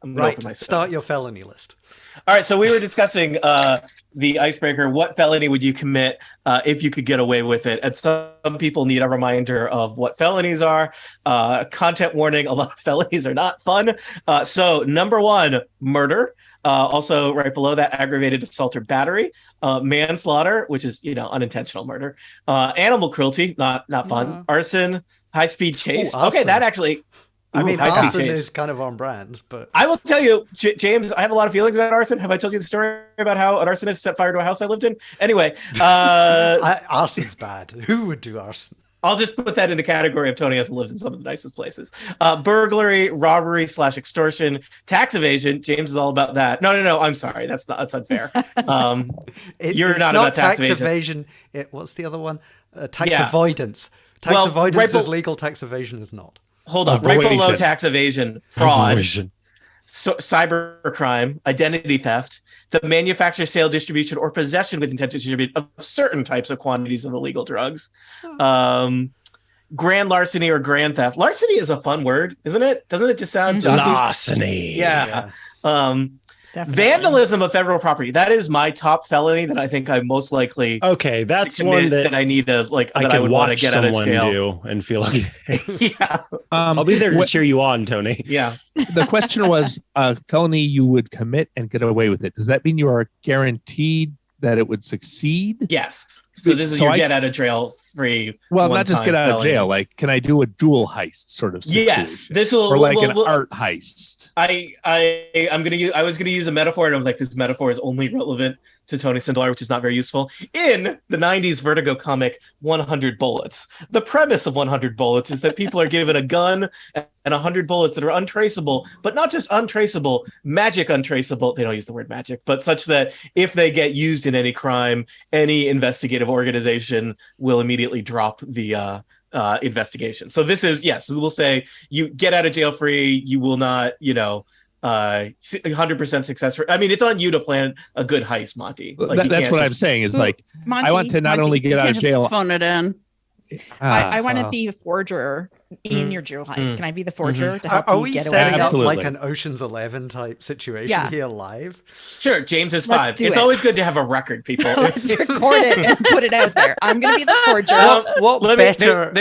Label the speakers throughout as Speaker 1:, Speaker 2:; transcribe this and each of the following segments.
Speaker 1: I'm gonna open my
Speaker 2: Start your felony list.
Speaker 1: All right, so we were discussing the icebreaker. What felony would you commit if you could get away with it? And some people need a reminder of what felonies are. Content warning, a lot of felonies are not fun. So number one, murder. Also right below that, aggravated assault or battery. Manslaughter, which is, unintentional murder. Animal cruelty, not fun. Arson, high-speed chase.
Speaker 2: Ooh,
Speaker 1: okay, that actually...
Speaker 2: arson is kind of on brand, but
Speaker 1: I will tell you, James, I have a lot of feelings about arson. Have I told you the story about how an arsonist set fire to a house I lived in? Anyway,
Speaker 2: arson's bad. Who would do arson?
Speaker 1: I'll just put that in the category of Tony hasn't lived in some of the nicest places. Burglary, robbery / extortion, tax evasion. James is all about that. No. I'm sorry, that's unfair. You're not about tax evasion.
Speaker 2: What's the other one? Tax avoidance. Tax avoidance is legal. Tax evasion is not.
Speaker 1: Hold on, right below tax evasion, fraud, cybercrime, identity theft, the manufacture, sale, distribution, or possession with intent to distribute of certain types of quantities of illegal drugs, grand larceny or grand theft. Larceny is a fun word, isn't it? Doesn't it just sound
Speaker 3: larceny?
Speaker 1: Yeah. Vandalism of federal property. That is my top felony that I think I'm most likely.
Speaker 3: Okay, that's one that
Speaker 1: I need to I would want to get out of jail
Speaker 3: do and feel like.
Speaker 1: Yeah,
Speaker 3: I'll be there to cheer you on, Tony.
Speaker 1: Yeah.
Speaker 4: The question was felony you would commit and get away with it. Does that mean you are guaranteed that it would succeed?
Speaker 1: Yes. So this is get out of jail free.
Speaker 4: Well, not just get out of jail. Like, can I do a jewel heist sort of situation?
Speaker 1: Yes, this will,
Speaker 4: or like an art heist.
Speaker 1: I was gonna use a metaphor, and I was like, this metaphor is only relevant to Tony Sindelar, which is not very useful. In the 90s Vertigo comic 100 Bullets, the premise of 100 Bullets is that people are given a gun and 100 bullets that are untraceable, but not just untraceable, magic untraceable. They don't use the word magic, but such that if they get used in any crime, any investigative organization will immediately drop the investigation. So this is, yes, we'll say you get out of jail free, you will not, 100% success. I mean, it's on you to plan a good heist, Monty. Like,
Speaker 4: that's what I'm saying is like, Monty, I want to not only get out of jail.
Speaker 5: Phone it in. I want to be a forger in your jewel heist. Can I be the forger to help you get away?
Speaker 2: Are we setting up like an Ocean's 11 type situation here live?
Speaker 1: Sure, James is fine. It's always good to have a record, people.
Speaker 5: Let's record it and put it out there. I'm going to be the forger.
Speaker 2: What better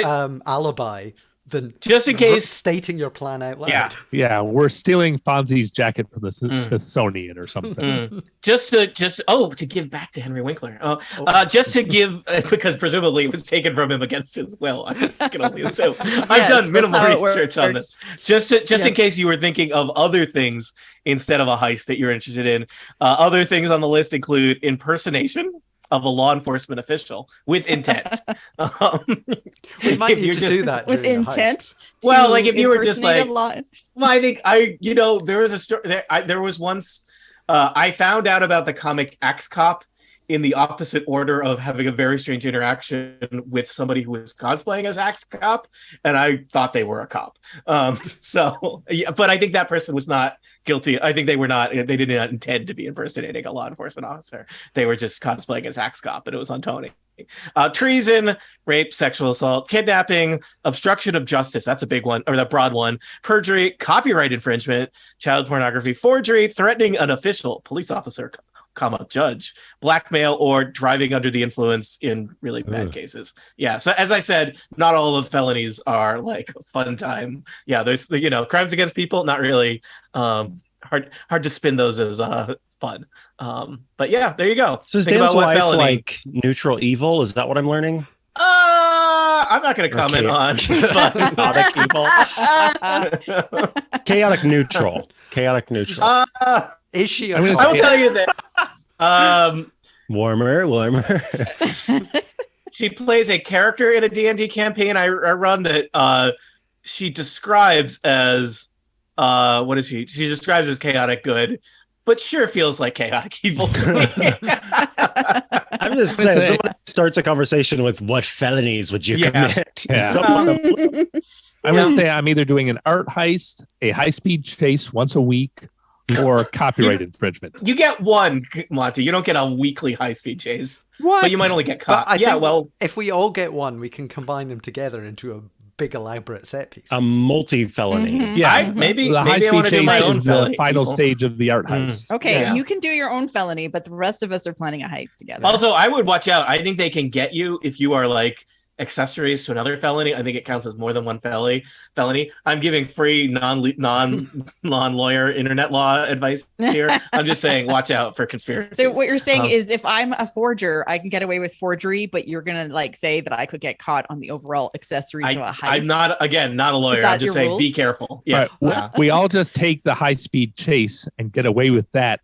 Speaker 2: alibi than
Speaker 1: just in case
Speaker 2: stating your plan out loud?
Speaker 4: Yeah, we're stealing Fonzie's jacket from the Smithsonian or something.
Speaker 1: Just to give back to Henry Winkler. Just to give because presumably it was taken from him against his will. I can only assume. I've done minimal research on this. Just in case you were thinking of other things instead of a heist that you're interested in. Other things on the list include impersonation of a law enforcement official with intent.
Speaker 2: We might need to do that
Speaker 5: with intent.
Speaker 1: Well, like if you were just like, I think there was a story. There was once I found out about the comic Axe Cop in the opposite order of having a very strange interaction with somebody who was cosplaying as Axe Cop, and I thought they were a cop. But I think that person was not guilty. I think they were not. They did not intend to be impersonating a law enforcement officer. They were just cosplaying as Axe Cop, and it was on Tony. Treason, rape, sexual assault, kidnapping, obstruction of justice. That's a big one, or the broad one. Perjury, copyright infringement, child pornography, forgery, threatening an official, police officer, judge, blackmail, or driving under the influence in really bad cases. Yeah. So as I said, not all of the felonies are like a fun time. Yeah. There's crimes against people, not really hard to spin those as fun. But yeah, there you go.
Speaker 3: So is Dan's wife like neutral evil? Is that what I'm learning?
Speaker 1: I'm not going to comment on chaotic evil.
Speaker 3: Chaotic neutral.
Speaker 2: Is she?
Speaker 1: I will tell you that.
Speaker 3: Warmer.
Speaker 1: She plays a character in a D&D campaign I run that she describes as what is she? She describes as chaotic good, but sure feels like chaotic evil to me.
Speaker 3: I'm just saying, someone starts a conversation with what felonies would you commit?
Speaker 4: Yeah. I'm going to say I'm either doing an art heist, a high-speed chase once a week, or copyright infringement.
Speaker 1: You get one, Monty. You don't get a weekly high-speed chase.
Speaker 4: What?
Speaker 1: But you might only get caught.
Speaker 2: If we all get one, we can combine them together into a big elaborate set piece.
Speaker 3: A multi-felony.
Speaker 5: Mhm.
Speaker 4: Yeah,
Speaker 1: maybe
Speaker 4: the
Speaker 1: I want to do my own
Speaker 4: is
Speaker 1: felony.
Speaker 4: the final
Speaker 1: people.
Speaker 4: stage of the art heist.
Speaker 5: Okay,
Speaker 1: Yeah.
Speaker 5: you can do your own felony, but the rest of us are planning a heist together.
Speaker 1: Also, I would watch out. I think they can get you if you are like accessories to another felony. I think it counts as more than one felony. I'm giving free non-lawyer internet law advice here. I'm just saying, watch out for conspiracy.
Speaker 5: So what you're saying is, if I'm a forger, I can get away with forgery, but you're gonna like say that I could get caught on the overall accessory to a heist.
Speaker 1: I'm not a lawyer. I'm just saying, rules? Be careful. Yeah,
Speaker 4: right. We all just take the high-speed chase and get away with that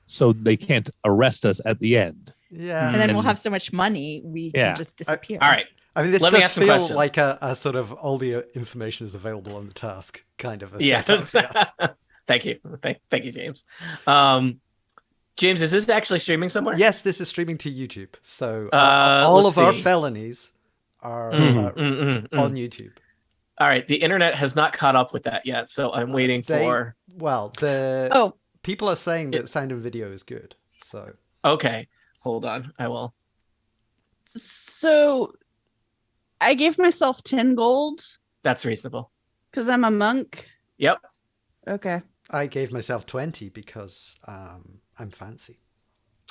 Speaker 4: so they can't arrest us at the end.
Speaker 2: Yeah,
Speaker 5: and then we'll have so much money we can just disappear.
Speaker 1: All right.
Speaker 2: I mean, this does feel like a sort of all the information is available on the task kind of a setup. Yeah.
Speaker 1: Thank you. Thank you, James. James, is this actually streaming somewhere?
Speaker 2: Yes, this is streaming to YouTube. So all of our felonies are on YouTube.
Speaker 1: All right. The internet has not caught up with that yet, so I'm waiting for...
Speaker 2: Well, people are saying that sound and video is good. So
Speaker 1: okay. Hold on. I will.
Speaker 6: So... I gave myself 10 gold.
Speaker 1: That's reasonable.
Speaker 6: Because I'm a monk.
Speaker 1: Yep.
Speaker 6: Okay.
Speaker 2: I gave myself 20 because I'm fancy.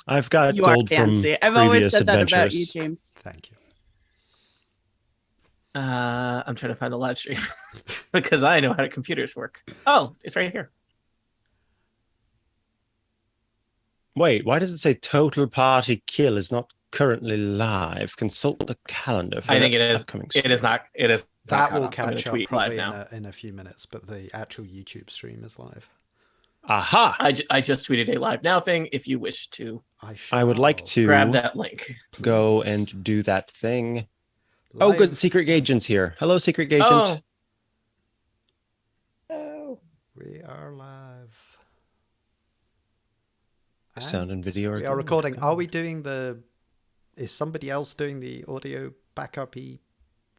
Speaker 3: I've got gold from
Speaker 6: I've always said
Speaker 3: adventures.
Speaker 6: That about you, James.
Speaker 2: Thank you.
Speaker 1: I'm trying to find the live stream because I know how computers work. Oh, it's right here.
Speaker 3: Wait, why does it say total party kill is not currently live? Consult the calendar for
Speaker 1: I think it is. It is not.
Speaker 2: That will catch up probably
Speaker 1: now.
Speaker 2: in a few minutes, but the actual YouTube stream is live.
Speaker 3: Aha!
Speaker 1: I just tweeted a live now thing. If you wish to,
Speaker 3: I would like to
Speaker 1: grab that link.
Speaker 3: Go and do that thing. Live. Oh, good. Secret Agent's here. Hello, Secret Agent.
Speaker 6: Oh.
Speaker 2: We are live.
Speaker 3: Sound and video.
Speaker 2: We are recording. Are we doing is somebody else doing the audio backup-y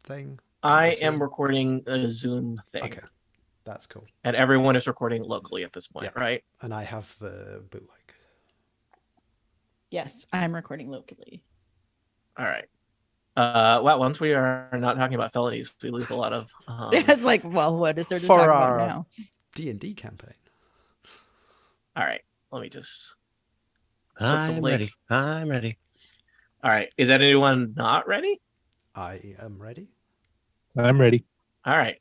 Speaker 2: thing?
Speaker 1: I am recording a Zoom thing.
Speaker 2: Okay. That's cool.
Speaker 1: And everyone is recording locally at this point, right?
Speaker 2: And I have the bootleg.
Speaker 5: Yes, I'm recording locally.
Speaker 1: All right. Well, once we are not talking about felonies, we lose a lot of...
Speaker 5: It's like, well, what is there to talk about now?
Speaker 2: D&D campaign.
Speaker 1: All right. Let me just...
Speaker 3: I'm ready.
Speaker 1: All right. Is anyone not ready?
Speaker 2: I am ready.
Speaker 4: I'm ready.
Speaker 1: All right.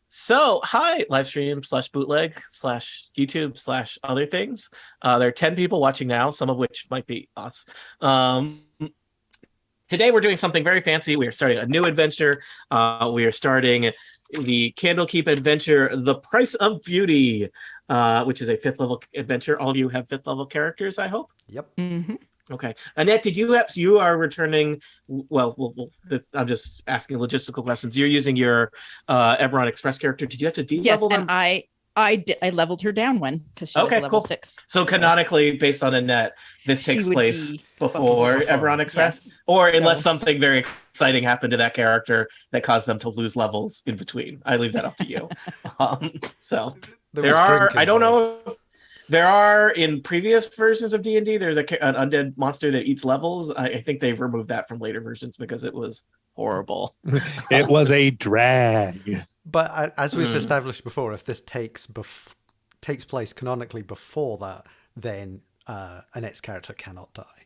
Speaker 1: So, hi, live stream / bootleg / YouTube / other things. There are 10 people watching now, some of which might be us. Today, we're doing something very fancy. We are starting a new adventure. We are starting the Candlekeep adventure, The Price of Beauty, which is a 5th level adventure. All of you have 5th level characters, I hope.
Speaker 2: Yep.
Speaker 5: Mm-hmm.
Speaker 1: Okay. Annette, you are returning, I'm just asking logistical questions. You're using your Eberron Express character. Did you have to de-level them?
Speaker 5: Yes, and I leveled her down one because she was level 6.
Speaker 1: So canonically, based on Annette, this takes place before Eberron Express? Yes. Or unless something very exciting happened to that character that caused them to lose levels in between. I leave that up to you. So there are, I don't know if there are in previous versions of D&D, there's an undead monster that eats levels. I think they've removed that from later versions because it was horrible.
Speaker 4: It was a drag.
Speaker 2: But as we've established before, if this takes place canonically before that, then Annette's character cannot die.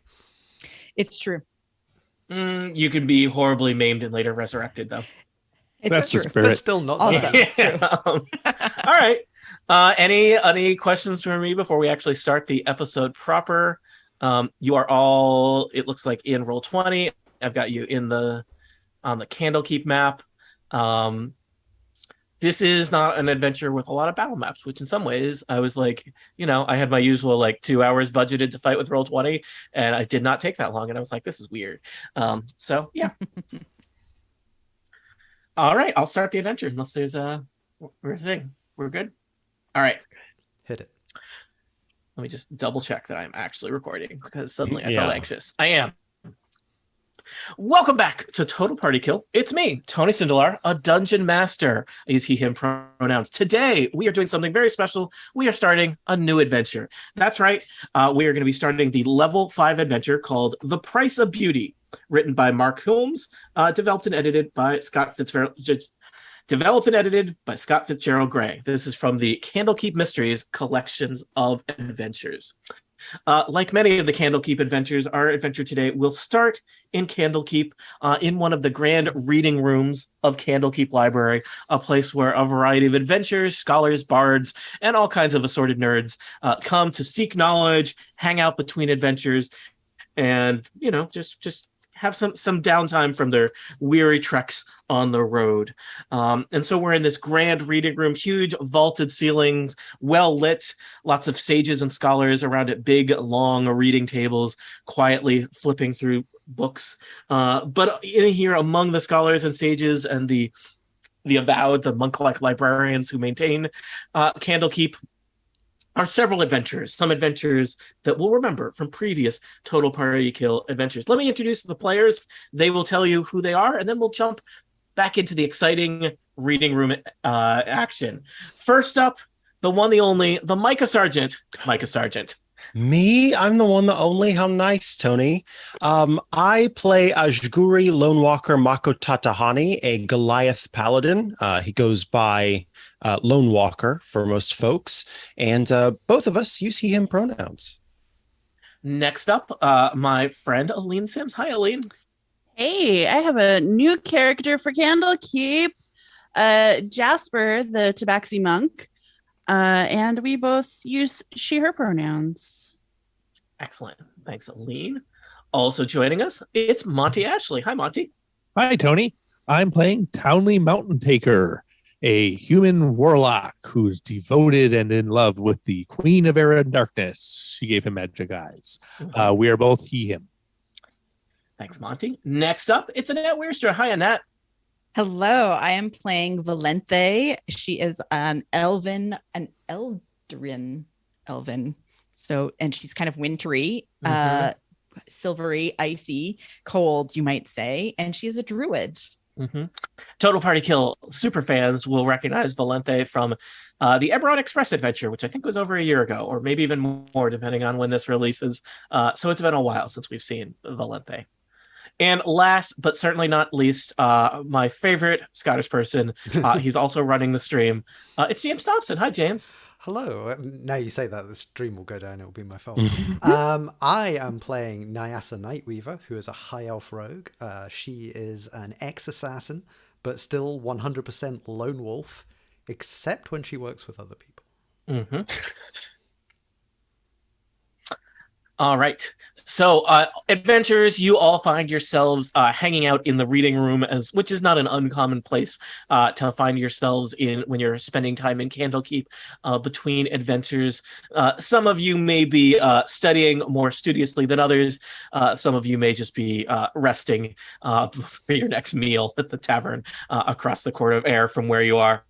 Speaker 5: It's true.
Speaker 1: You can be horribly maimed and later resurrected, though.
Speaker 4: That's true.
Speaker 2: But still not.
Speaker 5: Also,
Speaker 1: all right. Any questions for me before we actually start the episode proper? You are all, it looks like, in Roll20. I've got you on the Candlekeep map. This is not an adventure with a lot of battle maps, which in some ways I was like, I had my usual 2 hours budgeted to fight with Roll20, and I did not take that long. And I was like, this is weird. So yeah. All right, I'll start the adventure unless there's a thing. We're good. All right.
Speaker 2: Hit it.
Speaker 1: Let me just double check that I'm actually recording because suddenly I felt anxious. I am. Welcome back to Total Party Kill. It's me, Tony Sindelar, a dungeon master. I use he, him pronouns. Today, we are doing something very special. We are starting a new adventure. That's right. We are going to be starting the level 5 adventure called The Price of Beauty, written by Mark Holmes, developed and edited by Scott Fitzgerald. Developed and edited by Scott Fitzgerald Gray. This is from the Candlekeep Mysteries collections of adventures. Like many of the Candlekeep adventures, our adventure today will start in Candlekeep, in one of the grand reading rooms of Candlekeep Library, a place where a variety of adventurers, scholars, bards, and all kinds of assorted nerds come to seek knowledge, hang out between adventures, and just have some downtime from their weary treks on the road. And so we're in this grand reading room, huge vaulted ceilings, well lit, lots of sages and scholars around at big, long reading tables, quietly flipping through books. But in here, among the scholars and sages and the avowed, the monk-like librarians who maintain Candlekeep, are several adventures, some adventures that we'll remember from previous Total Party Kill adventures. Let me introduce the players. They will tell you who they are, and then we'll jump back into the exciting reading room action. First up, the one, the only, the Micah Sargent. Micah Sargent.
Speaker 3: Me? I'm the one, the only? How nice, Tony. I play Ajguri Lone Walker Mako Tatahani, a Goliath paladin. He goes by Lone Walker for most folks, and both of us use he, him pronouns.
Speaker 1: Next up, my friend Aline Sims. Hi, Aline.
Speaker 6: Hey, I have a new character for Candlekeep, Jasper, the Tabaxi monk. And we both use she, her pronouns.
Speaker 1: Excellent. Thanks, Aline. Also joining us, it's Monty Ashley. Hi, Monty.
Speaker 4: Hi, Tony. I'm playing Townley Mountain Taker, a human warlock who's devoted and in love with the Queen of Air and Darkness. She gave him magic eyes. We are both he, him.
Speaker 1: Thanks, Monty. Next up, it's Annette Weirster. Hi, Annette.
Speaker 5: Hello, I am playing Valente. She is an Eldrin elven. So, and she's kind of wintry, silvery, icy, cold, you might say. And she's a druid.
Speaker 1: Total Party Kill super fans will recognize Valente from the Eberron Express adventure, which I think was over a year ago, or maybe even more, depending on when this releases. So it's been a while since we've seen Valente. And last, but certainly not least, my favorite Scottish person. He's also running the stream. It's James Thompson. Hi, James.
Speaker 2: Hello. Now you say that, the stream will go down. It will be my fault. I am playing Nyasa Nightweaver, who is a high elf rogue. She is an ex-assassin, but still 100% lone wolf, except when she works with other people.
Speaker 1: All right. So, adventurers, you all find yourselves hanging out in the reading room, which is not an uncommon place to find yourselves in when you're spending time in Candlekeep between adventures. Some of you may be studying more studiously than others. Some of you may just be resting for your next meal at the tavern across the Court of Air from where you are.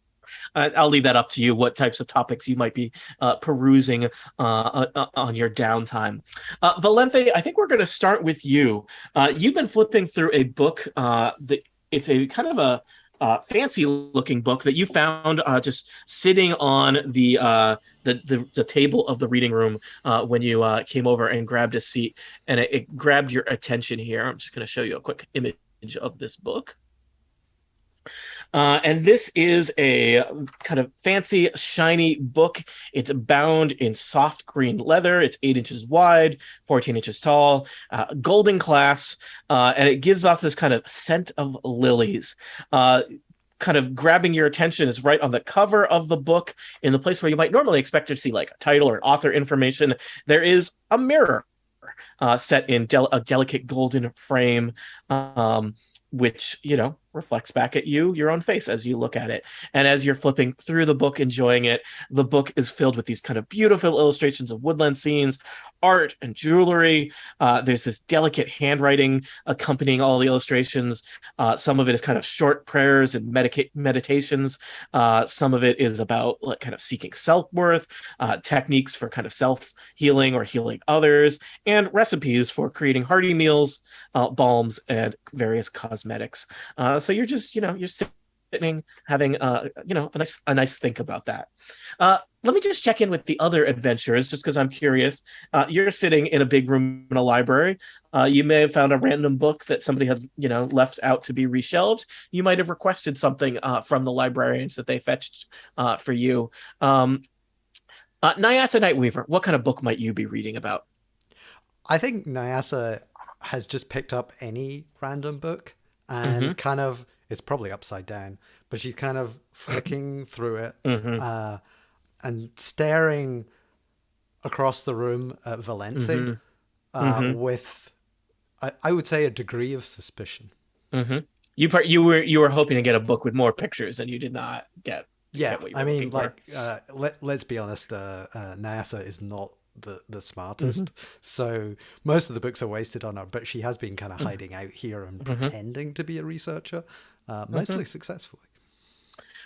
Speaker 1: I'll leave that up to you, what types of topics you might be perusing on your downtime. Valente, I think we're going to start with you. You've been flipping through a book. It's a kind of a fancy-looking book that you found just sitting on the table of the reading room when you came over and grabbed a seat, and it grabbed your attention here. I'm just going to show you a quick image of this book. And this is a kind of fancy, shiny book. It's bound in soft green leather. It's 8 inches wide, 14 inches tall, golden glass, and it gives off this kind of scent of lilies. Kind of grabbing your attention is right on the cover of the book, in the place where you might normally expect to see like a title or author information. There is a mirror set in a delicate golden frame, which, reflects back at you, your own face, as you look at it. And as you're flipping through the book, enjoying it, the book is filled with these kind of beautiful illustrations of woodland scenes, art and jewelry. There's this delicate handwriting accompanying all the illustrations. Some of it is kind of short prayers and meditations. Some of it is about like kind of seeking self-worth, techniques for kind of self-healing or healing others, and recipes for creating hearty meals, balms, and various cosmetics. So you're just, you're sitting sitting, having a nice think about that. Let me just check in with the other adventurers, just because I'm curious. You're sitting in a big room in a library. You may have found a random book that somebody had, left out to be reshelved. You might have requested something from the librarians that they fetched for you. Nyasa Nightweaver, what kind of book might you be reading about?
Speaker 2: I think Nyasa has just picked up any random book and kind of, it's probably upside down, but she's kind of flicking through it and staring across the room at Valenthe with, I would say, a degree of suspicion.
Speaker 1: You were hoping to get a book with more pictures, and you did not get.
Speaker 2: What you were looking for. Let's be honest. Nyasa is not the smartest, so most of the books are wasted on her. But she has been kind of hiding out here and pretending to be a researcher, mostly successfully.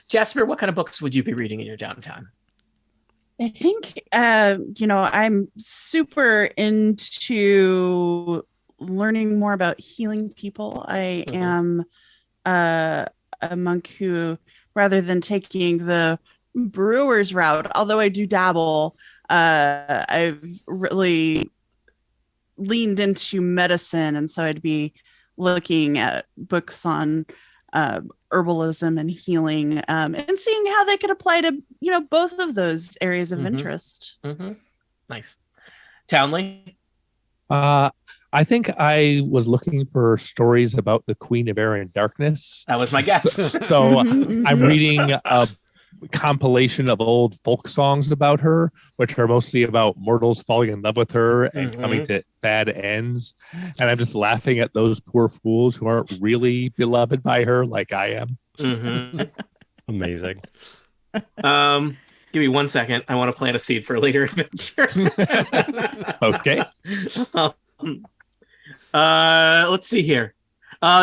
Speaker 1: Jasper, what kind of books would you be reading in your downtime?
Speaker 6: I think, I'm super into learning more about healing people. I am a monk who, rather than taking the brewer's route, although I do dabble, I've really leaned into medicine. And so I'd be looking at books on herbalism and healing, and seeing how they could apply to both of those areas of interest.
Speaker 1: Nice. Townley?
Speaker 4: I think I was looking for stories about the Queen of Air and Darkness.
Speaker 1: That was my guess.
Speaker 4: So I'm reading a compilation of old folk songs about her, which are mostly about mortals falling in love with her and coming to bad ends. And I'm just laughing at those poor fools who aren't really beloved by her like I am.
Speaker 3: Amazing.
Speaker 1: Give me 1 second. I want to plant a seed for a later adventure.
Speaker 4: Okay.
Speaker 1: Let's see here.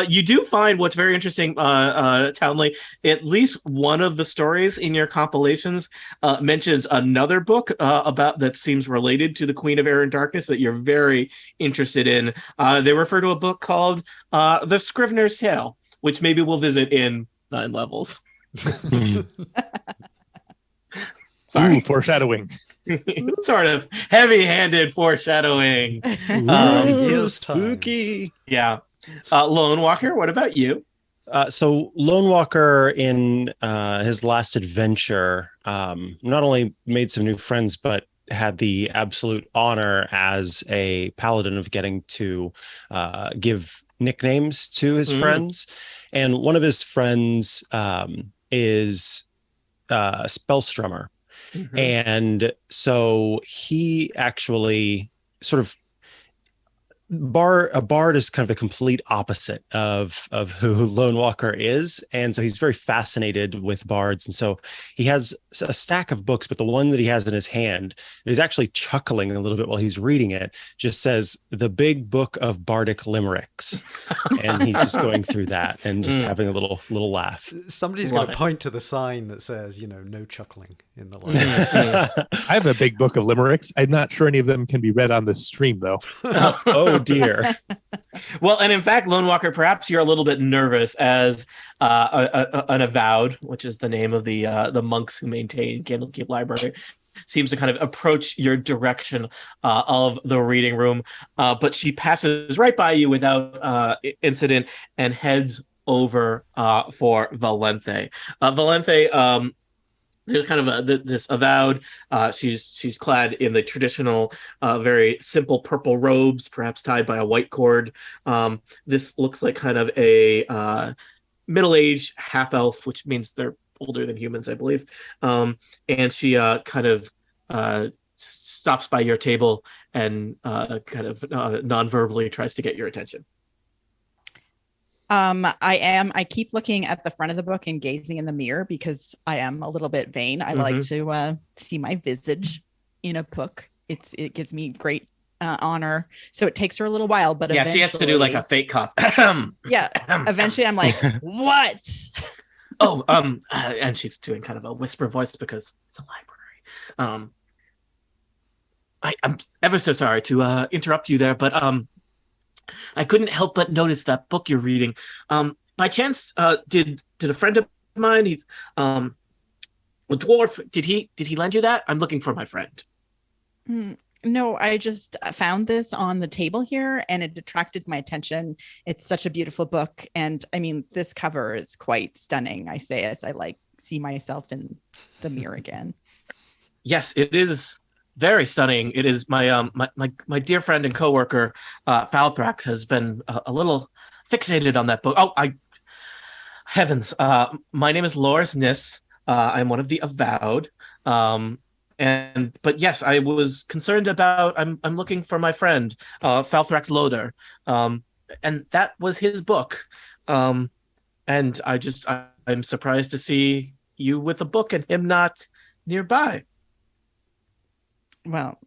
Speaker 1: You do find what's very interesting, Townley. At least one of the stories in your compilations mentions another book about that seems related to the Queen of Air and Darkness that you're very interested in. They refer to a book called The Scrivener's Tale, which maybe we'll visit in 9 levels.
Speaker 4: Sorry. Ooh, foreshadowing.
Speaker 1: Sort of heavy-handed foreshadowing.
Speaker 3: Spooky.
Speaker 1: Yeah. Lone Walker, what about you?
Speaker 3: So Lone Walker in his last adventure not only made some new friends, but had the absolute honor as a paladin of getting to give nicknames to his friends. And one of his friends is a Spellstrummer. And so he actually sort of a bard is kind of the complete opposite of who Lone Walker is, and so he's very fascinated with bards. And so he has a stack of books, but the one that he has in his hand, he's actually chuckling a little bit while he's reading it, just says The Big Book of Bardic Limericks. And he's just going through that and just having a little laugh.
Speaker 2: Somebody's going to point to the sign that says, no chuckling in the line.
Speaker 4: I have a big book of limericks. I'm not sure any of them can be read on this stream, though.
Speaker 3: Oh dear.
Speaker 1: Well, and in fact, Lone Walker, perhaps you're a little bit nervous as an avowed, which is the name of the monks who maintain Candlekeep Library, seems to kind of approach your direction of the reading room, but she passes right by you without incident and heads over for Valenthe. Valenthe, there's kind of this avowed. She's clad in the traditional, very simple purple robes, perhaps tied by a white cord. This looks like kind of a middle-aged half-elf, which means they're older than humans, I believe. And she kind of stops by your table and kind of non-verbally tries to get your attention.
Speaker 5: I keep looking at the front of the book and gazing in the mirror because I am a little bit vain. I like to see my visage in a book. It gives me great honor. So it takes her a little while, but
Speaker 1: yeah, she has to do like a fake cough.
Speaker 5: Yeah. Eventually I'm like, what?
Speaker 1: And she's doing kind of a whisper voice because it's a library. I'm ever so sorry to interrupt you there, but I couldn't help but notice that book you're reading. By chance, did a friend of mine. He's a dwarf. Did he lend you that? I'm looking for my friend.
Speaker 5: No, I just found this on the table here and it attracted my attention. It's such a beautiful book. And I mean, this cover is quite stunning. I say as I see myself in the mirror again.
Speaker 1: Yes, it is very stunning. It is my my dear friend and coworker, Falthrax, has been a little fixated on that book. Oh, heavens. My name is Loris Nis. I'm one of the Avowed. But yes, I was concerned about. I'm looking for my friend, Falthrax Loader, and that was his book. And I'm surprised to see you with a book and him not nearby.
Speaker 5: Well,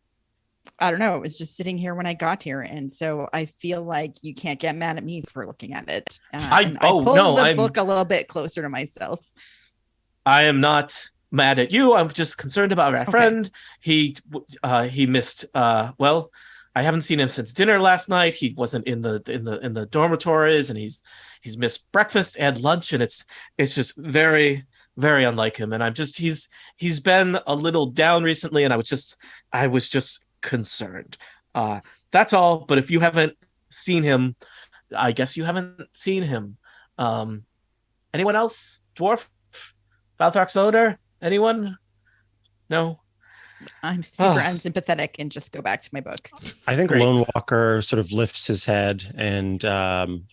Speaker 5: I don't know. It was just sitting here when I got here, and so I feel like you can't get mad at me for looking at it. I pulled the book a little bit closer to myself.
Speaker 1: I am not mad at you. I'm just concerned about my friend. He missed. Well, I haven't seen him since dinner last night. He wasn't in the dormitories, and he's missed breakfast and lunch, and it's just very, very unlike him. And he's been a little down recently, and I was just concerned. That's all. But if you haven't seen him, I guess you haven't seen him. Anyone else? Dwarf? Falthrax Loader? Anyone? No?
Speaker 5: I'm super unsympathetic and just go back to my book.
Speaker 3: I think Lone Walker sort of lifts his head and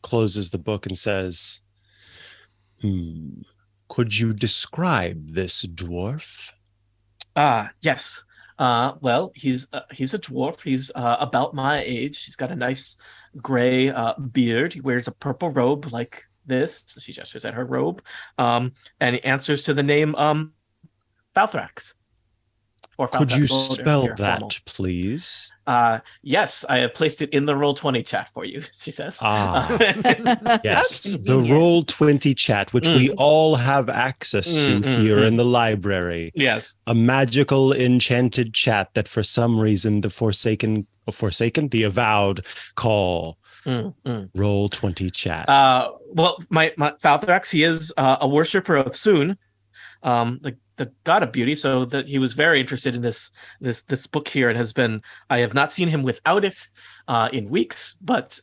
Speaker 3: closes the book and says, could you describe this dwarf?
Speaker 1: Yes. Well, he's a dwarf. He's about my age. He's got a nice gray beard. He wears a purple robe like this. She gestures at her robe. And he answers to the name Falthrax. Or Falthrax.
Speaker 3: Could you spell that, please?
Speaker 1: Yes, I have placed it in the Roll20 chat for you, she says.
Speaker 3: Yes, the Roll20 chat, which we all have access to here in the library.
Speaker 1: Yes.
Speaker 3: A magical, enchanted chat that for some reason the Avowed call Roll20 chat.
Speaker 1: Well, my Falthrax, he is a worshiper of Soon, the god of beauty, so that he was very interested in this book here, and I have not seen him without it in weeks, but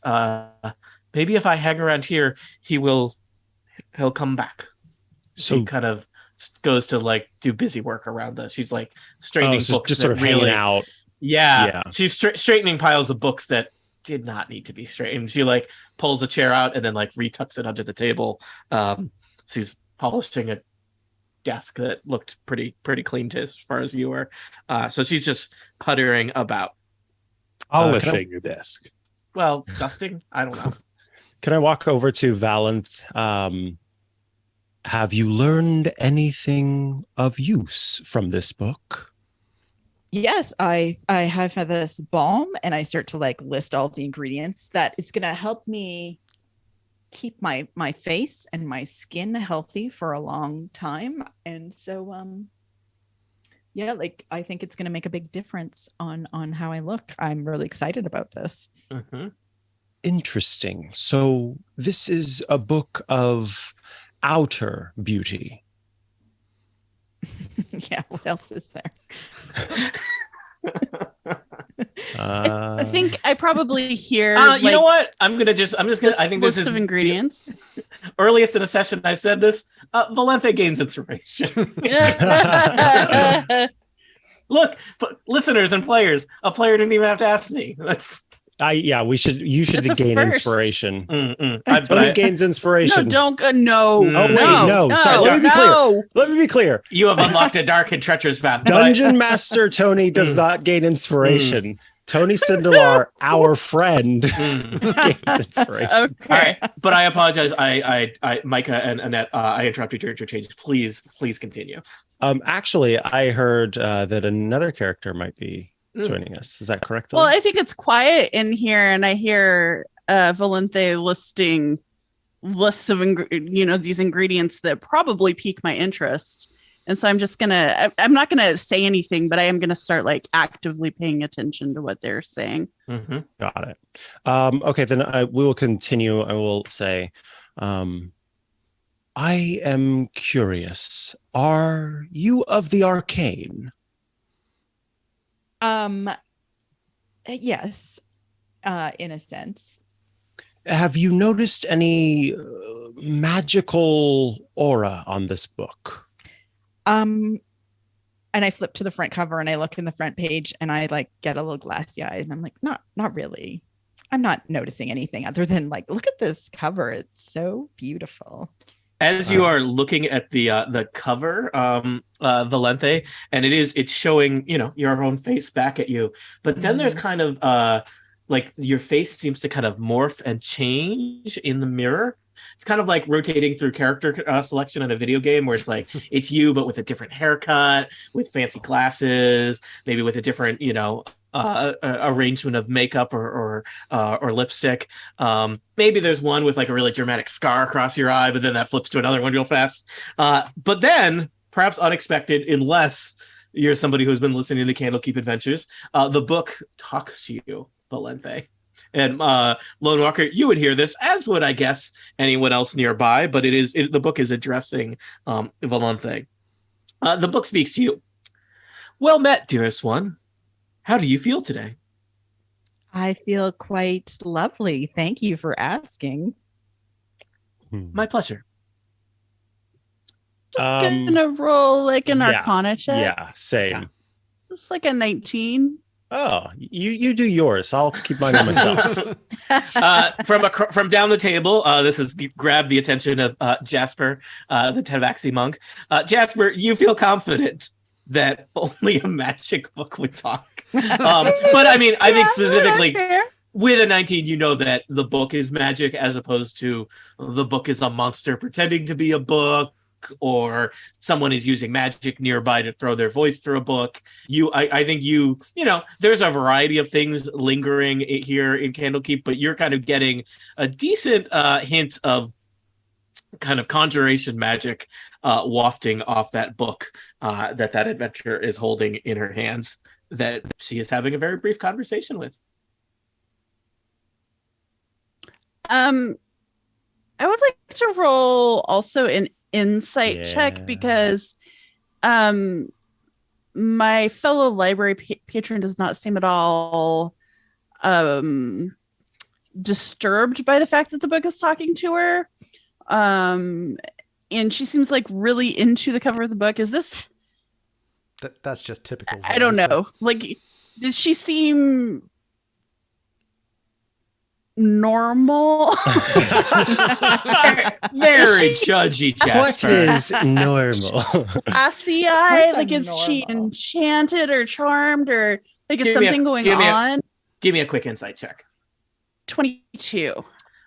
Speaker 1: maybe if I hang around here, he'll come back. So he kind of goes to do busy work around she's straightening books,
Speaker 3: just sort of hanging out.
Speaker 1: Yeah. She's straightening piles of books that did not need to be straightened. She pulls a chair out and then retucks it under the table. She's polishing a desk that looked pretty clean as far as you were. So she's just puttering about.
Speaker 4: Polishing your desk.
Speaker 1: Well, dusting? I don't know.
Speaker 3: Can I walk over to Valenth? Have you learned anything of use from this book?
Speaker 5: Yes, I have this balm, and I start to list all the ingredients that is going to help me keep my face and my skin healthy for a long time. And so I think it's going to make a big difference on how I look. I'm really excited about this.
Speaker 3: Interesting. So this is a book of outer beauty.
Speaker 5: Yeah, what else is there?
Speaker 6: I think I probably hear.
Speaker 1: You know what? I'm just gonna. I think this is
Speaker 6: of ingredients.
Speaker 1: Earliest in a session, I've said this. Valenthe gains inspiration. Look, listeners and players. A player didn't even have to ask me.
Speaker 3: You should gain inspiration. Tony gains inspiration.
Speaker 6: No, don't.
Speaker 3: Sorry, let me be clear.
Speaker 1: You have unlocked a dark and treacherous path.
Speaker 3: Dungeon Master Tony does not gain inspiration. Tony Sindelar, our friend, gains inspiration.
Speaker 6: Okay.
Speaker 1: All right, but I apologize. I Micah and Annette, I interrupted your interchange. Please continue.
Speaker 3: Actually, I heard that another character might be joining us. Is that correct?
Speaker 6: Well, I think it's quiet in here, and I hear Valenthe listing lists of these ingredients that probably pique my interest. And so I'm not gonna say anything, but I am gonna start actively paying attention to what they're saying.
Speaker 3: Got it. Okay, then we will continue. I will say, I am curious. Are you of the arcane?
Speaker 5: Yes, in a sense.
Speaker 3: Have you noticed any magical aura on this book?
Speaker 5: And I flip to the front cover and I look in the front page and I like get a little glassy eyed and I'm like, not really. I'm not noticing anything other than like, look at this cover. It's so beautiful.
Speaker 1: As you are looking at the cover, Valente, and it's showing, your own face back at you. But then there's kind of like your face seems to kind of morph and change in the mirror. It's kind of like rotating through character selection in a video game where it's like it's you, but with a different haircut, with fancy glasses, maybe with a different, arrangement of makeup or lipstick. Maybe there's one with like a really dramatic scar across your eye, but then that flips to another one real fast. But then, perhaps unexpected, unless you're somebody who's been listening to the Candlekeep Adventures, the book talks to you, Valente. And Lone Walker, you would hear this, as would, I guess, anyone else nearby, but the book is addressing Valente. The book speaks to you. Well met, dearest one. How do you feel today?
Speaker 5: I feel quite lovely. Thank you for asking.
Speaker 1: My pleasure.
Speaker 6: Just gonna roll like an Arcana check.
Speaker 3: Yeah, same. Yeah.
Speaker 6: Just like a 19.
Speaker 3: Oh, you do yours. I'll keep mine to myself.
Speaker 1: From down the table, this has grabbed the attention of Jasper, the Tavaxi monk. Jasper, you feel confident that only a magic book would talk. But I mean, I think specifically with a 19, you know that the book is magic as opposed to the book is a monster pretending to be a book, or someone is using magic nearby to throw their voice through a book. I think there's a variety of things lingering here in Candlekeep, but you're kind of getting a decent hint of kind of conjuration magic wafting off that book that adventurer is holding in her hands that she is having a very brief conversation with.
Speaker 6: I would like to roll also an insight check because my fellow library patron does not seem at all disturbed by the fact that the book is talking to her. And she seems like really into the cover of the book. Is this
Speaker 2: that's just typical?
Speaker 6: I don't know. Like, did she seem normal?
Speaker 1: Very judgy, Jasper.
Speaker 3: What is normal?
Speaker 6: Like, is she enchanted or charmed, or like is something going on?
Speaker 1: Give me a quick insight check.
Speaker 6: 22.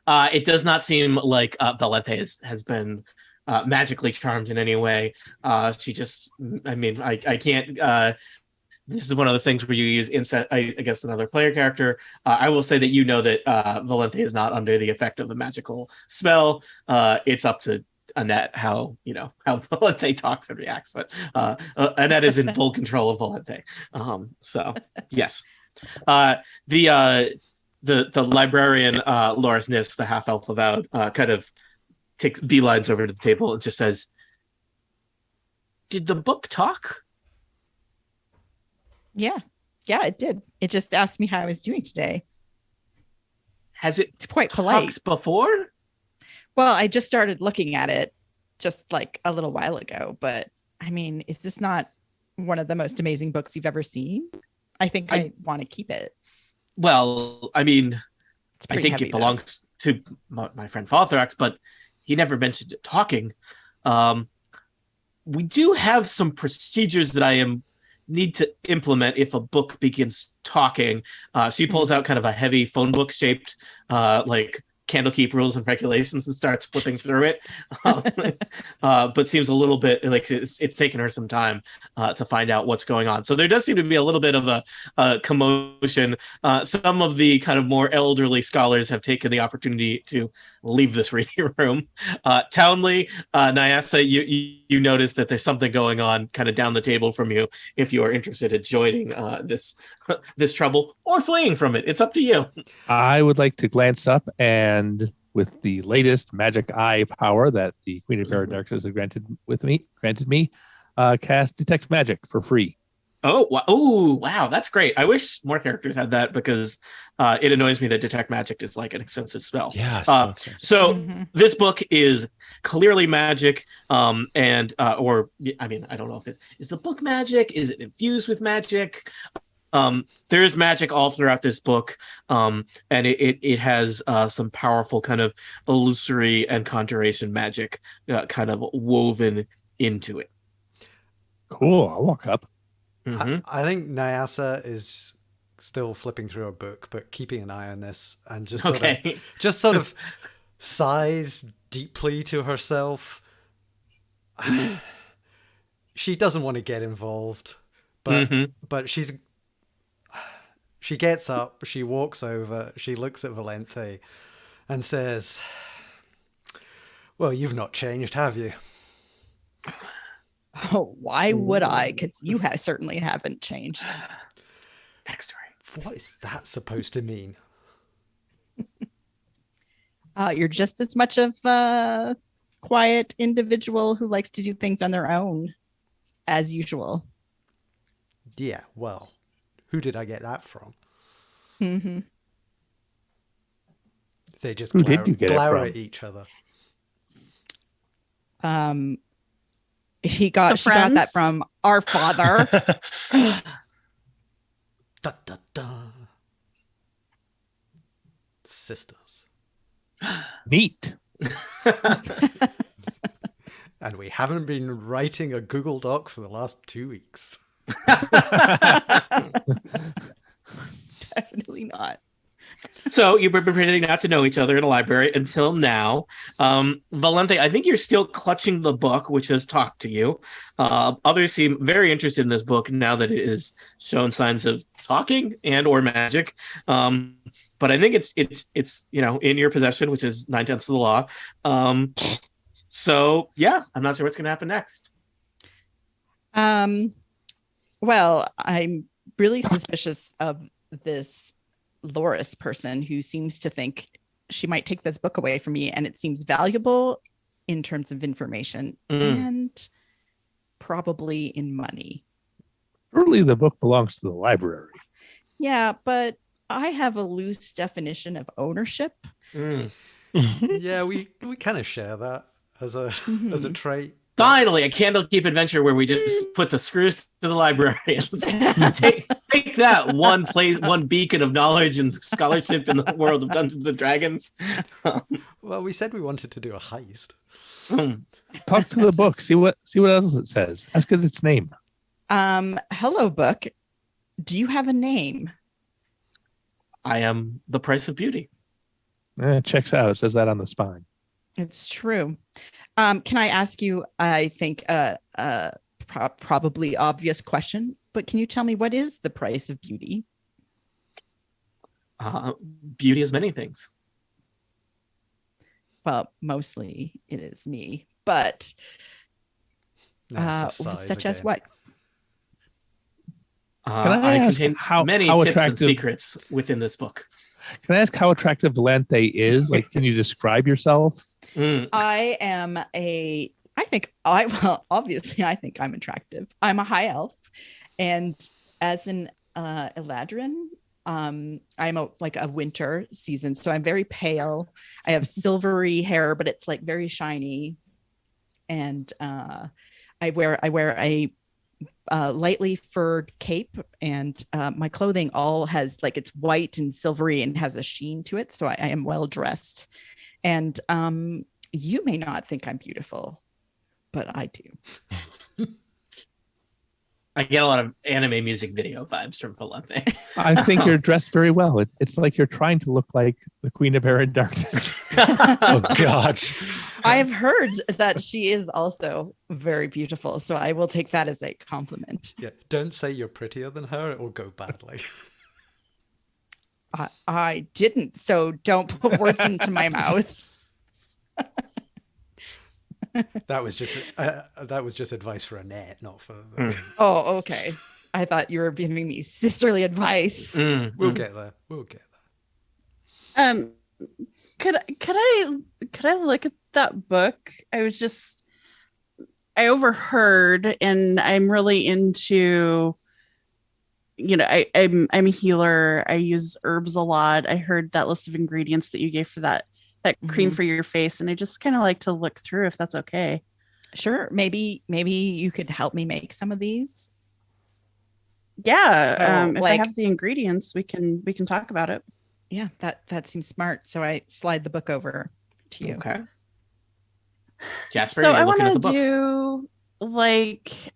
Speaker 1: It does not seem like Valente has been magically charmed in any way. She just, I can't. This is one of the things where you use insight against another player character. I will say that you know that Valente is not under the effect of the magical spell. It's up to Annette how Valente talks and reacts. But Annette is in full control of Valente. So yes, the librarian Loris Nis, the half elf avowed, kind of takes beelines over to the table and just says, "Did the book talk?"
Speaker 5: Yeah, it did. It just asked me how I was doing today.
Speaker 1: Has it
Speaker 5: It's quite polite
Speaker 1: before?
Speaker 5: Well, I just started looking at it just like a little while ago, but I mean, is this not one of the most amazing books you've ever seen? I think I want to keep it.
Speaker 1: Well, I mean, I think
Speaker 5: heavy,
Speaker 1: it belongs to my friend Falthrax, but he never mentioned it talking. We do have some procedures that I need to implement if a book begins talking. She pulls out kind of a heavy phone book shaped like Candlekeep rules and regulations and starts flipping through it. But seems a little bit like it's taken her some time to find out what's going on. So there does seem to be a little bit of a commotion. Some of the kind of more elderly scholars have taken the opportunity to leave this reading room. Townley, Nyasa, you notice that there's something going on kind of down the table from you if you are interested in joining this trouble or fleeing from it. It's up to you.
Speaker 4: I would like to glance up and with the latest magic eye power that the Queen of Darkness has granted me, cast Detect Magic for free.
Speaker 1: Oh, wow, that's great. I wish more characters had that because it annoys me that Detect Magic is like an expensive spell.
Speaker 3: Yeah,
Speaker 1: so this book is clearly magic, and or I mean, I don't know if is the book magic? Is it infused with magic? There is magic all throughout this book, and it has some powerful kind of illusory and conjuration magic kind of woven into it.
Speaker 4: Cool. I'll walk up.
Speaker 2: I think Nyasa is still flipping through a book, but keeping an eye on this and just sort of sighs deeply to herself. She doesn't want to get involved, but she gets up, she walks over, she looks at Valente and says, "Well, you've not changed, have you?"
Speaker 5: Oh, why would I? Because you certainly haven't changed.
Speaker 1: Backstory.
Speaker 2: What is that supposed to mean?
Speaker 5: You're just as much of a quiet individual who likes to do things on their own, as usual.
Speaker 2: Yeah, well, who did I get that from? They just glower at each other.
Speaker 5: She got that from our father.
Speaker 2: Da, da, da. Sisters.
Speaker 4: Neat.
Speaker 2: And we haven't been writing a Google Doc for the last 2 weeks.
Speaker 5: Definitely not.
Speaker 1: So you've been pretending not to know each other in a library until now. Valente, I think you're still clutching the book, which has talked to you. Others seem very interested in this book now that it has shown signs of talking and or magic. But I think it's in your possession, which is 9/10 of the law. So yeah, I'm not sure what's going to happen next.
Speaker 5: Well, I'm really suspicious of this Loris person who seems to think she might take this book away from me, and it seems valuable in terms of information and probably in money.
Speaker 4: Surely the book belongs to the library.
Speaker 5: Yeah, but I have a loose definition of ownership.
Speaker 2: Yeah, we kind of share that as a trait.
Speaker 1: Finally, a Candlekeep adventure where we just put the screws to the librarians. take that one beacon of knowledge and scholarship in the world of Dungeons and Dragons.
Speaker 2: Well, we said we wanted to do a heist.
Speaker 4: Talk to the book. See what else it says. Ask it its name.
Speaker 5: Hello, book. Do you have a name?
Speaker 1: I am the Price of Beauty.
Speaker 4: It checks out. It says that on the spine.
Speaker 5: It's true. Can I ask you, I think, probably obvious question, but can you tell me what is the price of beauty?
Speaker 1: Beauty is many things.
Speaker 5: Well, mostly it is me, but such as what?
Speaker 1: I contain many tips and secrets within this book.
Speaker 4: Can I ask how attractive Valente is? Like, can you describe yourself?
Speaker 5: I am obviously I think I'm attractive. I'm a high elf, and as an Eladrin, I'm like a winter season, so I'm very pale. I have silvery hair, but it's like very shiny, and I wear a lightly furred cape, and my clothing all has it's white and silvery and has a sheen to it, so I am well dressed. And you may not think I'm beautiful, but I do.
Speaker 1: I get a lot of anime music video vibes from Valente.
Speaker 4: I think you're dressed very well. It's like you're trying to look like the Queen of Darkness.
Speaker 3: Oh, God.
Speaker 5: I've heard that she is also very beautiful, so I will take that as a compliment.
Speaker 2: Yeah, don't say you're prettier than her, it will go badly.
Speaker 5: I didn't, so don't put words into my mouth.
Speaker 2: That was just advice for Annette, not for.
Speaker 5: Oh, okay. I thought you were giving me sisterly advice.
Speaker 2: We'll get there.
Speaker 6: Could I look at that book? I overheard, and I'm really into, I'm a healer. I use herbs a lot. I heard that list of ingredients that you gave for that cream for your face, and I just kind of like to look through if that's okay.
Speaker 5: Sure. Maybe you could help me make some of these.
Speaker 6: Yeah. If I have the ingredients, we can talk about it.
Speaker 5: Yeah, that seems smart. So I slide the book over to you.
Speaker 1: Okay. Jasper,
Speaker 6: so
Speaker 1: you're
Speaker 6: I
Speaker 1: looking at the
Speaker 6: want
Speaker 1: book.
Speaker 6: to do like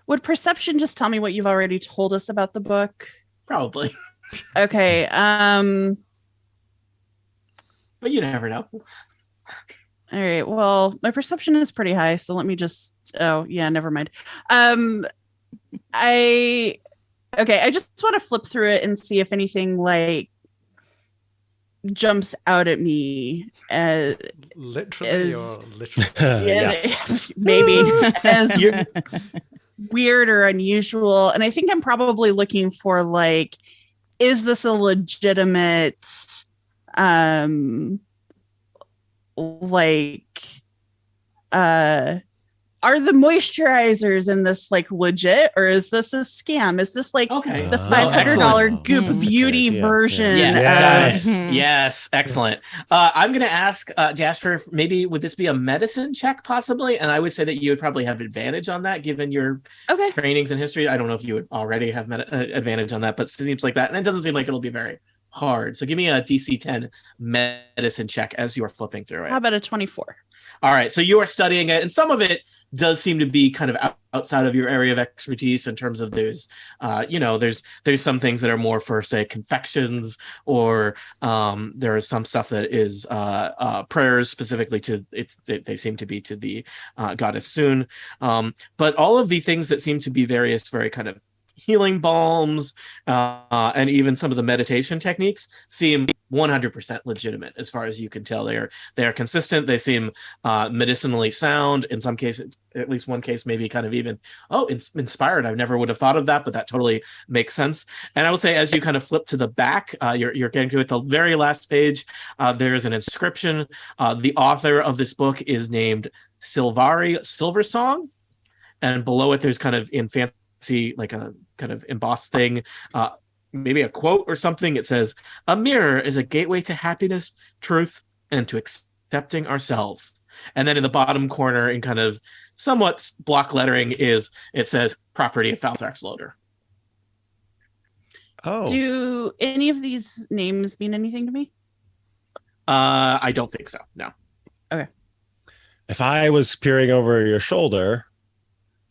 Speaker 6: would perception just tell me what you've already told us about the book?
Speaker 1: Probably.
Speaker 6: Okay.
Speaker 1: But you never know.
Speaker 6: All right. Well, my perception is pretty high, so let me just. Oh, yeah. Never mind. I just want to flip through it and see if anything like jumps out at me.
Speaker 2: Literally or literally?
Speaker 6: Maybe as weird or unusual. And I think I'm probably looking for like, is this a legitimate are the moisturizers in this like legit, or is this a scam? Is this like the $500 Goop Beauty version?
Speaker 1: Yes, excellent. I'm going to ask Jasper, maybe would this be a medicine check possibly? And I would say that you would probably have advantage on that given your trainings in history. I don't know if you would already have advantage on that, but it seems like that. And it doesn't seem like it'll be very hard. So give me a DC 10 medicine check as you are flipping through it.
Speaker 6: How about a 24?
Speaker 1: All right. So you are studying it, and some of it does seem to be kind of outside of your area of expertise in terms of there's some things that are more for, say, confections, or there is some stuff that is prayers specifically to they seem to be to the goddess Sun. But all of the things that seem to be various very kind of healing balms and even some of the meditation techniques seem 100% legitimate as far as you can tell. They are consistent. They seem medicinally sound. In some cases, at least one case, maybe kind of even inspired. I never would have thought of that, but that totally makes sense. And I will say, as you kind of flip to the back, you're getting to it. The very last page, there's an inscription. The author of this book is named Silvari Silversong, and below it, there's kind of in fancy like a kind of embossed thing, maybe a quote or something. It says, "A mirror is a gateway to happiness, truth, and to accepting ourselves." And then in the bottom corner, in kind of somewhat block lettering, it says "Property of Falthrax Loader."
Speaker 6: Oh. Do any of these names mean anything to me?
Speaker 1: I don't think so. No.
Speaker 6: Okay.
Speaker 3: If I was peering over your shoulder,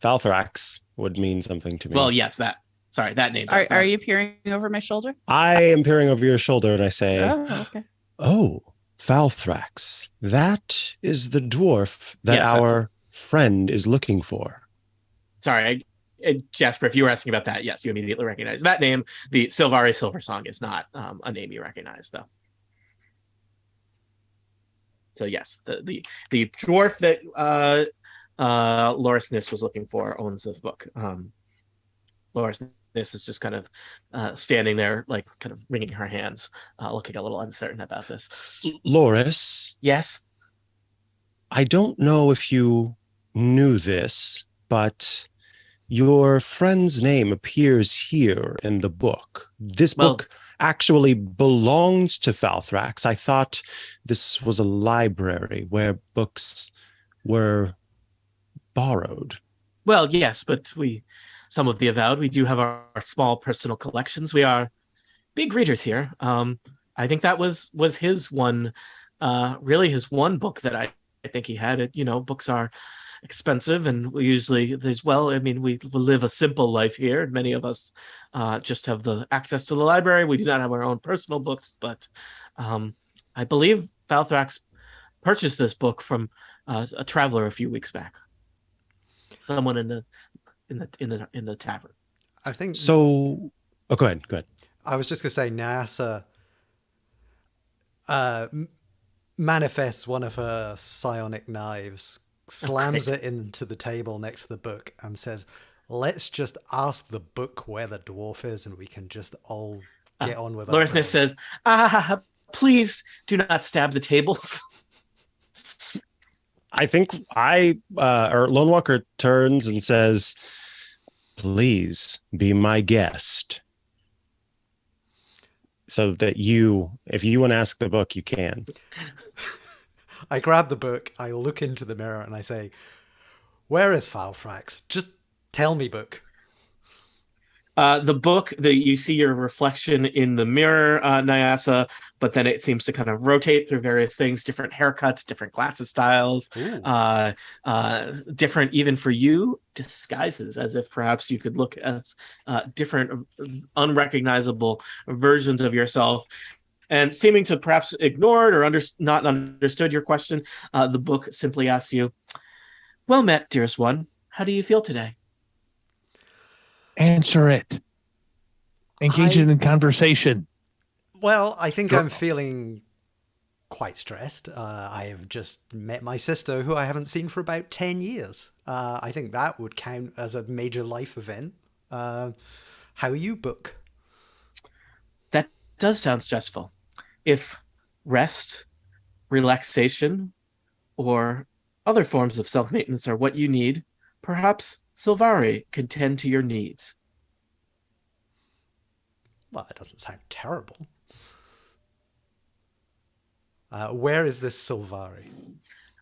Speaker 3: Falthrax would mean something to me.
Speaker 1: Well, yes, that name.
Speaker 6: Are you peering over my shoulder?
Speaker 3: I am peering over your shoulder and I say,
Speaker 6: okay.
Speaker 3: Oh, Falthrax. That is the dwarf that our friend is looking for.
Speaker 1: Sorry, Jasper, if you were asking about that, yes, you immediately recognize that name. The Silvari Silversong is not a name you recognize, though. So yes, the dwarf that Loris Nis was looking for owns this book. Loris Nis is just kind of standing there, like kind of wringing her hands, looking a little uncertain about this.
Speaker 3: Loris?
Speaker 1: Yes?
Speaker 3: I don't know if you knew this, but your friend's name appears here in the book. This book actually belonged to Falthrax. I thought this was a library where books were borrowed.
Speaker 1: Well, yes, but some of the avowed, we do have our small personal collections. We are big readers here. I think that was his one, really his one book that I think he had. It, books are expensive, and we usually we live a simple life here. Many of us just have the access to the library. We do not have our own personal books, but I believe Falthrax purchased this book from a traveler a few weeks back. Someone in the tavern.
Speaker 2: I think
Speaker 3: so. Oh, go ahead.
Speaker 2: I was just gonna say, Nyasa manifests one of her psionic knives, slams it into the table next to the book, and says, "Let's just ask the book where the dwarf is, and we can just all get on with
Speaker 1: Loris Ness says, please do not stab the tables.
Speaker 3: I think or Lone Walker turns and says, please be my guest. So that if you want to ask the book, you can.
Speaker 2: I grab the book, I look into the mirror, and I say, where is Falfrax? Just tell me, book.
Speaker 1: The book, you see your reflection in the mirror, Nyasa, but then it seems to kind of rotate through various things, different haircuts, different glasses styles, different, even for you, disguises, as if perhaps you could look at different unrecognizable versions of yourself. And seeming to perhaps ignored or not understood your question, the book simply asks you, well met, dearest one. How do you feel today?
Speaker 4: Answer it. Engage in conversation.
Speaker 2: Well, I think I'm feeling quite stressed. I have just met my sister, who I haven't seen for about 10 years. I think that would count as a major life event. How are you, book?
Speaker 1: That does sound stressful. If rest, relaxation, or other forms of self-maintenance are what you need, perhaps Sylvari can tend to your needs.
Speaker 2: Well, that doesn't sound terrible. Where is this Sylvari?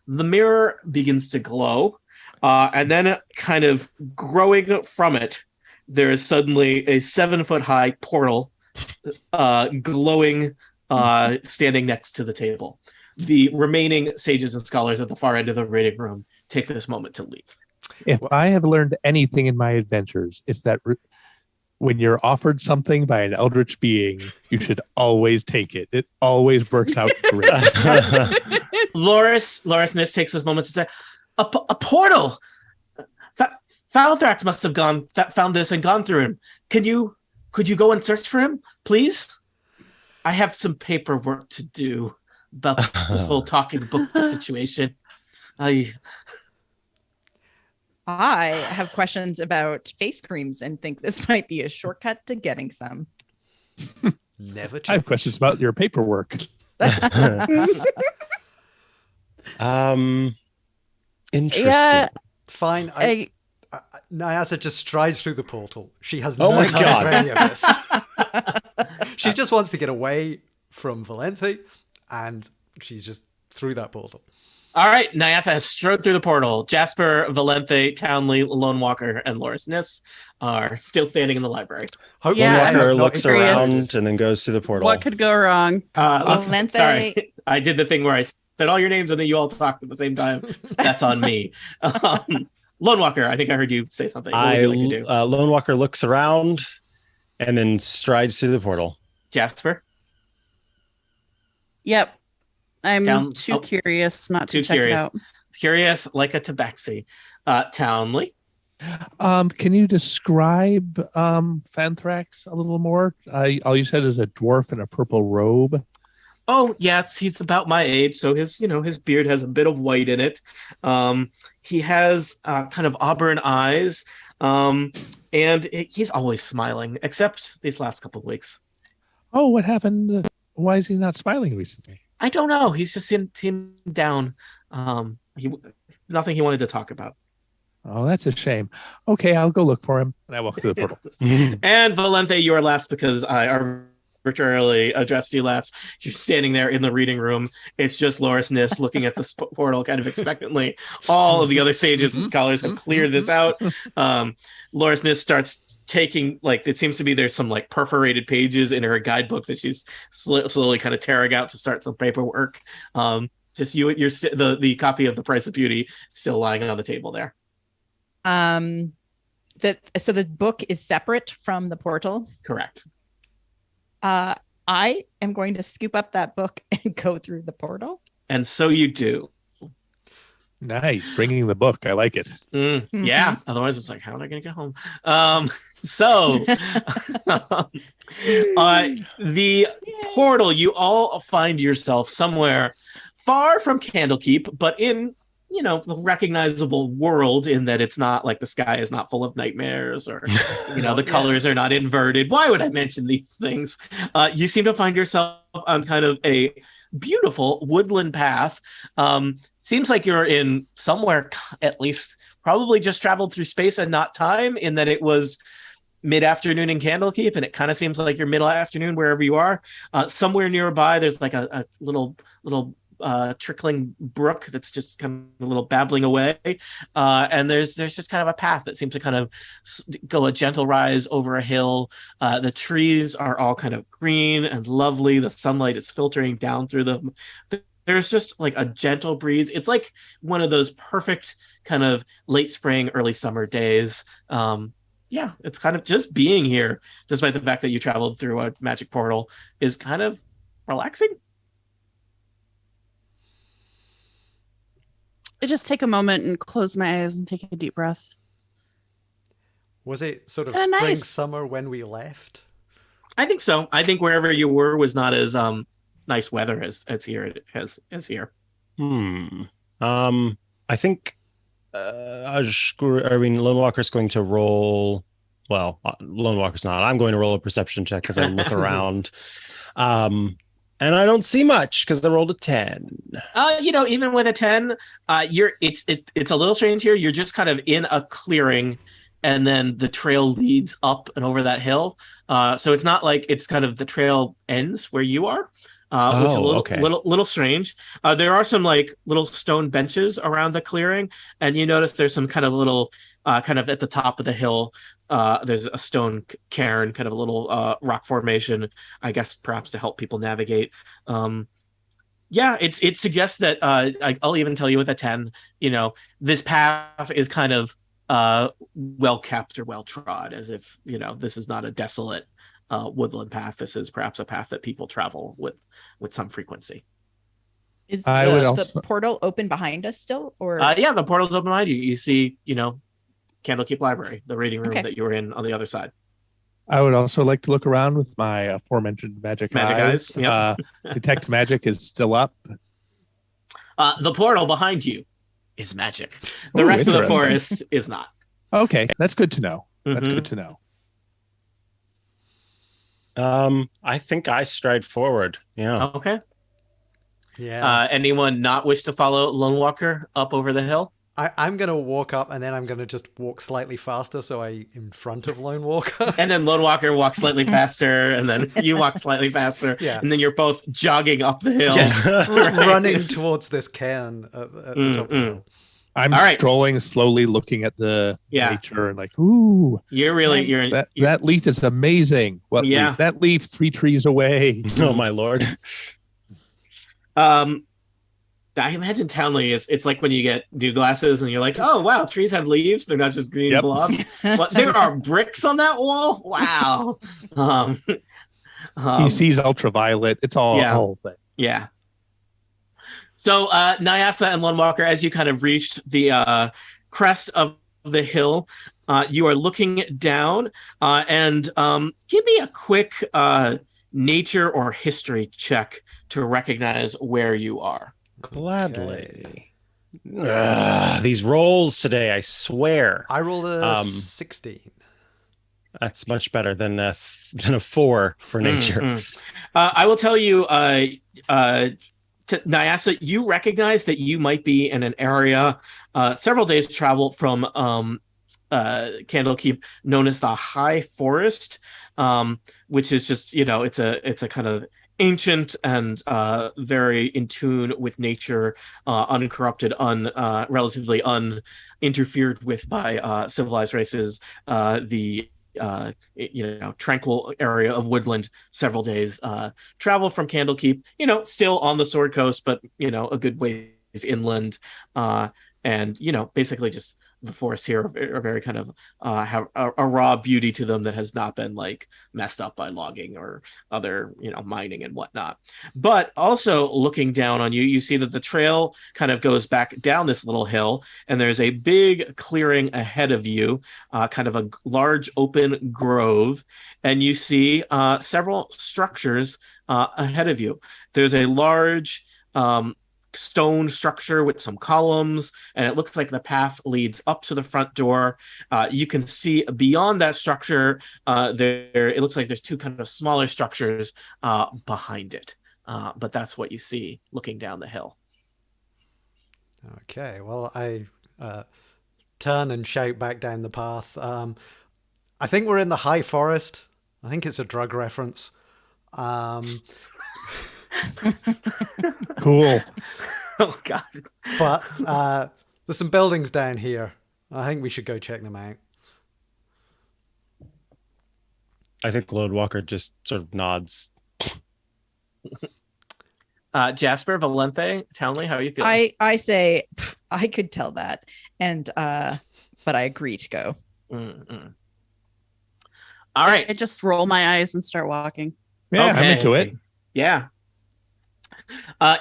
Speaker 1: The mirror begins to glow, and then kind of growing from it, there is suddenly a 7-foot-high portal glowing, standing next to the table. The remaining sages and scholars at the far end of the reading room take this moment to leave.
Speaker 4: If I have learned anything in my adventures, it's that when you're offered something by an eldritch being, you should always take it. It always works out great.
Speaker 1: Loris Ness takes this moment to say, a portal! Falthrax must have found this and gone through him. Could you go and search for him, please? I have some paperwork to do about this whole talking book situation.
Speaker 5: I have questions about face creams and think this might be a shortcut to getting some.
Speaker 2: Never change.
Speaker 4: I have questions about your paperwork.
Speaker 3: Interesting.
Speaker 6: Yeah.
Speaker 2: Fine. Nyasa just strides through the portal. She has
Speaker 3: Oh
Speaker 2: no
Speaker 3: my
Speaker 2: time
Speaker 3: God.
Speaker 2: for any of this. She just wants to get away from Valenthe, and she's just through that portal.
Speaker 1: All right, Nyasa has strode through the portal. Jasper, Valenthe, Townley, Lone Walker, and Loris Ness are still standing in the library.
Speaker 2: Hopefully
Speaker 6: Yeah.
Speaker 2: I
Speaker 3: Lone
Speaker 2: have
Speaker 3: Walker
Speaker 2: not
Speaker 3: looks
Speaker 2: experienced
Speaker 3: around and then goes to the portal.
Speaker 6: What could go wrong?
Speaker 5: Valenthe-
Speaker 1: Sorry, I did the thing where I said all your names and then you all talked at the same time. That's on me. Lone Walker, I think I heard you say something. What would you like to do?
Speaker 3: Lone Walker looks around and then strides through the portal.
Speaker 1: Jasper?
Speaker 6: Yep. I'm
Speaker 1: Too
Speaker 6: curious not to check
Speaker 1: curious.
Speaker 6: it out.
Speaker 1: Curious like a tabaxi. Townley?
Speaker 4: Can you describe Fanthrax a little more? All you said is a dwarf in a purple robe.
Speaker 1: Oh, yes, he's about my age, so his beard has a bit of white in it. He has kind of auburn eyes, and he's always smiling, except these last couple of weeks.
Speaker 4: Oh, what happened? Why is he not smiling recently?
Speaker 1: I don't know. He's just seemed down. Nothing he wanted to talk about.
Speaker 4: Oh, that's a shame. Okay, I'll go look for him. And I walk through the portal.
Speaker 1: And Valenthe, you are last because I arbitrarily addressed you last. You're standing there in the reading room. It's just Loris Ness looking at the portal kind of expectantly. All of the other sages and scholars have cleared this out. Loris Ness starts taking, it seems to be there's some perforated pages in her guidebook that she's slowly kind of tearing out to start some paperwork. Just the copy of The Price of Beauty still lying on the table there.
Speaker 5: So the book is separate from the portal.
Speaker 1: Correct.
Speaker 5: I am going to scoop up that book and go through the portal.
Speaker 1: And so you do.
Speaker 4: Nice, bringing the book. I like it.
Speaker 1: Yeah. Otherwise, it's how am I going to get home? The portal, you all find yourself somewhere far from Candlekeep, but in, the recognizable world in that it's not like the sky is not full of nightmares or, the colors are not inverted. Why would I mention these things? You seem to find yourself on kind of a beautiful woodland path. Seems like you're in somewhere, at least probably just traveled through space and not time, in that it was mid-afternoon in Candlekeep, and it kind of seems like you're mid-afternoon wherever you are. Somewhere nearby, there's like a little trickling brook that's just kind of a little babbling away, and there's just kind of a path that seems to kind of go a gentle rise over a hill. The trees are all kind of green and lovely. The sunlight is filtering down through them. There's just like a gentle breeze. It's like one of those perfect kind of late spring, early summer days. It's kind of just being here, despite the fact that you traveled through a magic portal, is kind of relaxing.
Speaker 6: I just take a moment and close my eyes and take a deep breath. Was it sort of spring, nice. Summer when we left?
Speaker 1: I think so. I think wherever you were was not as nice weather as here as here.
Speaker 3: I think Lone Walker's going to roll. Well, Lone Walker's not. I'm going to roll a perception check as I look around. And I don't see much because I rolled a 10.
Speaker 1: Even with a 10, it's a little strange here. You're just kind of in a clearing, and then the trail leads up and over that hill. So it's not like it's kind of the trail ends where you are, which is a little strange. There are some like little stone benches around the clearing, and you notice there's some kind of little kind of at the top of the hill. There's a stone cairn, kind of a little rock formation, I guess perhaps to help people navigate. It suggests that I'll even tell you with a 10, this path is kind of well kept or well trod, as if this is not a desolate woodland path. This is perhaps a path that people travel with some frequency.
Speaker 5: Is the portal open behind us still, or
Speaker 1: the portal's open behind you. You see Candlekeep Library, the reading room that you were in on the other side.
Speaker 4: I would also like to look around with my aforementioned magic eyes.
Speaker 1: Yep.
Speaker 4: Detect magic is still up.
Speaker 1: The portal behind you is magic. The rest of the forest is not.
Speaker 4: Okay, that's good to know. That's good to know.
Speaker 3: I think I stride forward. Yeah.
Speaker 1: Okay.
Speaker 2: Yeah.
Speaker 1: Anyone not wish to follow Lone Walker up over the hill?
Speaker 2: I'm going to walk up, and then I'm going to just walk slightly faster so I'm in front of Lone Walker.
Speaker 1: And then Lone Walker walks slightly faster, and then you walk slightly faster.
Speaker 2: Yeah.
Speaker 1: And then you're both jogging up the hill.
Speaker 2: Yeah. Running towards this cairn at the top of the hill.
Speaker 4: I'm strolling slowly, looking at the nature, and like, ooh. That leaf is amazing. What leaf? That leaf 3 trees away.
Speaker 3: Oh, my Lord.
Speaker 1: I imagine Townley it's like when you get new glasses and you're like, oh wow, trees have leaves, they're not just green blobs. But there are bricks on that wall. Wow.
Speaker 4: He sees ultraviolet. It's all a whole thing.
Speaker 1: Yeah. So Nyasa and Lone Walker, as you kind of reached the crest of the hill, you are looking down and give me a quick nature or history check to recognize where you are.
Speaker 3: Gladly. These rolls today, I swear.
Speaker 2: I rolled a 16.
Speaker 3: That's much better than a 4 for nature.
Speaker 1: I will tell you, Nyasa, you recognize that you might be in an area several days travel from Candlekeep, known as the High Forest, which is just it's a kind of ancient and very in tune with nature, uncorrupted, relatively uninterfered with by civilized races. The tranquil area of woodland, several days travel from Candlekeep, still on the Sword Coast, but a good ways inland, and basically just the forests here are very kind of have a raw beauty to them that has not been like messed up by logging or other mining and whatnot. But also looking down on you, you see that the trail kind of goes back down this little hill, and there's a big clearing ahead of you, kind of a large open grove, and you see several structures ahead of you. There's a large stone structure with some columns, and it looks like the path leads up to the front door. You can see beyond that structure, it looks like there's two kind of smaller structures behind it. But that's what you see looking down the hill.
Speaker 2: Okay, well, I turn and shout back down the path. I think we're in the High Forest. I think it's a drug reference.
Speaker 4: Cool.
Speaker 1: Oh, God.
Speaker 2: But there's some buildings down here. I think we should go check them out.
Speaker 3: I think Lone Walker just sort of nods.
Speaker 1: Jasper, Valente, Townley, how are you feeling?
Speaker 5: I say I could tell that, and but I agree to go.
Speaker 1: Mm-mm. All right.
Speaker 6: I just roll my eyes and start walking.
Speaker 4: Yeah,
Speaker 1: Okay.
Speaker 4: I'm into it.
Speaker 1: Yeah.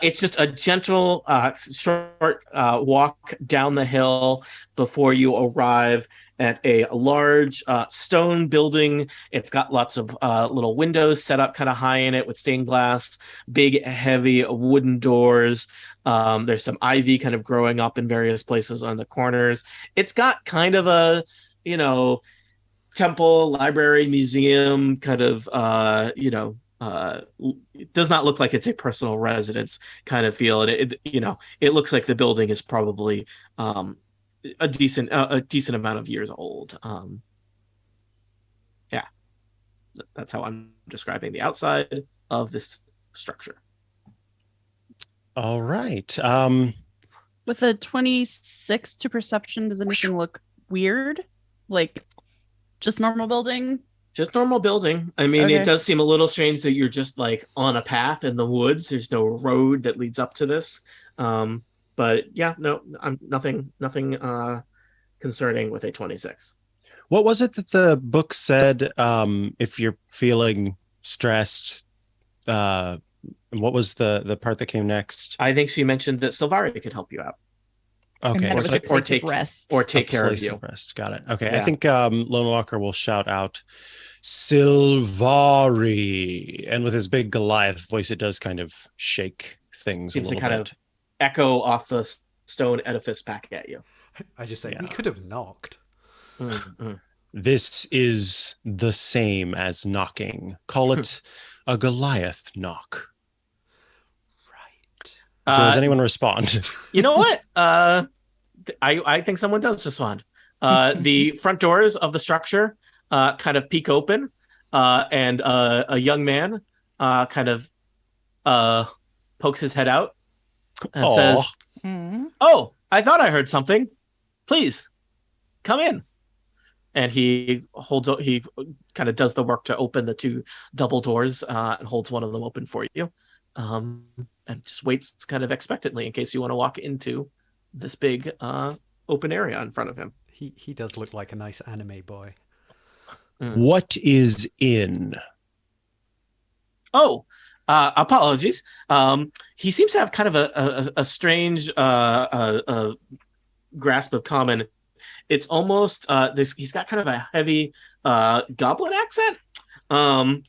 Speaker 1: It's just a gentle, short walk down the hill before you arrive at a large stone building. It's got lots of little windows set up kind of high in it with stained glass, big, heavy wooden doors. There's some ivy kind of growing up in various places on the corners. It's got kind of a, temple, library, museum kind of, it does not look like it's a personal residence kind of feel. And it looks like the building is probably a decent amount of years old. Yeah, that's how I'm describing the outside of this structure.
Speaker 3: All right.
Speaker 6: With a 26 to perception, does anything look weird? Like just normal building?
Speaker 1: Just normal building. I mean,
Speaker 6: Okay.
Speaker 1: It does seem a little strange that you're just like on a path in the woods. There's no road that leads up to this. But yeah, no, I'm nothing concerning with a 26.
Speaker 3: What was it that the book said? If you're feeling stressed, what was the part that came next?
Speaker 1: I think she mentioned that Silvari could help you out.
Speaker 3: Okay,
Speaker 5: And that was a
Speaker 1: or
Speaker 5: place
Speaker 1: take-
Speaker 5: of rest.
Speaker 1: or take care of
Speaker 3: place
Speaker 1: you.
Speaker 3: rest. Got it. Okay,
Speaker 1: Yeah.
Speaker 3: I think Lone Walker will shout out Silvari, and with his big Goliath voice, it does kind of shake things
Speaker 1: Seems
Speaker 3: a
Speaker 1: to
Speaker 3: little
Speaker 1: kind
Speaker 3: bit.
Speaker 1: of echo off the stone edifice back at you.
Speaker 2: I just say,
Speaker 3: Yeah.
Speaker 2: we could have knocked.
Speaker 1: Mm-mm.
Speaker 3: This is the same as knocking. Call it a Goliath knock.
Speaker 2: Right.
Speaker 3: Does anyone respond?
Speaker 1: You know what? I think someone does respond. The front doors of the structure kind of peek open, and a young man kind of pokes his head out and
Speaker 3: Aw.
Speaker 1: says,
Speaker 5: Mhm.
Speaker 1: "Oh, I thought I heard something. Please, come in." And he kind of does the work to open the two double doors and holds one of them open for you, and just waits kind of expectantly in case you want to walk into this big open area in front of him.
Speaker 2: He does look like a nice anime boy.
Speaker 3: What is in?
Speaker 1: Oh, apologies. He seems to have kind of a strange grasp of common. It's almost he's got kind of a heavy goblin accent, and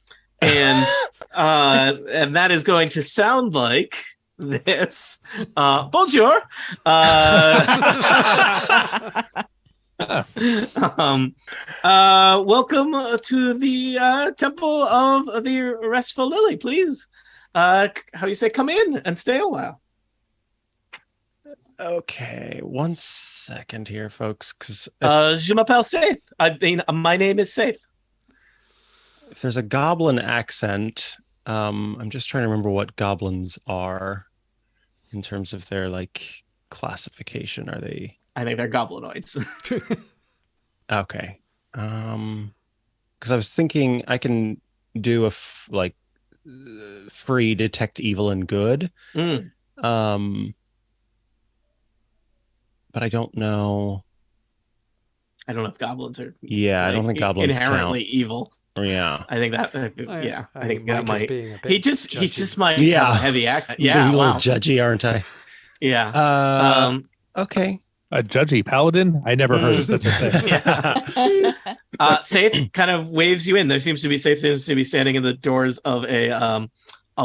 Speaker 1: that is going to sound like this. Bonjour. Welcome to the Temple of the Restful Lily. Please, how you say, come in and stay a while.
Speaker 3: Okay, 1 second here, folks, because
Speaker 1: Je m'appelle Saith. I mean, my name is Saith.
Speaker 3: if there's a goblin accent, I'm just trying to remember what goblins are in terms of their like classification. Are they
Speaker 1: I think they're goblinoids.
Speaker 3: okay? Because I was thinking I can do a free detect evil and good.
Speaker 1: Mm.
Speaker 3: But I don't know.
Speaker 1: I don't know if goblins are
Speaker 3: Yeah, I don't think goblins
Speaker 1: inherently evil.
Speaker 3: count. Yeah.
Speaker 1: I think that I think that
Speaker 2: Mike is
Speaker 1: might
Speaker 2: being a bit
Speaker 1: he just
Speaker 2: judgy.
Speaker 1: might
Speaker 3: Yeah.
Speaker 1: have a heavy accent.
Speaker 3: Being
Speaker 1: Yeah,
Speaker 3: a little
Speaker 1: wow.
Speaker 3: judgy, aren't I?
Speaker 1: Yeah.
Speaker 3: Okay.
Speaker 4: A judgy paladin? I never heard of such a thing.
Speaker 1: Yeah. Safe kind of waves you in. There seems to be standing in the doors of a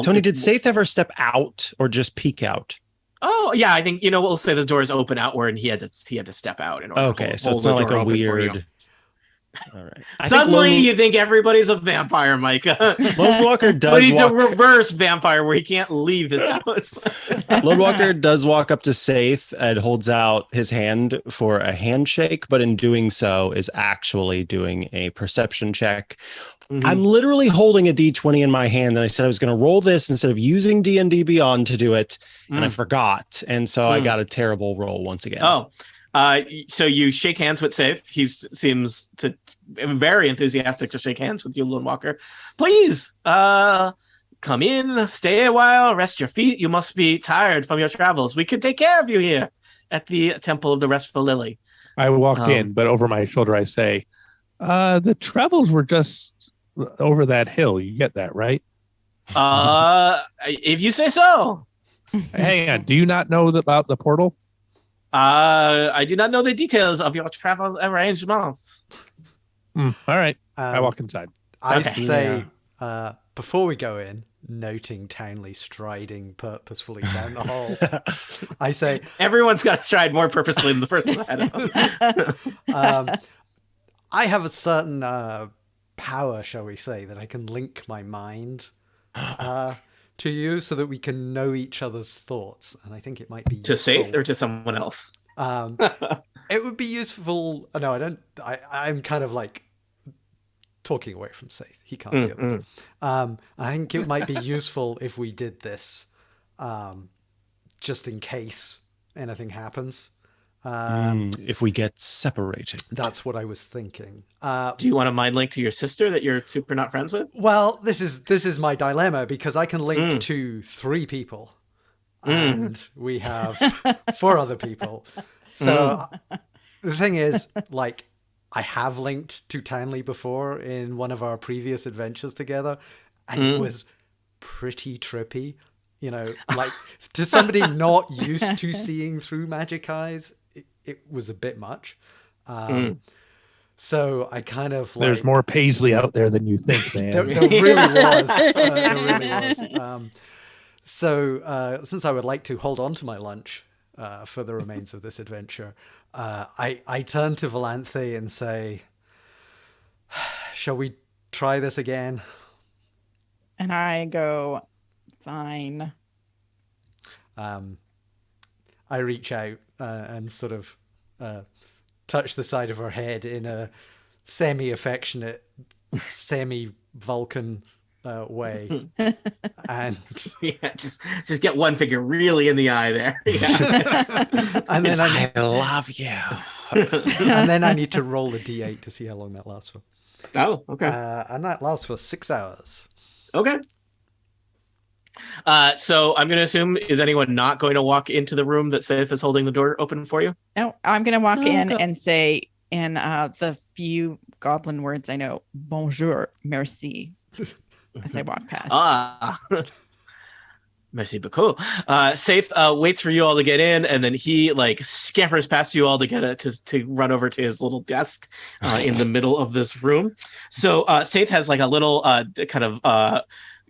Speaker 3: Tony, did Saith ever step out or just peek out?
Speaker 1: Oh yeah, I think we'll say the doors open outward, and he had to step out in order.
Speaker 3: Okay, so it's not like a weird.
Speaker 1: All right. Suddenly, you think everybody's a vampire, Micah.
Speaker 3: Lone Walker does.
Speaker 1: But he's a reverse vampire where he can't leave his house.
Speaker 3: Lone Walker does walk up to Saith and holds out his hand for a handshake, but in doing so is actually doing a perception check. Mm-hmm. I'm literally holding a D20 in my hand, and I said I was going to roll this instead of using D&D Beyond to do it, and I forgot, and so I got a terrible roll once again.
Speaker 1: Oh. So you shake hands with Saith. He seems to very enthusiastic to shake hands with you, Lone Walker. Please, come in, stay a while, rest your feet. You must be tired from your travels. We can take care of you here at the Temple of the Restful Lily.
Speaker 4: I walk in, but over my shoulder I say, the travels were just over that hill. You get that, right?
Speaker 1: If you say so.
Speaker 4: Hang on. Do you not know about the portal?
Speaker 1: I do not know the details of your travel arrangements.
Speaker 4: All right. I walk inside.
Speaker 2: I say, before we go in, noting Townley striding purposefully down the hall, I say...
Speaker 1: Everyone's got to stride more purposefully than the person
Speaker 2: I have a certain power, shall we say, that I can link my mind to you so that we can know each other's thoughts, and I think it might be
Speaker 1: to Saith or to someone else.
Speaker 2: It would be useful. No, I don't. I'm kind of like talking away from Saith. He can't hear this. I think it might be useful if we did this, just in case anything happens.
Speaker 3: If we get separated.
Speaker 2: That's what I was thinking.
Speaker 1: Do you want to mind link to your sister that you're super not friends with?
Speaker 2: Well, this is my dilemma, because I can link to 3 people and we have 4 other people. So the thing is, like, I have linked to Townley before in one of our previous adventures together, and it was pretty trippy. Like, to somebody not used to seeing through magic eyes, it was a bit much. So I kind of like...
Speaker 4: There's more Paisley out there than you think, man.
Speaker 2: there really was. There really was. So since I would like to hold on to my lunch for the remains of this adventure, I turn to Valanthe and say, shall we try this again?
Speaker 5: And I go, fine.
Speaker 2: I reach out and sort of touch the side of her head in a semi-affectionate, semi-Vulcan way. And
Speaker 1: just get one figure really in the eye there. Yeah.
Speaker 2: And then
Speaker 3: I love you.
Speaker 2: And then I need to roll a d8 to see how long that lasts for.
Speaker 1: Oh, okay.
Speaker 2: And that lasts for 6 hours.
Speaker 1: Okay. So I'm going to assume, is anyone not going to walk into the room that Saith is holding the door open for you?
Speaker 5: No, I'm going to walk in and say, in the few goblin words I know, bonjour, merci, as I walk past.
Speaker 1: Merci beaucoup. Saith waits for you all to get in, and then he scampers past you all to get to run over to his little desk in the middle of this room. So Saith has a little kind of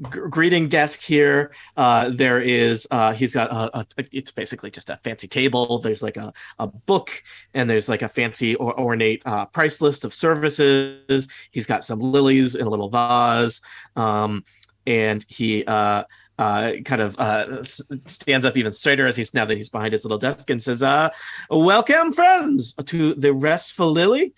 Speaker 1: greeting desk here. There is he's got it's basically just a fancy table. There's a book, and there's a fancy ornate price list of services. He's got some lilies in a little vase, and he stands up even straighter now that he's behind his little desk, and says, welcome, friends, to the Restful Lily.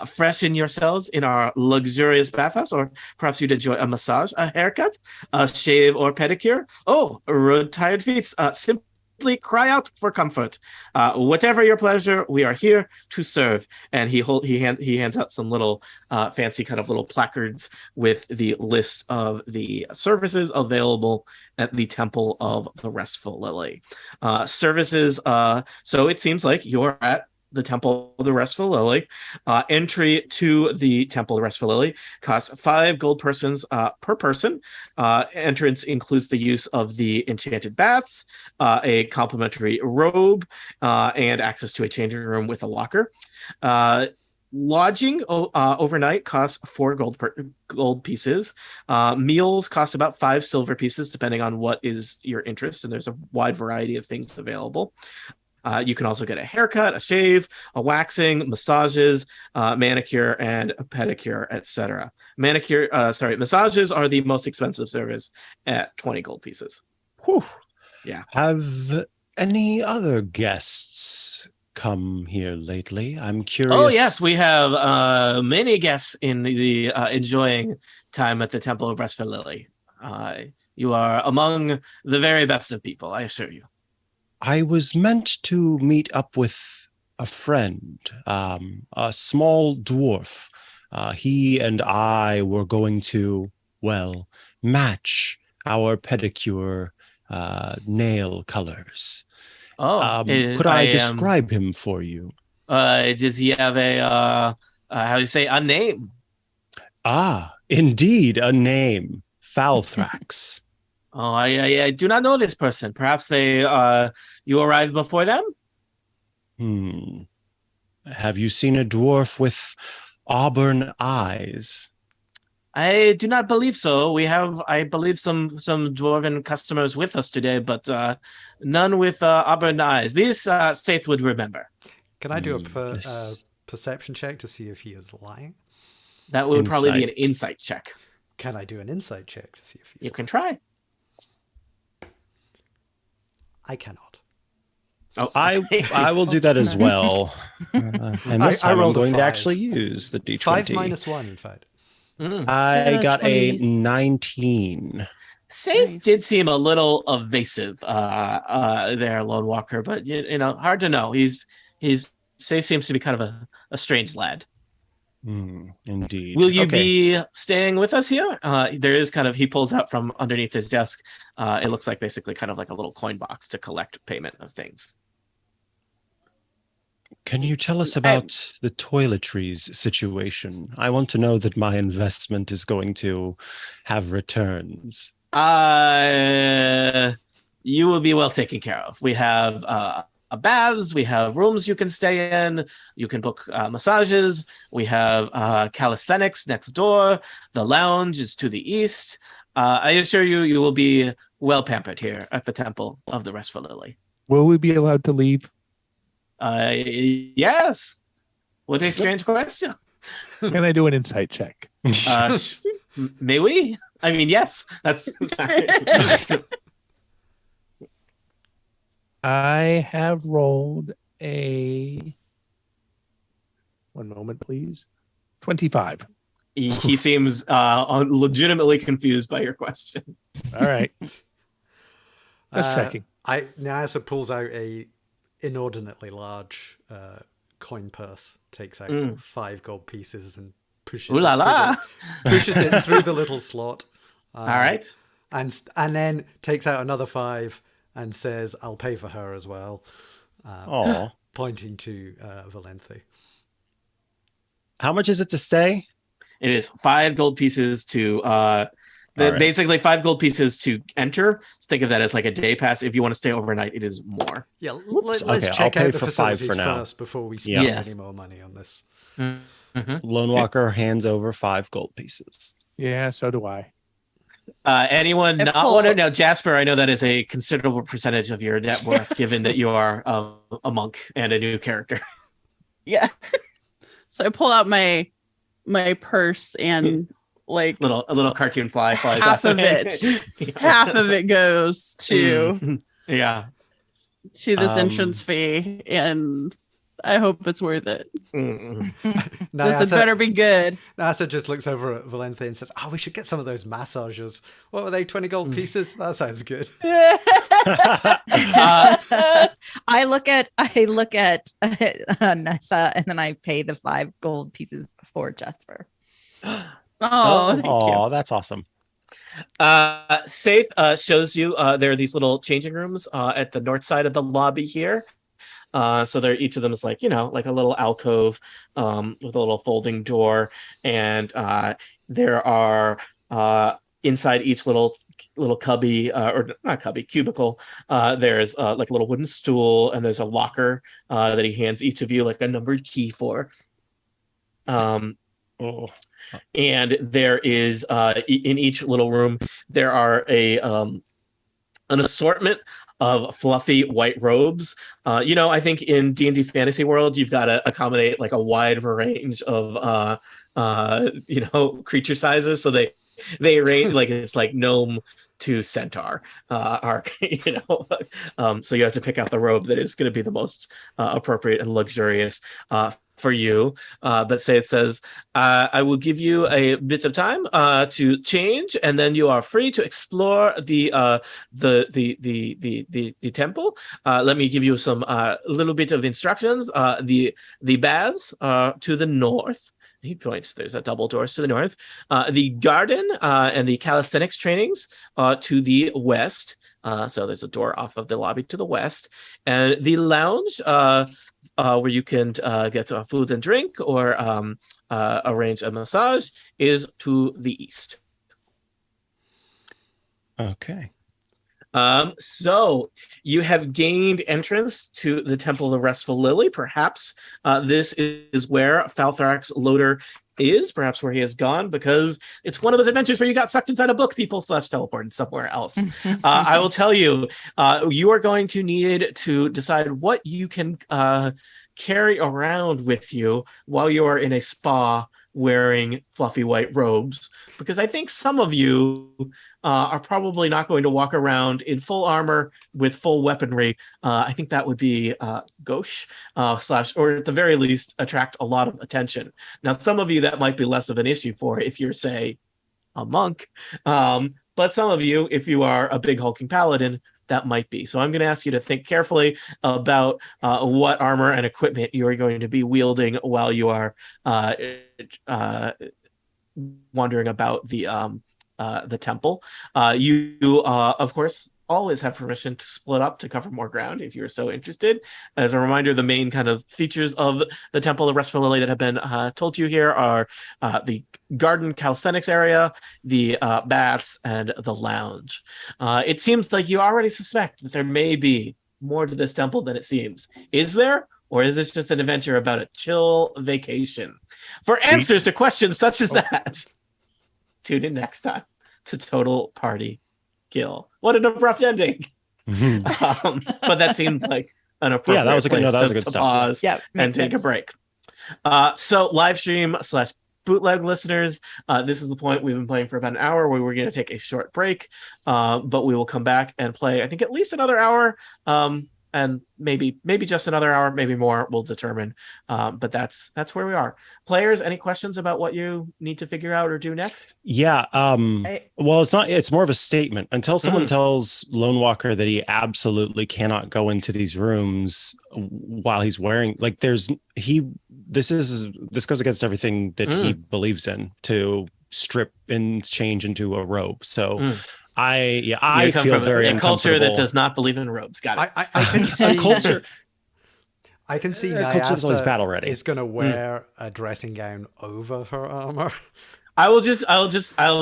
Speaker 1: Freshen yourselves in our luxurious bathhouse, or perhaps you'd enjoy a massage, a haircut, a shave, or pedicure. Oh, road tired feet. Simply cry out for comfort. Whatever your pleasure, we are here to serve. And he hands out some little fancy kind of little placards with the list of the services available at the Temple of the Restful Lily. Services. So it seems like you're at the Temple of the Restful Lily. Entry to the Temple of the Restful Lily costs 5 gold persons per person. Entrance includes the use of the enchanted baths, a complimentary robe, and access to a changing room with a locker. Lodging overnight costs 4 gold pieces. Meals cost about 5 silver pieces, depending on what is your interest, and there's a wide variety of things available. You can also get a haircut, a shave, a waxing, massages, manicure, and a pedicure, etc. Massages are the most expensive service at 20 gold pieces.
Speaker 3: Whew.
Speaker 1: Yeah.
Speaker 3: Have any other guests come here lately? I'm curious.
Speaker 1: Oh yes, we have many guests in the enjoying time at the Temple of Rest for Lily. You are among the very best of people, I assure you.
Speaker 3: I was meant to meet up with a friend, a small dwarf. He and I were going to, well, match our pedicure nail colors. Could I describe him for you?
Speaker 1: Does he have a how do you say, a name?
Speaker 3: Ah, indeed, a name. Falthrax.
Speaker 1: Oh, I do not know this person. Perhaps they you arrived before them?
Speaker 3: Have you seen a dwarf with auburn eyes?
Speaker 1: I do not believe so. We have, I believe, some dwarven customers with us today, but none with auburn eyes. These Saith would remember.
Speaker 2: Can I do a perception check to see if he is lying?
Speaker 1: That would probably be an insight check.
Speaker 2: Can I do an insight check to see if he's
Speaker 1: You can try.
Speaker 2: I cannot.
Speaker 3: Oh, I will do that as well. And this time I'm going to actually use the D20.
Speaker 2: 5 minus 1, in fact.
Speaker 3: I got a 19.
Speaker 1: Saith did seem a little evasive there, Lone Walker, but you know, hard to know. Saith seems to be kind of a strange lad.
Speaker 3: Indeed.
Speaker 1: Will you be staying with us here? There is kind of, he pulls out from underneath his desk. It looks like basically kind of like a little coin box to collect payment of things.
Speaker 3: Can you tell us about the toiletries situation? I want to know that my investment is going to have returns.
Speaker 1: You will be well taken care of. We have baths, we have rooms you can stay in, you can book massages, we have calisthenics next door, the lounge is to the east. I assure you, you will be well pampered here at the Temple of the Rest for Lily.
Speaker 4: Will we be allowed to leave?
Speaker 1: Yes. What a strange question.
Speaker 4: Can I do an insight check?
Speaker 1: May we? I mean, yes. That's
Speaker 4: I have rolled a... One moment, please. 25.
Speaker 1: He seems legitimately confused by your question.
Speaker 4: All right. Just checking.
Speaker 2: Nyasa pulls out a inordinately large coin purse, takes out 5 gold pieces and pushes it through the little slot.
Speaker 1: All right.
Speaker 2: And then takes out another 5 and says, I'll pay for her as well. Pointing to Valenthe.
Speaker 3: How much is it to stay?
Speaker 1: It is 5 gold pieces to basically 5 gold pieces to enter. So think of that as like a day pass. If you want to stay overnight, it is more.
Speaker 2: Yeah, let's check out the facilities first before we spend any more money on this.
Speaker 3: Lone Walker hands over 5 gold pieces.
Speaker 4: Yeah, so do I.
Speaker 1: Anyone not want to? Now, Jasper, I know that is a considerable percentage of your net worth, given that you are a monk and a new character.
Speaker 6: Yeah. So I pull out my purse and like
Speaker 1: a little cartoon flies
Speaker 6: half of it. Half of it goes to to this entrance fee, and I hope it's worth it. This better be good.
Speaker 2: Nasa just looks over at Valenthe and says, we should get some of those massages. What were they, 20 gold pieces? That sounds good.
Speaker 5: I look at Nasa, and then I pay the 5 gold pieces for Jasper.
Speaker 6: Thank you.
Speaker 3: That's awesome.
Speaker 1: Saith shows you there are these little changing rooms at the north side of the lobby here. So they're, each of them is like, like a little alcove with a little folding door, and there are inside each little cubby or not cubby, cubicle. There's like a little wooden stool, and there's a locker that he hands each of you like a numbered key for.
Speaker 3: Oh.
Speaker 1: And there is in each little room there are an assortment of fluffy white robes. I think in D&D fantasy world you've got to accommodate like a wide range of creature sizes, so they range like it's like gnome to centaur arc. So you have to pick out the robe that is going to be the most appropriate and luxurious for you. But say it says, I will give you a bit of time to change, and then you are free to explore the temple. Let me give you some little bit of instructions. The baths to the north. He points, there's a double doors to the north. The garden and the calisthenics trainings to the west. So there's a door off of the lobby to the west. And the lounge where you can get food and drink or arrange a massage is to the east.
Speaker 3: Okay.
Speaker 1: So you have gained entrance to the Temple of the Restful Lily. Perhaps this is where Faltharax Loader is, perhaps where he has gone, because it's one of those adventures where you got sucked inside a book, people / teleported somewhere else. I will tell you, you are going to need to decide what you can carry around with you while you are in a spa wearing fluffy white robes, because I think some of you are probably not going to walk around in full armor with full weaponry. I think that would be gauche or at the very least attract a lot of attention. Now, some of you that might be less of an issue for if you're, say, a monk, but some of you, if you are a big hulking paladin, that might be. So I'm going to ask you to think carefully about what armor and equipment you are going to be wielding while you are wandering about the temple. You of course always have permission to split up to cover more ground if you're so interested. As a reminder, the main kind of features of the Temple of Restful Lily that have been told to you here are the garden calisthenics area, the baths, and the lounge. It seems like you already suspect that there may be more to this temple than it seems. Is there? Or is this just an adventure about a chill vacation? For answers to questions such as that, tune in next time to Total Party Kill. What an abrupt ending. But that seemed like an appropriate
Speaker 3: that was a good,
Speaker 1: place
Speaker 3: that was a good
Speaker 1: to
Speaker 3: stop.
Speaker 1: pause and take a break. So live stream / bootleg listeners, this is the point. We've been playing for about an hour where we're going to take a short break, but we will come back and play, I think, at least another hour, and maybe just another hour, maybe more, we'll determine. But that's where we are. Players, any questions about what you need to figure out or do next?
Speaker 3: Yeah. Well, it's more of a statement. Until someone tells Lone Walker that he absolutely cannot go into these rooms while he's wearing, like, this goes against everything that he believes in, to strip and change into a robe. So I feel very uncomfortable.
Speaker 1: A culture that does not believe in robes. Got it.
Speaker 2: I can see
Speaker 3: culture.
Speaker 2: I can see
Speaker 3: culture's always battle ready.
Speaker 2: Is going to wear a dressing gown over her armor.
Speaker 1: I will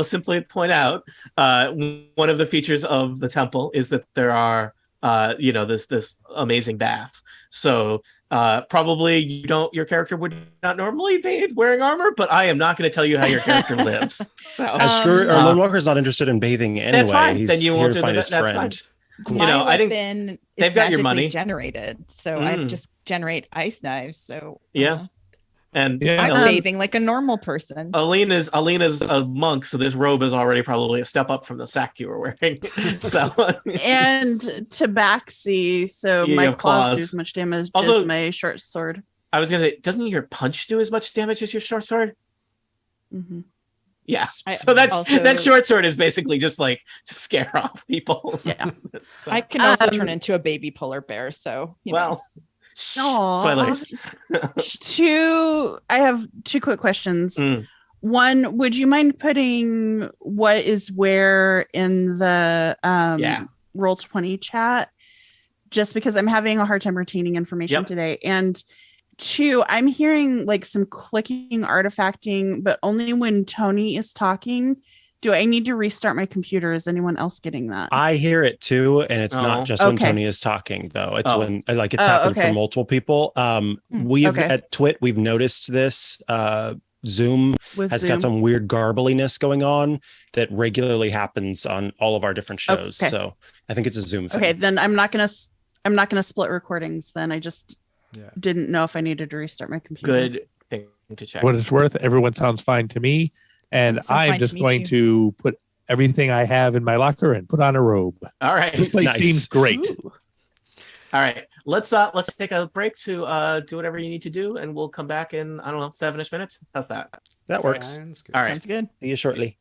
Speaker 1: simply point out one of the features of the temple is that there are this amazing bath. So probably your character would not normally bathe wearing armor, but I am not going to tell you how your character lives. So
Speaker 3: Lone Walker's not interested in bathing anyway.
Speaker 1: That's fine.
Speaker 3: He's
Speaker 1: then you won't do
Speaker 3: find
Speaker 1: that.
Speaker 3: his
Speaker 1: That's
Speaker 3: friend.
Speaker 1: fine.
Speaker 5: Cool.
Speaker 1: I think they've got your money
Speaker 5: generated, so I just generate ice knives. So
Speaker 1: and
Speaker 5: I'm bathing like a normal person.
Speaker 1: Alina's a monk, so this robe is already probably a step up from the sack you were wearing. So
Speaker 6: and tabaxi, so my claws do as much damage as my short sword.
Speaker 1: I was gonna say, doesn't your punch do as much damage as your short sword?
Speaker 6: Mm-hmm.
Speaker 1: Yeah, so that short sword is basically just like to scare off people.
Speaker 5: Yeah, so. I can also turn into a baby polar bear. So
Speaker 1: spoilers.
Speaker 6: I have two quick questions. One, would you mind putting what is where in the Roll20 chat? Just because I'm having a hard time retaining information today. And two, I'm hearing like some clicking artifacting, but only when Tony is talking. Do I need to restart my computer? Is anyone else getting that?
Speaker 3: I hear it too, and it's not just when Tony is talking though. It's when like it's happened for multiple people. We've at Twit we've noticed this. Zoom has got some weird garbliness going on that regularly happens on all of our different shows. So I think it's a Zoom thing.
Speaker 6: Okay, then I'm not gonna split recordings. Then I just didn't know if I needed to restart my computer.
Speaker 1: Good thing to check.
Speaker 4: What it's worth, everyone sounds fine to me. And I'm just going to put everything I have in my locker and put on a robe.
Speaker 1: All right.
Speaker 4: This place seems great.
Speaker 1: Ooh. All right. Let's take a break to do whatever you need to do, and we'll come back in, I don't know, 7-ish minutes. How's that?
Speaker 3: That works.
Speaker 1: All right.
Speaker 5: Sounds good.
Speaker 3: See you shortly.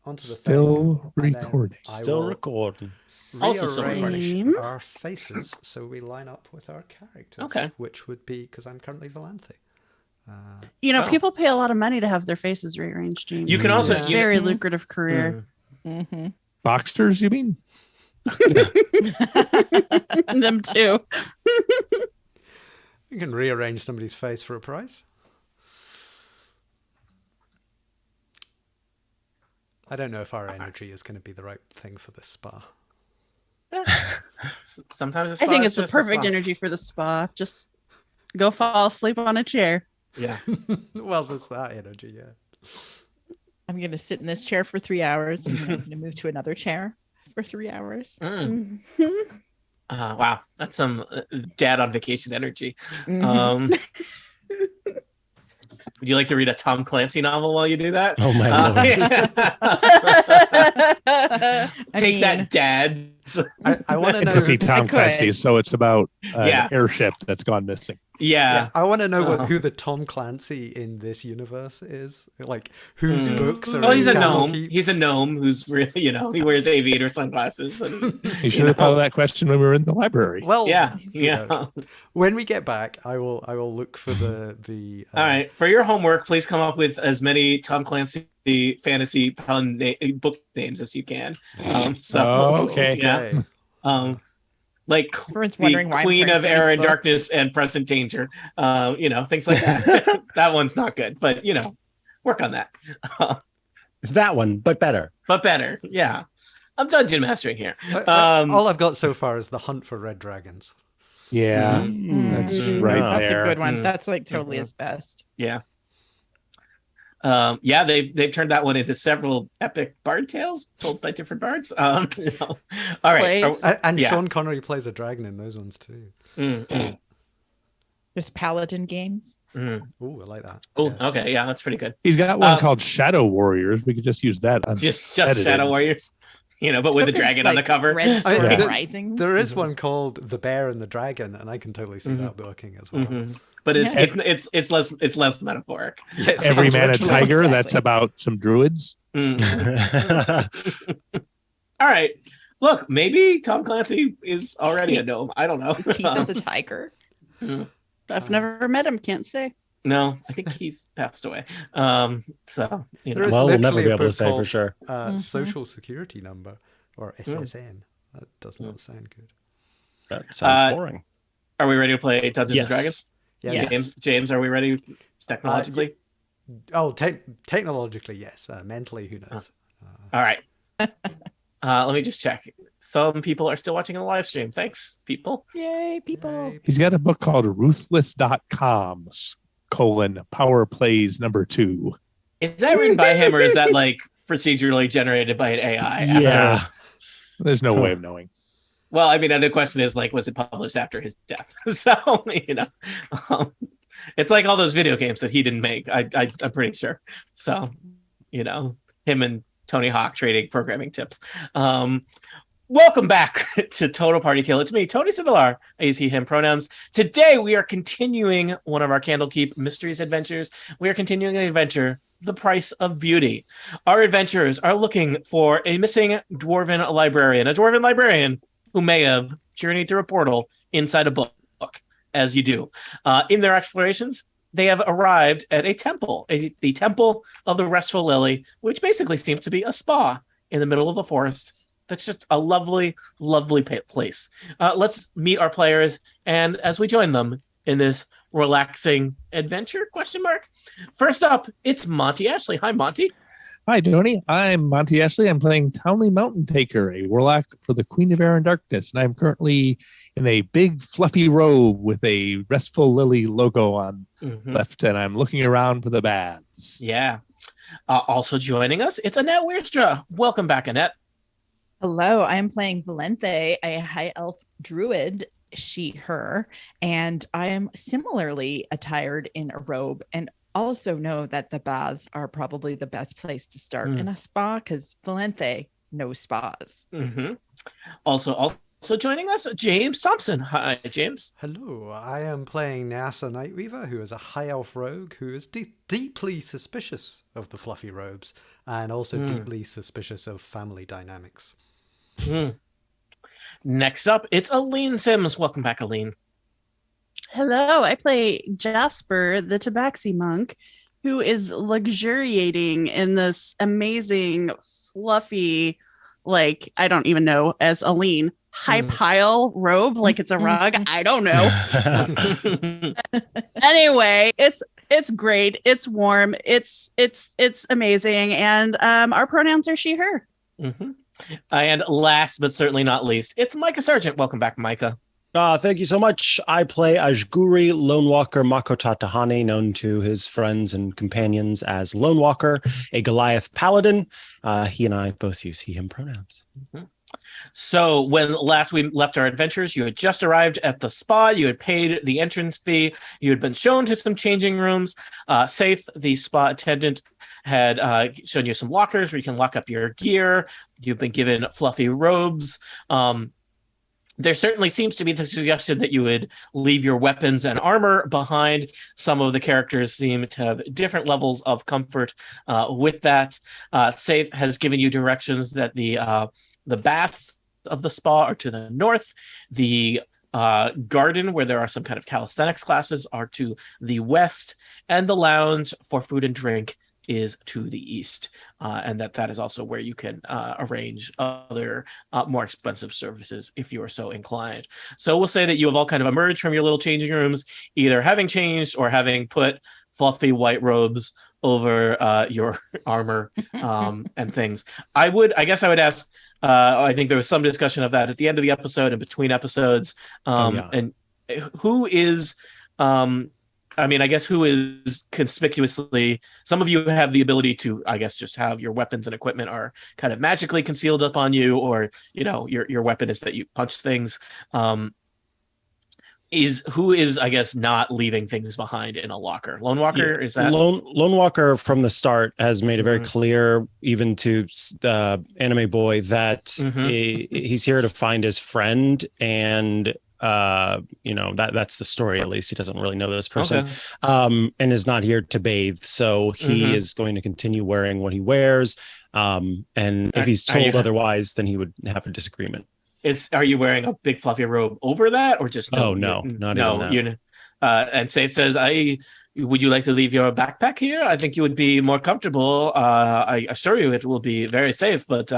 Speaker 2: onto the
Speaker 4: Still
Speaker 2: thing.
Speaker 4: recording.
Speaker 3: Still recording.
Speaker 1: Also still
Speaker 2: Rearrange our faces so we line up with our characters.
Speaker 1: Okay.
Speaker 2: Which would be, because I'm currently Valenthe.
Speaker 6: People pay a lot of money to have their faces rearranged, James.
Speaker 1: You can also
Speaker 6: It's a very lucrative career.
Speaker 5: Mm-hmm.
Speaker 4: Boxers, you mean?
Speaker 6: Them too.
Speaker 2: You can rearrange somebody's face for a price. I don't know if our energy is going to be the right thing for this spa.
Speaker 1: Sometimes
Speaker 6: I think it's the perfect energy for the spa. Just go fall asleep on a chair.
Speaker 1: Yeah.
Speaker 2: Well, there's that energy, yeah.
Speaker 5: I'm going to sit in this chair for 3 hours and then I'm going to move to another chair for 3 hours.
Speaker 1: Wow. That's some dad on vacation energy. Would you like to read a Tom Clancy novel while you do that?
Speaker 3: Oh my lord.
Speaker 1: Take that, Dad.
Speaker 2: I want to know.
Speaker 4: To see Tom Clancy, so it's about an airship that's gone missing.
Speaker 1: Yeah.
Speaker 2: I want to know who the Tom Clancy in this universe is. Like, whose books are
Speaker 1: Well, he's a
Speaker 2: Candlekeep?
Speaker 1: gnome. He's a gnome who's really, he wears aviator sunglasses. And,
Speaker 4: You should have thought of that question when we were in the library.
Speaker 2: Well,
Speaker 1: yeah.
Speaker 2: When we get back, I will look for the.
Speaker 1: All right. For your homework, please come up with as many Tom Clancy fantasy book names as you can.
Speaker 4: Okay.
Speaker 1: Yeah. Like
Speaker 5: wondering
Speaker 1: the
Speaker 5: why I'm
Speaker 1: Queen
Speaker 5: trying
Speaker 1: of
Speaker 5: so
Speaker 1: Air
Speaker 5: many
Speaker 1: and
Speaker 5: books.
Speaker 1: Darkness and Present Danger. Things like that. That one's not good, but work on that.
Speaker 3: That one, but better.
Speaker 1: But better. Yeah. I'm dungeon mastering here.
Speaker 2: All I've got so far is the Hunt for Red Dragons.
Speaker 4: Yeah, that's right
Speaker 5: That's
Speaker 4: there.
Speaker 5: a good one. That's like totally his best.
Speaker 1: Yeah. They've turned that one into several epic bard tales told by different bards. All right.
Speaker 2: And Sean Connery plays a dragon in those ones too.
Speaker 5: Just paladin games.
Speaker 2: Ooh, I like that.
Speaker 1: Oh,
Speaker 2: Yes.
Speaker 1: okay. Yeah, that's pretty good.
Speaker 4: He's got one called Shadow Warriors. We could just use that.
Speaker 1: Just Shadow Warriors. But with the dragon on the cover.
Speaker 5: Red Storm
Speaker 2: Yeah.
Speaker 5: Rising.
Speaker 2: There is one called The Bear and the Dragon, and I can totally see that working as well.
Speaker 1: But it's less metaphoric.
Speaker 2: Yes,
Speaker 4: Every Man a
Speaker 5: Exactly.
Speaker 4: Tiger. That's about some druids.
Speaker 1: All right. Look, maybe Tom Clancy is already a gnome. I don't know.
Speaker 5: Teeth of the Tiger.
Speaker 6: I've never met him. Can't say.
Speaker 1: No, I think he's passed away.
Speaker 2: There is
Speaker 3: Well, we'll
Speaker 2: literally
Speaker 3: never be
Speaker 2: a
Speaker 3: able to
Speaker 2: book
Speaker 3: say for
Speaker 2: called,
Speaker 3: sure.
Speaker 2: Social Security Number, or SSN. That does not sound good.
Speaker 3: That sounds boring.
Speaker 1: Are we ready to play Dungeons
Speaker 3: Yes.
Speaker 1: and Dragons?
Speaker 2: Yes.
Speaker 1: James, are we ready technologically?
Speaker 2: Technologically, yes. Mentally, who knows?
Speaker 1: All right. Let me just check. Some people are still watching the live stream. Thanks, people.
Speaker 5: Yay, people.
Speaker 2: Yay.
Speaker 4: He's got a book called Ruthless.com, Power Plays #2.
Speaker 1: Is that written by him or is that like procedurally generated by an AI?
Speaker 3: Yeah.
Speaker 4: There's no way of knowing.
Speaker 1: Well, I mean, the question is like, was it published after his death? So, it's like all those video games that he didn't make. I'm pretty sure. So, him and Tony Hawk trading programming tips. Welcome back to Total Party Kill. It's me, Tony Civilar. I use he, him pronouns. Today, we are continuing one of our Candlekeep Mysteries adventures. We are continuing the adventure, The Price of Beauty. Our adventurers are looking for a missing dwarven librarian who may have journeyed through a portal inside a book, as you do. In their explorations, they have arrived at a temple, the Temple of the Restful Lily, which basically seems to be a spa in the middle of the forest. That's just a lovely, lovely place. Let's meet our players, and as we join them in this relaxing adventure, ? First up, it's Monty Ashley. Hi, Monty.
Speaker 4: Hi, Tony. I'm Monty Ashley. I'm playing Townley Mountain Taker, a warlock for the Queen of Air and Darkness, and I'm currently in a big fluffy robe with a Restful Lily logo on left, and I'm looking around for the baths.
Speaker 1: Yeah. Also joining us, it's Annette Weirstra. Welcome back, Annette.
Speaker 5: Hello, I am playing Valenthe, a high elf druid, she, her, and I am similarly attired in a robe, and also know that the baths are probably the best place to start in a spa because Valenthe knows spas.
Speaker 1: Also also joining us, James Thompson. Hi, James.
Speaker 2: Hello, I am playing Nyasa Nightweaver, who is a high elf rogue who is deeply suspicious of the fluffy robes and also deeply suspicious of family dynamics.
Speaker 1: Next up, it's Aline Sims. Welcome back, Aline.
Speaker 6: Hello, I play Jasper, the Tabaxi monk, who is luxuriating in this amazing, fluffy, like, I don't even know, as Aline, high pile robe, like it's a rug. I don't know. Anyway, it's great. It's warm. It's amazing. And our pronouns are she, her.
Speaker 1: And last but certainly not least, it's Micah Sargent. Welcome back, Micah.
Speaker 3: Thank you so much. I play Ajguri Lone Walker Makotatahani, known to his friends and companions as Lone Walker, a Goliath paladin. He and I both use he, him pronouns.
Speaker 1: So when last we left our adventures, you had just arrived at the spa. You had paid the entrance fee. You had been shown to some changing rooms. Safe, the spa attendant, had shown you some lockers where you can lock up your gear. You've been given fluffy robes. There certainly seems to be the suggestion that you would leave your weapons and armor behind. Some of the characters seem to have different levels of comfort with that. Safe has given you directions that the baths of the spa are to the north. The garden, where there are some kind of calisthenics classes, are to the west. And the lounge for food and drink is to the east, and that is also where you can arrange other more expensive services if you are so inclined. So we'll say that you have all kind of emerged from your little changing rooms, either having changed or having put fluffy white robes over your armor and things. I guess I would ask, I think there was some discussion of that at the end of the episode and between episodes. And who is I guess who is conspicuously, some of you have the ability to, I guess, just have your weapons and equipment are kind of magically concealed up on you, or, your weapon is that you punch things. Who is, I guess, not leaving things behind in a locker? Lone Walker, is that?
Speaker 3: Lone Walker from the start has made it very clear, even to the anime boy, that he's here to find his friend, and that's the story. At least he doesn't really know this person, and is not here to bathe. So he is going to continue wearing what he wears. And if he's told otherwise, then he would have a disagreement.
Speaker 1: Are you wearing a big fluffy robe over that, or just
Speaker 3: no? No, not even that.
Speaker 1: And Safe says, would you like to leave your backpack here? I think you would be more comfortable. I assure you it will be very safe, but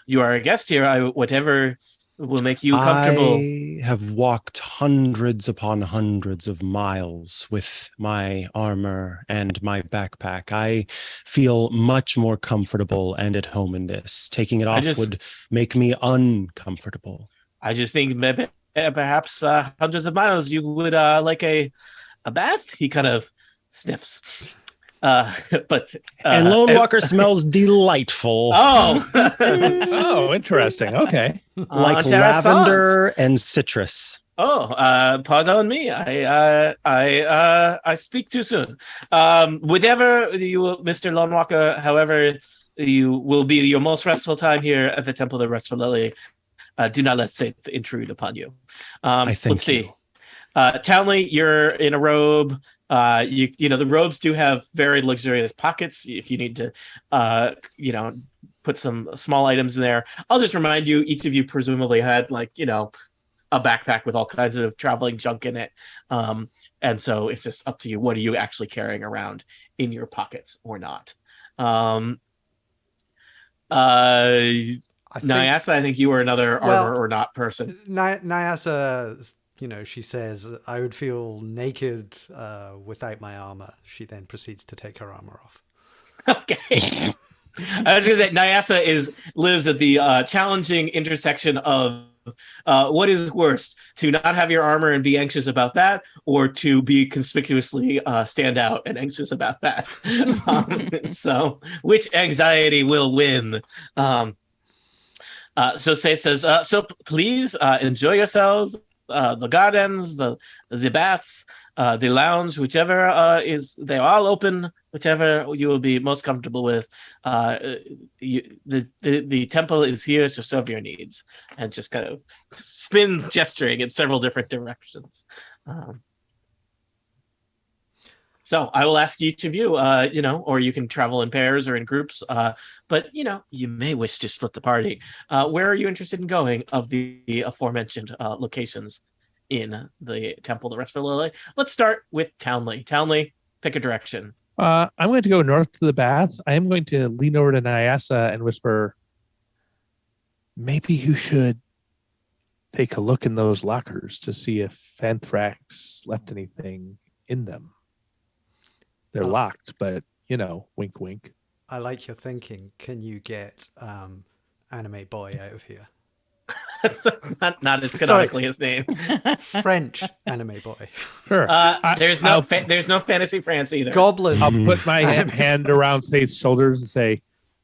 Speaker 1: you are a guest here. Whatever will make you comfortable.
Speaker 3: I have walked hundreds upon hundreds of miles with my armor and my backpack. I feel much more comfortable and at home in this. Taking it off would make me uncomfortable.
Speaker 1: I just think maybe, perhaps hundreds of miles, you would like a bath? He kind of sniffs.
Speaker 3: And Lone Walker smells delightful.
Speaker 1: Oh,
Speaker 4: interesting. Okay,
Speaker 3: like lavender and citrus.
Speaker 1: Pardon me. I speak too soon. Whatever you, Mr. Lone Walker, however you will be your most restful time here at the Temple of the Restful Lily, do not let Sith intrude upon you. Let's see. Townley, you're in a robe. The robes do have very luxurious pockets if you need to, put some small items in there. I'll just remind you, each of you presumably had a backpack with all kinds of traveling junk in it. And so it's just up to you. What are you actually carrying around in your pockets or not? Nyasa, I think you were another armor or not person.
Speaker 2: Nyasa, she says, I would feel naked without my armor. She then proceeds to take her armor off.
Speaker 1: Okay. I was going to say, Nyasa lives at the challenging intersection of what is worse, to not have your armor and be anxious about that, or to be conspicuously stand out and anxious about that. So which anxiety will win? So Say says, so please enjoy yourselves. the gardens, the baths, the lounge, whichever they're all open, whichever you will be most comfortable with. The temple is here to serve your needs, and just kind of spin gesturing in several different directions. So I will ask each of you, or you can travel in pairs or in groups, but, you may wish to split the party. Where are you interested in going of the aforementioned locations in the Temple of the Restful Lily? Let's start with Townley. Townley, pick a direction.
Speaker 4: I'm going to go north to the baths. I am going to lean over to Nyasa and whisper, maybe you should take a look in those lockers to see if Anthrax left anything in them. They're locked, but, wink, wink.
Speaker 2: I like your thinking. Can you get Anime Boy out of here?
Speaker 1: That's not as canonically his name.
Speaker 2: French Anime Boy.
Speaker 4: Sure.
Speaker 1: There's no Fantasy France either.
Speaker 2: Goblin.
Speaker 4: I'll put my hand around Saith's shoulders and say,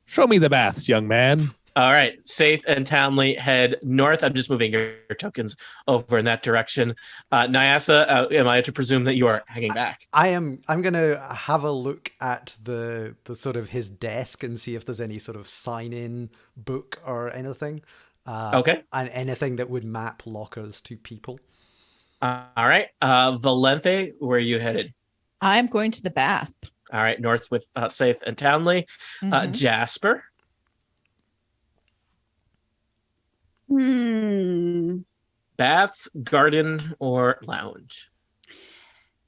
Speaker 4: show me the baths, young man.
Speaker 1: All right, Saith and Townley head north. I'm just moving your tokens over in that direction. Nyasa, am I to presume that you are hanging back?
Speaker 2: I'm going to have a look at the sort of his desk and see if there's any sort of sign-in book or anything.
Speaker 1: Okay.
Speaker 2: And anything that would map lockers to people.
Speaker 1: All right. Valente, where are you headed?
Speaker 5: I'm going to the bath.
Speaker 1: All right, north with Saith and Townley.
Speaker 5: Mhm.
Speaker 1: Jasper. Baths, garden, or lounge?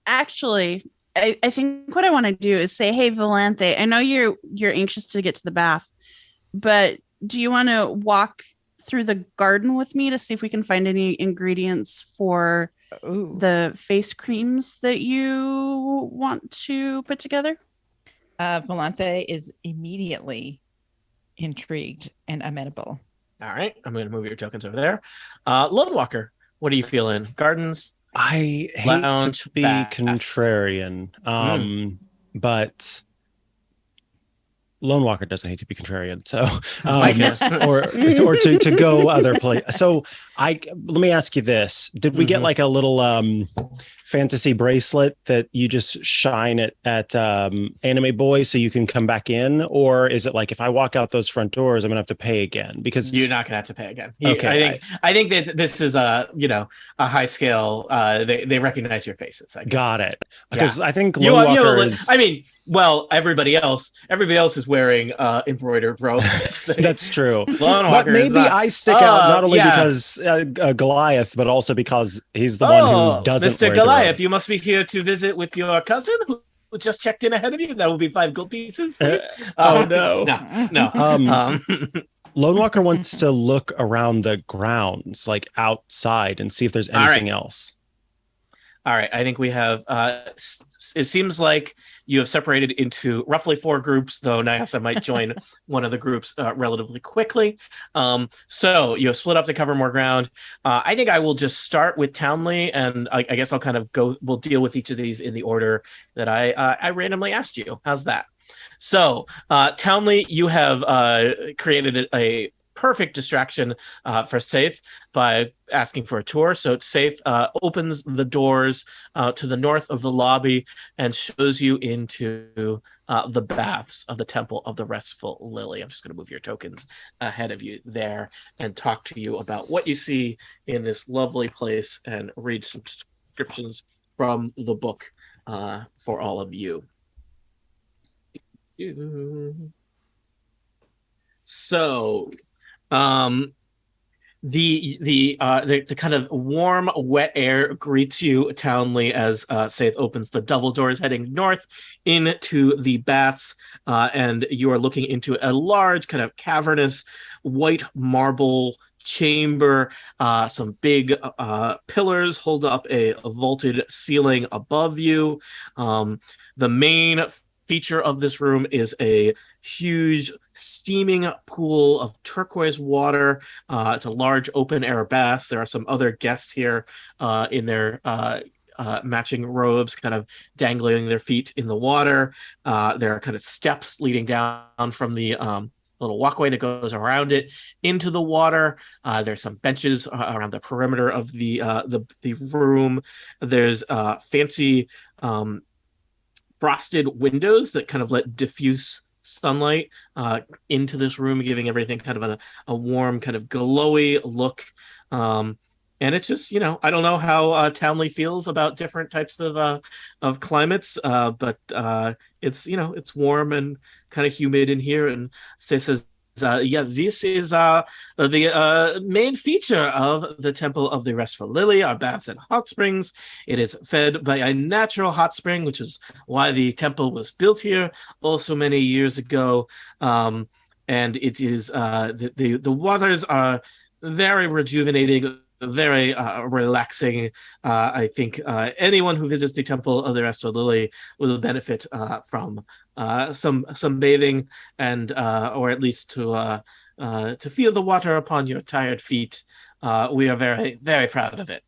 Speaker 6: Actually, I think what I want to do is say, hey, Valente, I know you're anxious to get to the bath, but do you want to walk through the garden with me to see if we can find any ingredients for the face creams that you want to put together?
Speaker 5: Valente is immediately intrigued and amenable.
Speaker 1: All right, I'm going to move your tokens over there. Lone Walker, what are you feeling? Gardens?
Speaker 3: I hate
Speaker 1: Lounge,
Speaker 3: to be
Speaker 1: bath.
Speaker 3: contrarian, but Lone Walker doesn't hate to be contrarian. So, or to go other place. So let me ask you this: did we get like a little fantasy bracelet that you just shine at Anime Boy so you can come back in, or is it like if I walk out those front doors, I'm gonna have to pay again? Because
Speaker 1: you're not gonna have to pay again.
Speaker 3: Okay,
Speaker 1: I think that this is a high scale. They recognize your faces. I guess.
Speaker 3: Got it. Because I think Lone Walker is.
Speaker 1: I mean. Well, everybody else is wearing embroidered robes.
Speaker 3: That's true.
Speaker 1: But
Speaker 3: maybe I stick out not only because Goliath, but also because he's the one who doesn't.
Speaker 1: Mr. Goliath, you must be here to visit with your cousin who just checked in ahead of you. That will be 5 gold pieces, please.
Speaker 3: No.
Speaker 1: Lone
Speaker 3: Walker wants to look around the grounds, like outside, and see if there's anything else.
Speaker 1: All right, I think we have, it seems like you have separated into roughly 4 groups, though Nyasa might join one of the groups relatively quickly. So you have split up to cover more ground. I think I will just start with Townley, and I guess I'll kind of we'll deal with each of these in the order that I randomly asked you. How's that? So Townley, you have created a perfect distraction for Saith by asking for a tour. So Saith opens the doors to the north of the lobby and shows you into the baths of the Temple of the Restful Lily. I'm just going to move your tokens ahead of you there and talk to you about what you see in this lovely place and read some descriptions from the book for all of you. So the kind of warm, wet air greets you, Townley, as Saith opens the double doors heading north into the baths, and you are looking into a large, kind of cavernous, white marble chamber. Some big pillars hold up a vaulted ceiling above you. The main feature of this room is a huge steaming pool of turquoise water. It's a large open air bath. There are some other guests here in their matching robes, kind of dangling their feet in the water. There are kind of steps leading down from the little walkway that goes around it into the water. There's some benches around the perimeter of the room. There's fancy frosted windows that kind of let diffuse sunlight into this room, giving everything kind of a warm, kind of glowy look. And it's just, I don't know how Townley feels about different types of climates, but it's, it's warm and kind of humid in here. And says, this is the main feature of the Temple of the Restful Lily, our baths and hot springs. It is fed by a natural hot spring, which is why the temple was built here also many years ago. And it is the waters are very rejuvenating, very relaxing. I think anyone who visits the Temple of the Restful Lily will benefit from some bathing, and or at least to feel the water upon your tired feet. We are very, very proud of it.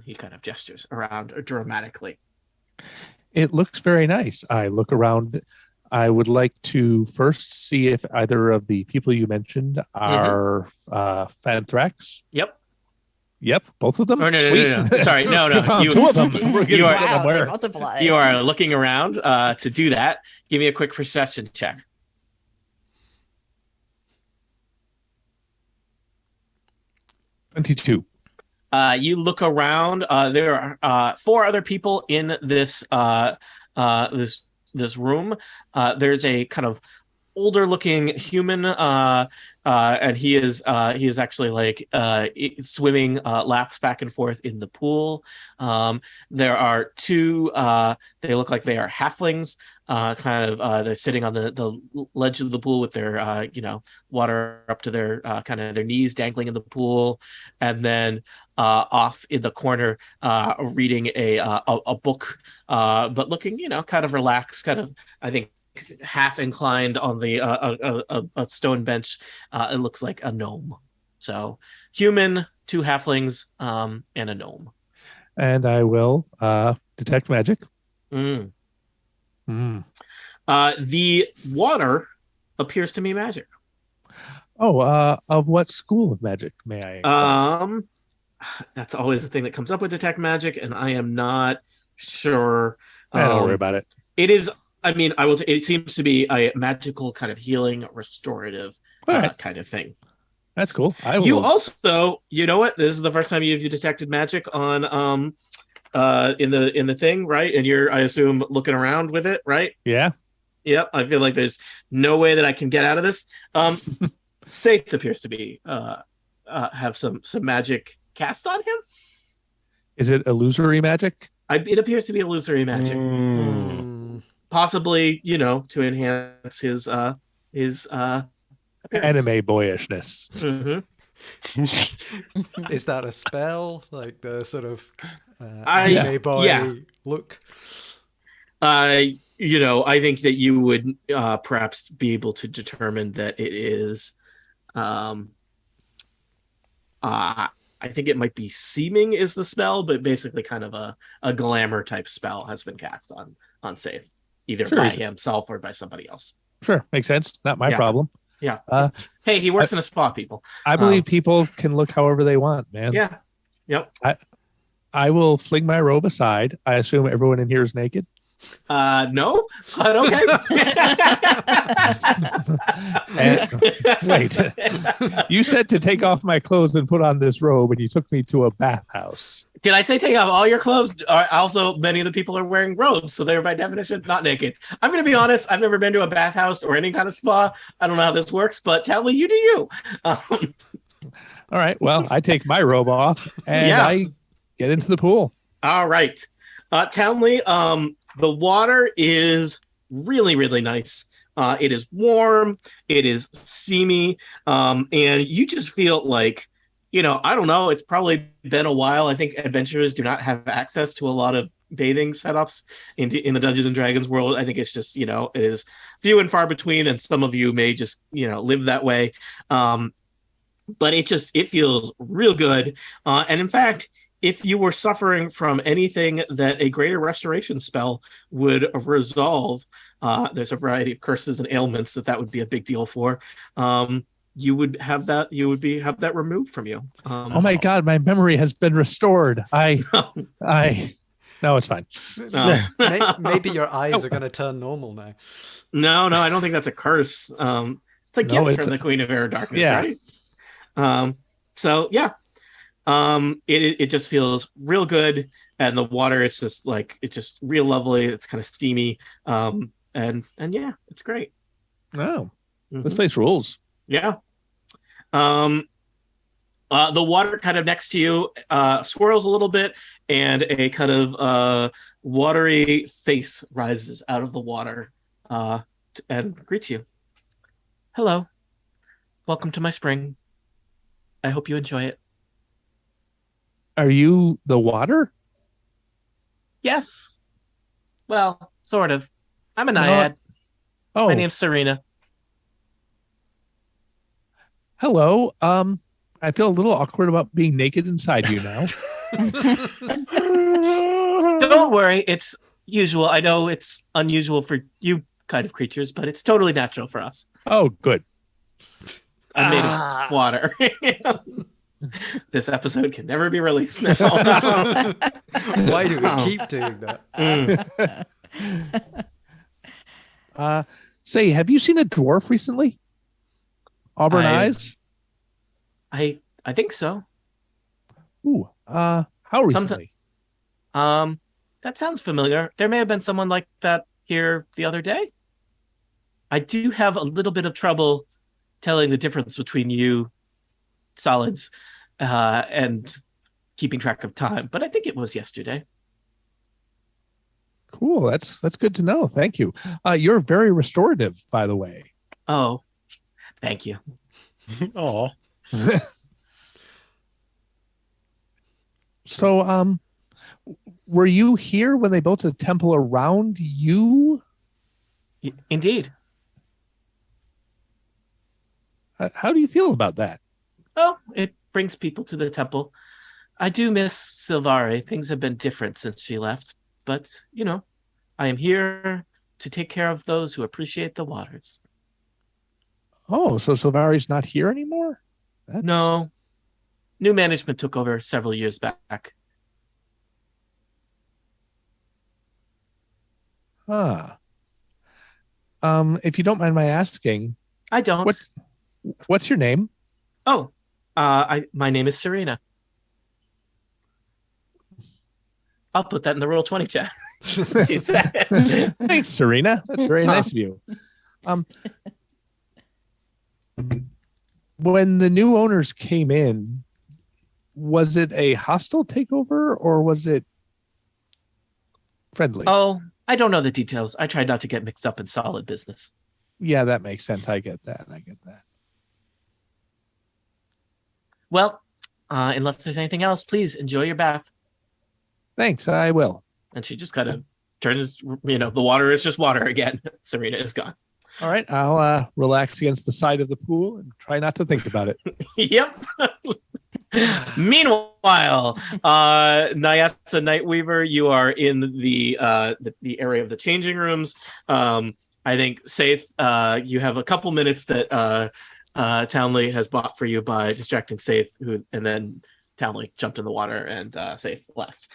Speaker 1: He kind of gestures around dramatically.
Speaker 4: It looks very nice. I look around. I would like to first see if either of the people you mentioned are Fanthrax. Yep, both of them.
Speaker 1: Oh, no. Sorry, no.
Speaker 4: Two of them.
Speaker 1: You are looking around to do that. Give me a quick perception check.
Speaker 4: 22.
Speaker 1: You look around. There are 4 other people in this this room. There's a kind of older looking human, and he is actually like swimming laps back and forth in the pool. There are 2 they look like they are halflings, they're sitting on the ledge of the pool with their water up to their kind of their knees, dangling in the pool. And then off in the corner reading a book, but looking kind of relaxed, kind of, I think, half inclined on the a stone bench. It looks like a gnome. So human, 2 halflings, and a gnome.
Speaker 4: And I will detect magic.
Speaker 1: The water appears to be magic.
Speaker 4: Oh, of what school of magic, may I?
Speaker 1: That's always the thing that comes up with detect magic, and I am not sure.
Speaker 4: Don't worry about it.
Speaker 1: It is. I mean, it seems to be a magical kind of healing, restorative kind of thing.
Speaker 4: That's cool.
Speaker 1: You also, you know what? This is the first time you've detected magic on in the thing, right? And you're, I assume, looking around with it, right?
Speaker 4: Yeah.
Speaker 1: Yep. I feel like there's no way that I can get out of this. Saith appears to be have some magic cast on him.
Speaker 4: Is it illusory magic?
Speaker 1: It appears to be illusory magic. Possibly, to enhance his appearance.
Speaker 4: Anime boyishness.
Speaker 1: Mm-hmm.
Speaker 2: Is that a spell? Like the sort of anime boy look?
Speaker 1: I think that you would perhaps be able to determine that it is. I think it might be seeming is the spell, but basically kind of a glamour type spell has been cast on Saith, either by himself or by somebody else.
Speaker 4: Sure, makes sense. Not my problem.
Speaker 1: Yeah. Hey, he works in a spa, people.
Speaker 4: I believe people can look however they want, man.
Speaker 1: Yeah. Yep.
Speaker 4: I will fling my robe aside. I assume everyone in here is naked.
Speaker 1: No, but okay.
Speaker 4: Wait, you said to take off my clothes and put on this robe, and you took me to a bathhouse.
Speaker 1: Did I say take off all your clothes? Also, many of the people are wearing robes, so they're by definition not naked. I'm going to be honest. I've never been to a bathhouse or any kind of spa. I don't know how this works, but Townley, you do you.
Speaker 4: All right. Well, I take my robe off and I get into the pool.
Speaker 1: All right. Townley, the water is really, really nice. It is warm. It is steamy. And you just feel like, I don't know. It's probably been a while. I think adventurers do not have access to a lot of bathing setups in the Dungeons and Dragons world. I think it's just, it is few and far between. And some of you may just, live that way. But it feels real good. And in fact, if you were suffering from anything that a greater restoration spell would resolve, there's a variety of curses and ailments that would be a big deal for. You would have that. Have that removed from you.
Speaker 4: Oh my God, my memory has been restored. No, it's fine.
Speaker 1: No.
Speaker 2: Maybe your eyes are going to turn normal now.
Speaker 1: No, I don't think that's a curse. It's a gift from the Queen of Air Darkness, right? So yeah, it just feels real good, and the water, it's just real lovely. It's kind of steamy, and yeah, it's great.
Speaker 4: Wow, this place rules.
Speaker 1: Yeah. The water kind of next to you swirls a little bit, and a kind of watery face rises out of the water and greets you. Hello. Welcome to my spring. I hope you enjoy it.
Speaker 4: Are you the water?
Speaker 1: Yes. Well, sort of. I'm a naiad.
Speaker 4: Oh.
Speaker 1: My name's Serena.
Speaker 4: Hello. I feel a little awkward about being naked inside you now.
Speaker 1: Don't worry, it's usual. I know it's unusual for you kind of creatures, but it's totally natural for us.
Speaker 4: Oh, good.
Speaker 1: I'm made of water. This episode can never be released now.
Speaker 2: Why do we keep doing that?
Speaker 4: Say, have you seen a dwarf recently? Auburn eyes?
Speaker 1: I think so.
Speaker 4: Ooh, how recently?
Speaker 1: That sounds familiar. There may have been someone like that here the other day. I do have a little bit of trouble telling the difference between you solids and keeping track of time, but I think it was yesterday.
Speaker 4: Cool. That's good to know. Thank you. You're very restorative, by the way.
Speaker 1: Oh, thank you.
Speaker 3: Oh.
Speaker 4: So, were you here when they built a temple around you?
Speaker 1: Indeed.
Speaker 4: How do you feel about that?
Speaker 1: Oh, it brings people to the temple. I do miss Silvari. Things have been different since she left, but, I am here to take care of those who appreciate the waters.
Speaker 4: Oh, so Silvari's not here anymore?
Speaker 1: No. New management took over several years back.
Speaker 4: If you don't mind my asking.
Speaker 1: I don't.
Speaker 4: What's your name?
Speaker 1: Oh, my name is Serena. I'll put that in the Roll20 chat. She said.
Speaker 4: Thanks, Serena. That's very nice of you. When the new owners came in, was it a hostile takeover or was it friendly?
Speaker 1: Oh, I don't know the details. I tried not to get mixed up in solid business.
Speaker 4: Yeah, that makes sense. I get that.
Speaker 1: Well, unless there's anything else, please enjoy your bath.
Speaker 4: Thanks, I will.
Speaker 1: And she just kind of turns, the water is just water again. Serena is gone.
Speaker 4: All right, I'll relax against the side of the pool and try not to think about it.
Speaker 1: Yep. Meanwhile, Nyasa Nightweaver, you are in the area of the changing rooms. I think, Saith, you have a couple minutes that Townley has bought for you by distracting Saith, and then Townley jumped in the water and Saith left.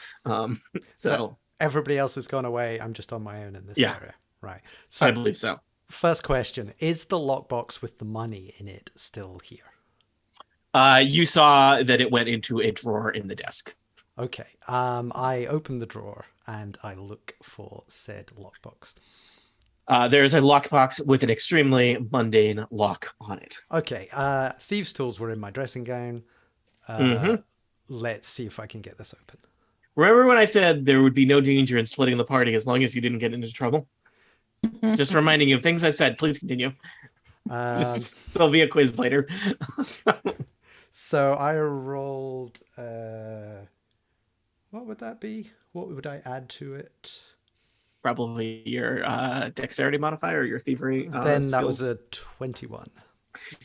Speaker 1: So
Speaker 2: everybody else has gone away. I'm just on my own in this area. Right. So
Speaker 1: I believe so.
Speaker 2: First question, is the lockbox with the money in it still here?
Speaker 1: You saw that it went into a drawer in the desk.
Speaker 2: Okay. I open the drawer and I look for said lockbox.
Speaker 1: There's a lockbox with an extremely mundane lock on it.
Speaker 2: Okay. Thieves' tools were in my dressing gown. Let's see if I can get this open.
Speaker 1: Remember when I said there would be no danger in splitting the party as long as you didn't get into trouble? Just reminding you of things I said. Please continue. There'll be a quiz later.
Speaker 2: So I rolled. What would that be? What would I add to it?
Speaker 1: Probably your dexterity modifier or your thievery.
Speaker 2: Then that
Speaker 1: skills.
Speaker 2: was a 21.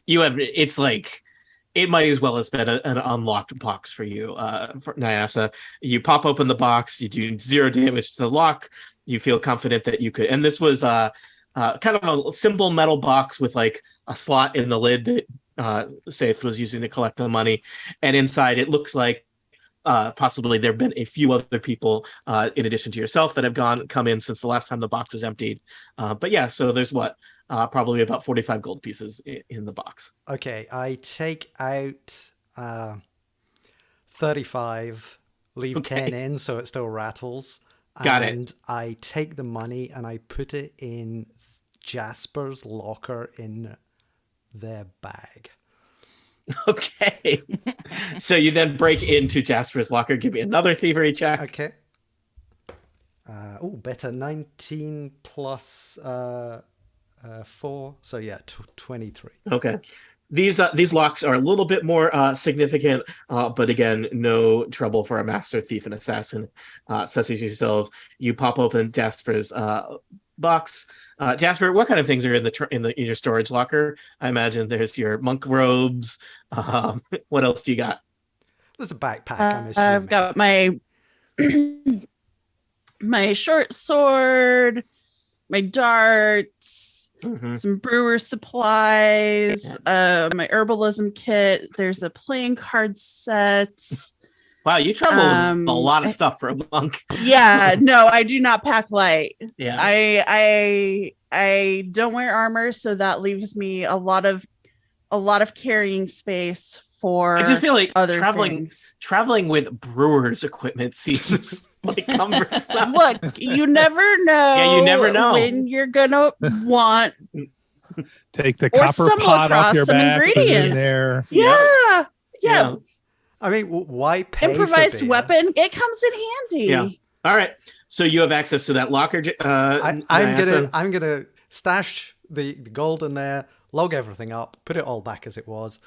Speaker 1: You have. It's like it might as well have been an unlocked box for you, for Nyasa. You pop open the box, you do 0 damage to the lock. You feel confident that you could, and this was kind of a simple metal box with like a slot in the lid that Safe was using to collect the money, and inside it looks like possibly there have been a few other people in addition to yourself that have come in since the last time the box was emptied. But yeah, so there's probably about 45 gold pieces in the box.
Speaker 2: Okay, I take out 35, leave 10 in so it still rattles.
Speaker 1: Got
Speaker 2: and
Speaker 1: it.
Speaker 2: I take the money and I put it in Jasper's locker in their bag.
Speaker 1: Okay. So you then break into Jasper's locker. Give me another thievery check.
Speaker 2: Okay. Better 19 plus 4. So yeah, 23.
Speaker 1: Okay. These locks are a little bit more significant, but again, no trouble for a master thief and assassin such as yourself. You pop open Jasper's box. Jasper, what kind of things are in your storage locker? I imagine there's your monk robes. What else do you got?
Speaker 2: There's a backpack. I'm assuming.
Speaker 6: I've got my my short sword, my darts, some brewer supplies, my herbalism kit. There's a playing card set.
Speaker 1: Wow, you travel a lot of stuff for a monk.
Speaker 6: Yeah, no, I do not pack light.
Speaker 1: Yeah,
Speaker 6: I don't wear armor, so that leaves me a lot of carrying space for.
Speaker 1: I just feel like
Speaker 6: other
Speaker 1: traveling with brewer's equipment seems like cumbersome.
Speaker 6: Look, you never know.
Speaker 1: Yeah, you never know
Speaker 6: when you're gonna want.
Speaker 4: Take the copper pot off your back.
Speaker 6: Ingredients.
Speaker 4: In there.
Speaker 6: Yeah.
Speaker 2: I mean, why pay
Speaker 6: improvised
Speaker 2: for
Speaker 6: weapon? It comes in handy.
Speaker 1: Yeah. All right. So you have access to that locker.
Speaker 2: I'm gonna stash the gold in there, log everything up, put it all back as it was,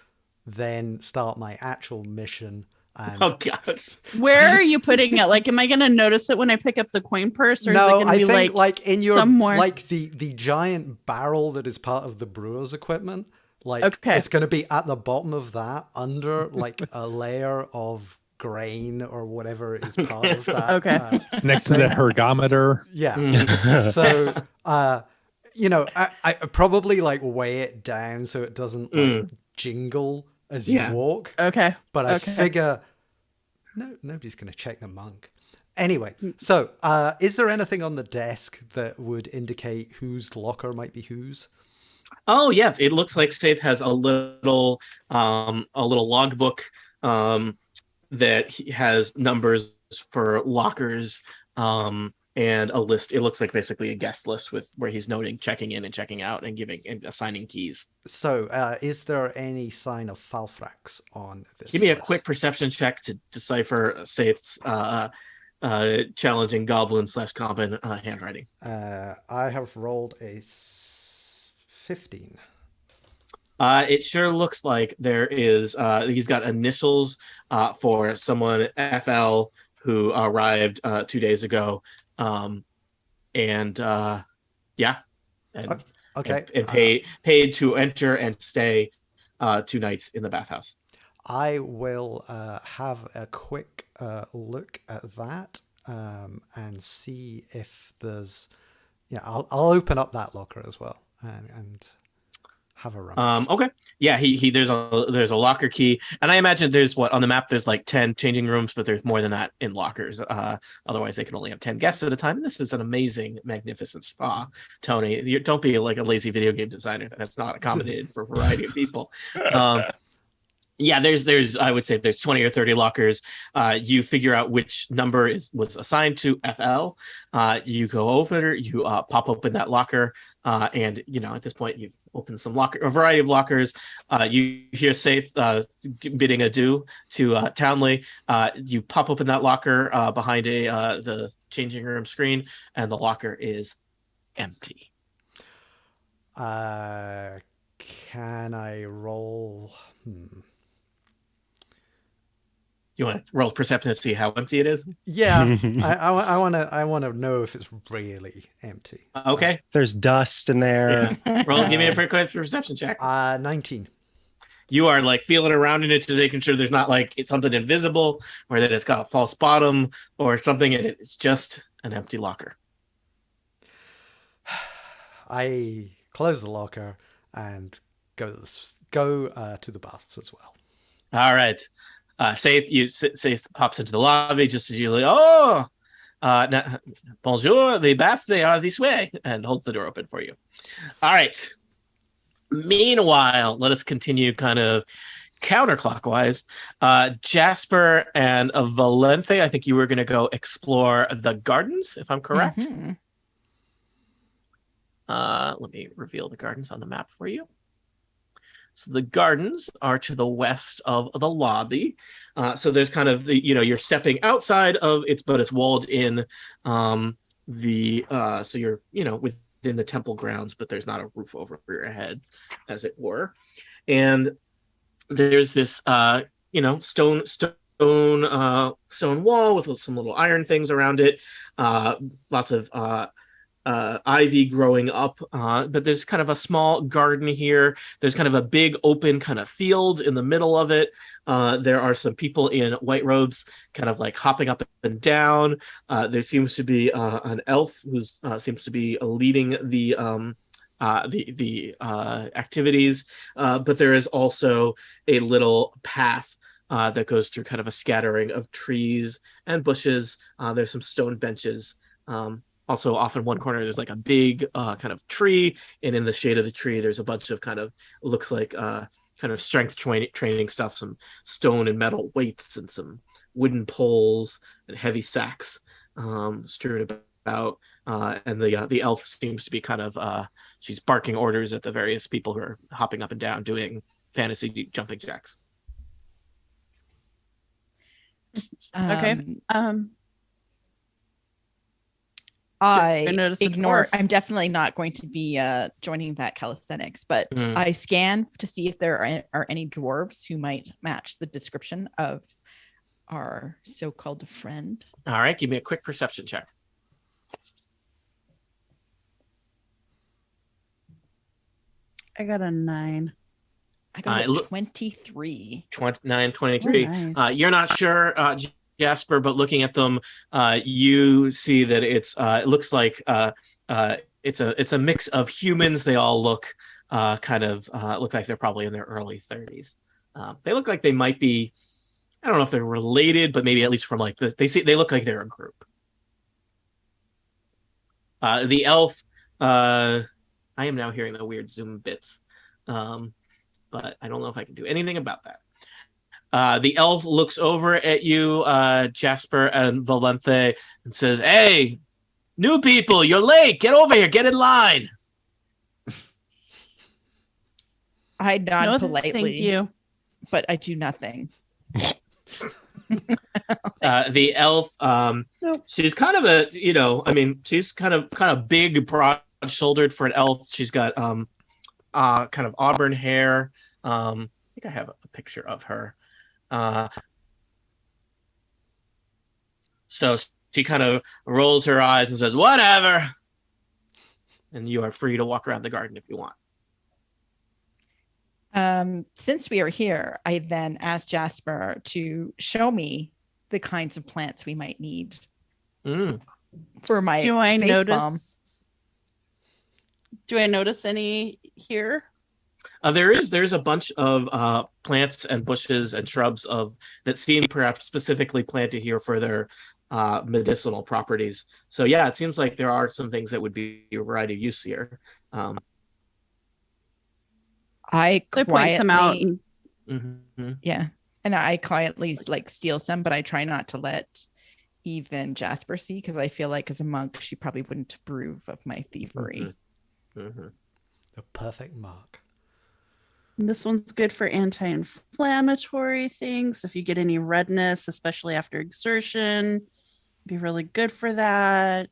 Speaker 2: then start my actual mission. And...
Speaker 1: Oh God!
Speaker 6: Where are you putting it? Like, am I gonna notice it when I pick up the coin purse, or
Speaker 2: no?
Speaker 6: is it gonna be
Speaker 2: like in your
Speaker 6: somewhere?
Speaker 2: Like the giant barrel that is part of the brewer's equipment. Like,
Speaker 6: okay.
Speaker 2: It's going to be at the bottom of that, under like a layer of grain or whatever is part of that.
Speaker 6: Okay.
Speaker 4: Next to the ergometer.
Speaker 2: Yeah. So, I probably like weigh it down so it doesn't like, jingle as you walk.
Speaker 6: Okay.
Speaker 2: But I figure nobody's going to check the monk. Anyway, so is there anything on the desk that would indicate whose locker might be whose?
Speaker 1: Oh yes, it looks like Saith has a little logbook that has numbers for lockers and a list. It looks like basically a guest list with where he's noting checking in and checking out and assigning keys.
Speaker 2: So, is there any sign of Falfrax on this?
Speaker 1: Give me
Speaker 2: list?
Speaker 1: a quick perception check to decipher Saith's challenging goblin/common handwriting.
Speaker 2: I have rolled a 15.
Speaker 1: It sure looks like there is. He's got initials for someone FL who arrived 2 days ago, and okay, and paid to enter and stay 2 nights in the bathhouse.
Speaker 2: I will have a quick look at that and see if there's. Yeah, I'll open up that locker as well. And have a run.
Speaker 1: Okay. Yeah, there's a locker key, and I imagine there's on the map there's like 10 changing rooms, but there's more than that in lockers. Otherwise they can only have 10 guests at a time. And this is an amazing, magnificent spa. Tony, don't be like a lazy video game designer that's not accommodated for a variety of people. Yeah, there's I would say there's 20 or 30 lockers. You figure out which number was assigned to FL. You go over, you pop open that locker, and at this point you've opened a variety of lockers. You hear Saith bidding adieu to Townley. You pop open that locker behind the changing room screen, and the locker is empty.
Speaker 2: Can I roll?
Speaker 1: You want to roll perception to see how empty it is?
Speaker 2: Yeah, I want to know if it's really empty.
Speaker 1: Okay.
Speaker 3: There's dust in there.
Speaker 1: Yeah. Roll. Give me a quick perception check.
Speaker 2: 19.
Speaker 1: you are like feeling around in it to making sure there's not like it's something invisible or that it's got a false bottom or something, and it's just an empty locker.
Speaker 2: I close the locker and go to the baths as well.
Speaker 1: All right. Saith pops into the lobby just as you like, bonjour, the baths, they are this way, and holds the door open for you. All right. Meanwhile, let us continue kind of counterclockwise. Jasper and Valente, I think you were going to go explore the gardens, if I'm correct.
Speaker 5: Mm-hmm.
Speaker 1: Let me reveal the gardens on the map for you. So the gardens are to the west of the lobby. So there's kind of you're stepping outside of it, but it's walled in. So you're within the temple grounds, but there's not a roof over your head, as it were. And there's this stone wall with some little iron things around it. Lots of ivy growing up, but there's kind of a small garden here. There's kind of a big open kind of field in the middle of it. There are some people in white robes kind of like hopping up and down. There seems to be an elf who seems to be leading the activities, but there is also a little path that goes through kind of a scattering of trees and bushes. There's some stone benches. Also, off in one corner, there's like a big kind of tree, and in the shade of the tree, there's a bunch of kind of looks like kind of strength training stuff, some stone and metal weights, and some wooden poles and heavy sacks strewn about. And the elf seems to be kind of she's barking orders at the various people who are hopping up and down doing fantasy jumping jacks.
Speaker 6: Okay.
Speaker 5: I ignore. I'm definitely not going to be joining that calisthenics, but I scan to see if there are any dwarves who might match the description of our so-called friend.
Speaker 1: All right, give me a quick perception check.
Speaker 6: I got a 9.
Speaker 5: I got a 23.
Speaker 1: 23.
Speaker 6: Oh, nice.
Speaker 1: You're not sure, Jasper, but looking at them, you see that it looks like it's a mix of humans. They all look look like they're probably in their early 30s. They look like they might be, I don't know if they're related, but maybe at least from like this, they look like they're a group. The elf, I am now hearing the weird Zoom bits, but I don't know if I can do anything about that. The elf looks over at you, Jasper and Valente, and says, "Hey, new people, you're late. Get over here. Get in line."
Speaker 5: I nod politely.
Speaker 6: Thank you.
Speaker 5: But I do nothing.
Speaker 1: The elf, she's kind of she's kind of big, broad-shouldered for an elf. She's got kind of auburn hair. I think I have a picture of her. So she kind of rolls her eyes and says, "Whatever." And you are free to walk around the garden if you want.
Speaker 5: Since we are here, I then asked Jasper to show me the kinds of plants we might need for my
Speaker 6: Do I
Speaker 5: face
Speaker 6: notice?
Speaker 5: balm.
Speaker 6: Do I notice any here?
Speaker 1: There's a bunch of plants and bushes and shrubs that seem perhaps specifically planted here for their medicinal properties. So yeah, it seems like there are some things that would be a variety of use here.
Speaker 5: I
Speaker 6: point some out.
Speaker 5: Yeah, and I quietly like steal some, but I try not to let even Jasper see because I feel like as a monk, she probably wouldn't approve of my thievery.
Speaker 2: The perfect mark.
Speaker 6: This one's good for anti-inflammatory things. If you get any redness, especially after exertion, it'd be really good for that.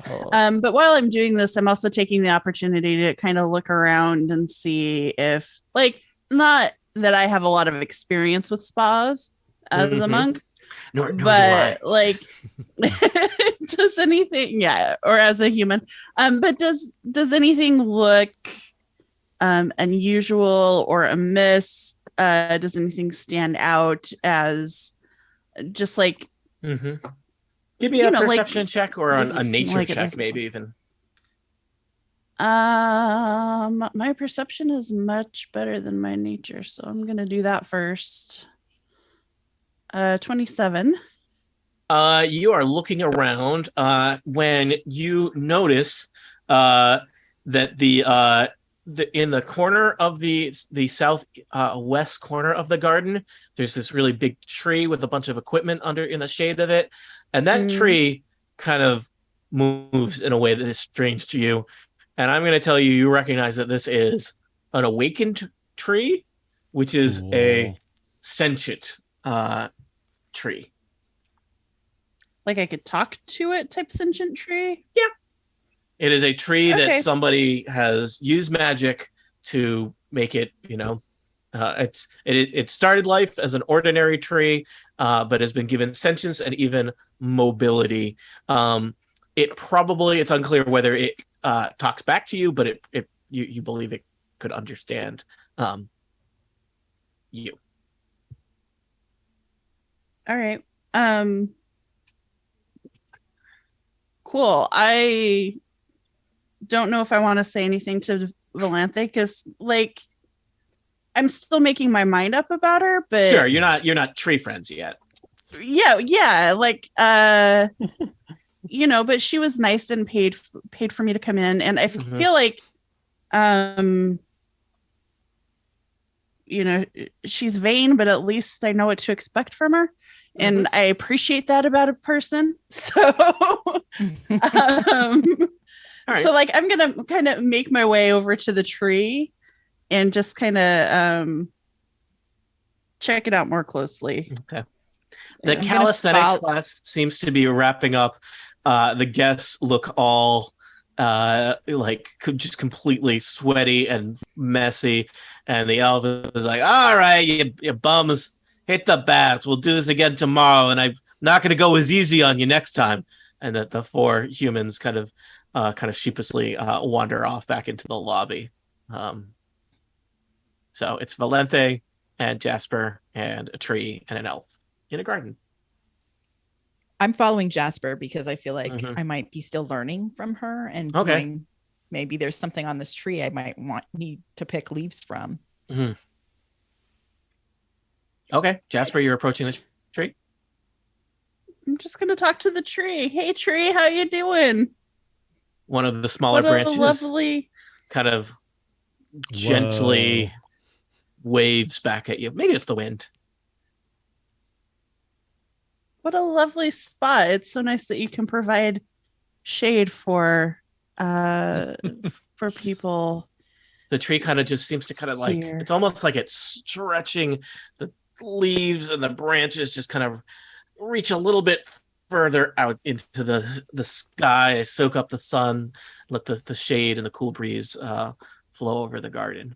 Speaker 5: Cool.
Speaker 6: But while I'm doing this, I'm also taking the opportunity to kind of look around and see if, like, not that I have a lot of experience with spas as a monk,
Speaker 1: nor
Speaker 6: but like, does anything, or as a human, but does anything look unusual or amiss? Does anything stand out as just like?
Speaker 1: Mm-hmm. Give me a perception check or a nature check, maybe even.
Speaker 6: My perception is much better than my nature, so I'm gonna do that first. 27.
Speaker 1: You are looking around when you notice that the in the corner of the south west corner of the garden, there's this really big tree with a bunch of equipment under in the shade of it, and that tree kind of moves in a way that is strange to you. And I'm going to tell you, you recognize that this is an awakened tree, which is a sentient tree.
Speaker 6: Like I could talk to it type sentient tree?
Speaker 1: Yeah. It is a tree that somebody has used magic to make it, it started life as an ordinary tree, but has been given sentience and even mobility. It's unclear whether it talks back to you, but you believe it could understand you.
Speaker 6: All right. Cool. I don't know if I want to say anything to Valanthe because, like, I'm still making my mind up about her. But
Speaker 1: sure, you're not tree friends yet.
Speaker 6: Yeah. Like, but she was nice and paid for me to come in, and I feel like, she's vain, but at least I know what to expect from her. And I appreciate that about a person. So, so like, I'm going to kind of make my way over to the tree and just kind of check it out more closely.
Speaker 1: Okay. The calisthenics class seems to be wrapping up. The guests look all just completely sweaty and messy. And the elf is like, all right, you bums. Hit the baths. We'll do this again tomorrow, and I'm not going to go as easy on you next time. And that the four humans kind of sheepishly wander off back into the lobby. So it's Valenthe and Jasper and a tree and an elf in a garden.
Speaker 5: I'm following Jasper because I feel like I might be still learning from her, and maybe there's something on this tree I might need to pick leaves from.
Speaker 1: Mm-hmm. Okay, Jasper, you're approaching the tree.
Speaker 6: I'm just gonna talk to the tree. Hey, tree, how you doing?
Speaker 1: One of the smaller branches, kind of gently waves back at you. Maybe it's the wind.
Speaker 6: What a lovely spot! It's so nice that you can provide shade for people.
Speaker 1: The tree kind of just seems to kind of like it's almost like it's stretching the leaves and the branches just kind of reach a little bit further out into the sky, soak up the sun, let the shade and the cool breeze flow over the garden.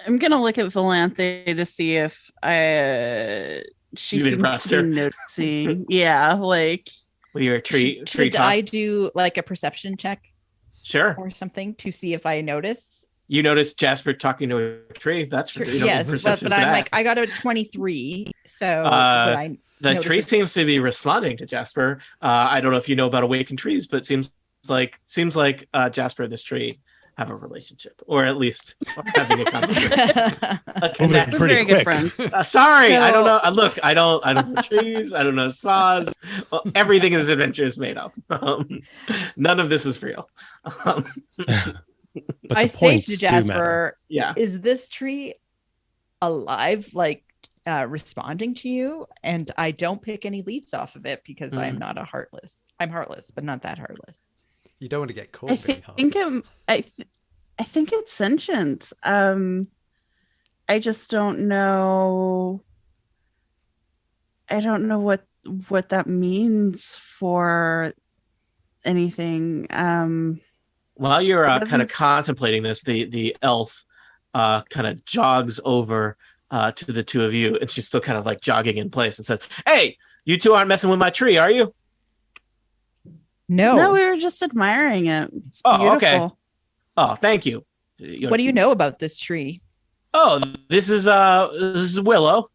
Speaker 6: I'm gonna look at Valanthe to see if she seems to be noticing. Yeah, like
Speaker 1: with your tree.
Speaker 5: Should I do like a perception check?
Speaker 1: Sure.
Speaker 5: Or something to see if I notice.
Speaker 1: You notice Jasper talking to a tree. That's for
Speaker 5: yes, but I'm like, I got a 23. So
Speaker 1: the tree seems to be responding to Jasper. I don't know if you know about awakened trees, but seems like Jasper and this tree have a relationship, or at least having a conversation.
Speaker 6: Very good friends.
Speaker 1: Sorry, I don't know. Look, I don't know trees. I don't know spas. Well, everything in this adventure is made up. None of this is real.
Speaker 5: I say to Jasper, is this tree alive, like responding to you? And I don't pick any leaves off of it because I'm not heartless. I'm heartless, but not that heartless.
Speaker 2: You don't want to get caught.
Speaker 6: I think it's sentient. I just don't know. I don't know what that means for anything.
Speaker 1: While you're kind of contemplating this, the elf kind of jogs over to the two of you, and she's still kind of like jogging in place and says, "Hey, you two aren't messing with my tree, are you?"
Speaker 6: No, we were just admiring it. It's beautiful.
Speaker 1: Okay. Oh, thank you.
Speaker 5: What do you know about this tree?
Speaker 1: Oh, this is Willow.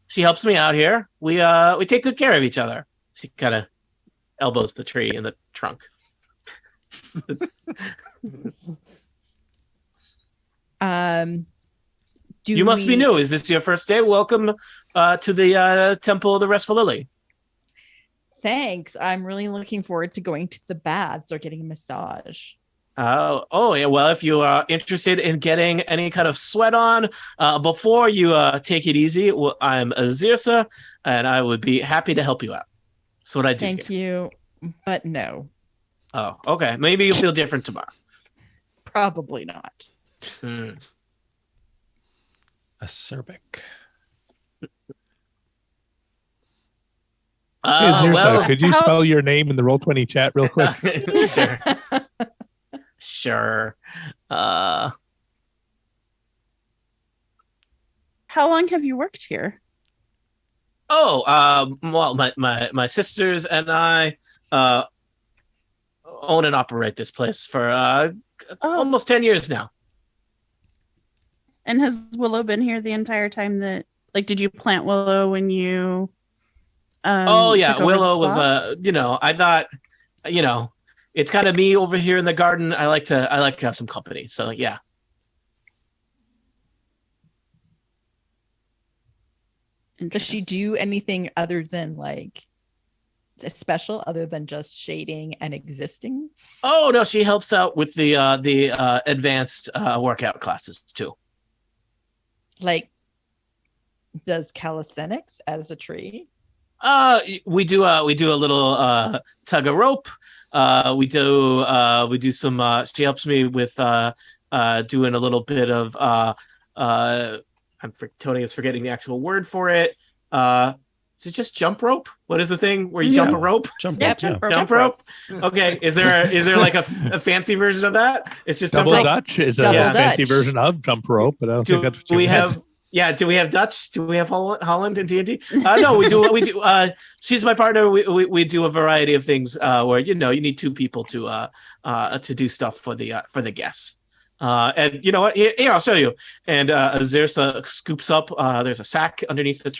Speaker 1: She helps me out here. We take good care of each other. She kind of elbows the tree in the trunk. You must be new. Is this your first day? Welcome to the Temple of the Restful Lily.
Speaker 5: Thanks. I'm really looking forward to going to the baths or getting a massage.
Speaker 1: Oh yeah. Well, if you are interested in getting any kind of sweat on before you take it easy, well, I'm Azirsa, and I would be happy to help you out. That's what I do.
Speaker 5: Thank you, but no.
Speaker 1: Oh, okay. Maybe you'll feel different tomorrow.
Speaker 5: Probably not.
Speaker 3: Acerbic.
Speaker 4: Could you spell your name in the Roll20 chat real quick?
Speaker 1: Sure.
Speaker 6: How long have you worked here?
Speaker 1: Well, my sisters and I own and operate this place for almost 10 years now.
Speaker 6: And has Willow been here the entire time that, like, did you plant Willow when you
Speaker 1: oh yeah,
Speaker 6: took over
Speaker 1: Willow
Speaker 6: the spot?
Speaker 1: was I thought, it's kind of me over here in the garden. I like to have some company. So yeah.
Speaker 5: Does she do anything other than like special, other than just shading and existing?
Speaker 1: Oh no, she helps out with the advanced workout classes too.
Speaker 5: Like, does calisthenics as a tree?
Speaker 1: We do a little tug of rope. We do some. She helps me with doing a little bit of. Tony is forgetting the actual word for it. Is it just jump rope? What is the thing where you jump a rope?
Speaker 3: Jump
Speaker 1: rope. Okay. Is there like a fancy version of that? It's just
Speaker 4: Double Dutch is a fancy version of jump rope, but I don't think that's what you have.
Speaker 1: Yeah, do we have Dutch? Do we have Holland in D&D? No, we do. She's my partner. We do a variety of things where you need two people to do stuff for the guests. And you know what? Here, I'll show you. And Azirsa scoops up. There's a sack underneath the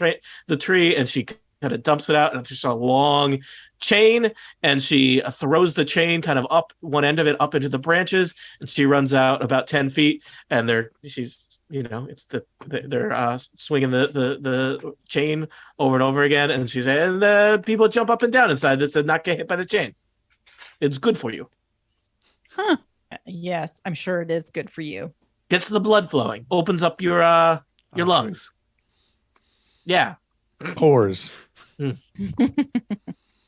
Speaker 1: tree, and she kind of dumps it out, and it's just a long chain. And she throws the chain kind of up one end of it up into the branches, and she runs out about 10 feet. And they're swinging the chain over and over again. And she's saying, and the people jump up and down inside this and not get hit by the chain. It's good for you.
Speaker 5: Huh. Yes, I'm sure it is good for you.
Speaker 1: Gets the blood flowing, opens up your lungs. Yeah.
Speaker 4: Pores.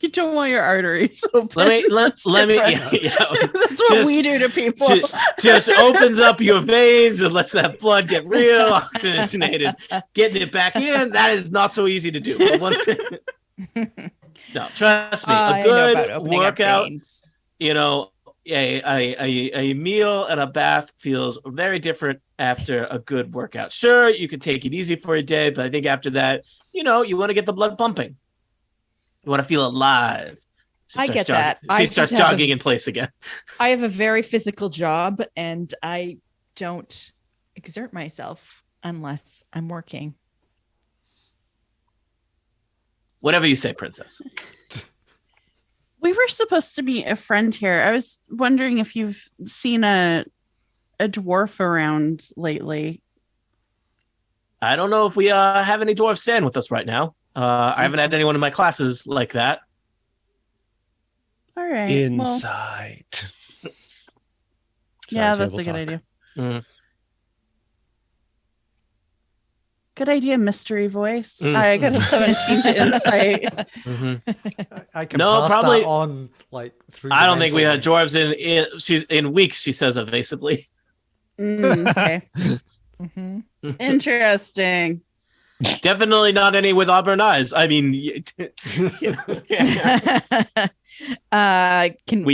Speaker 6: You don't want your arteries open.
Speaker 1: Let me.
Speaker 6: That's what we do to people.
Speaker 1: Just opens up your veins and lets that blood get real oxygenated. Getting it back in, that is not so easy to do. But once no, trust me, a good workout. A meal and a bath feels very different after a good workout. Sure, you can take it easy for a day, but I think after that, you want to get the blood pumping. You want to feel alive.
Speaker 5: I get that.
Speaker 1: She starts jogging in place again.
Speaker 5: I have a very physical job, and I don't exert myself unless I'm working.
Speaker 1: Whatever you say, princess.
Speaker 6: We were supposed to meet a friend here. I was wondering if you've seen a dwarf around lately.
Speaker 1: I don't know if we have any dwarves staying with us right now. I haven't had anyone in my classes like that.
Speaker 6: All right.
Speaker 3: Inside.
Speaker 6: Yeah, that's a good idea. Good idea, mystery voice. I got a 17 to insight.
Speaker 2: I can pass
Speaker 1: probably
Speaker 2: that on through.
Speaker 1: I don't think we had dwarves in weeks. She says evasively.
Speaker 6: Okay. Interesting.
Speaker 1: Definitely not any with auburn eyes. I mean, we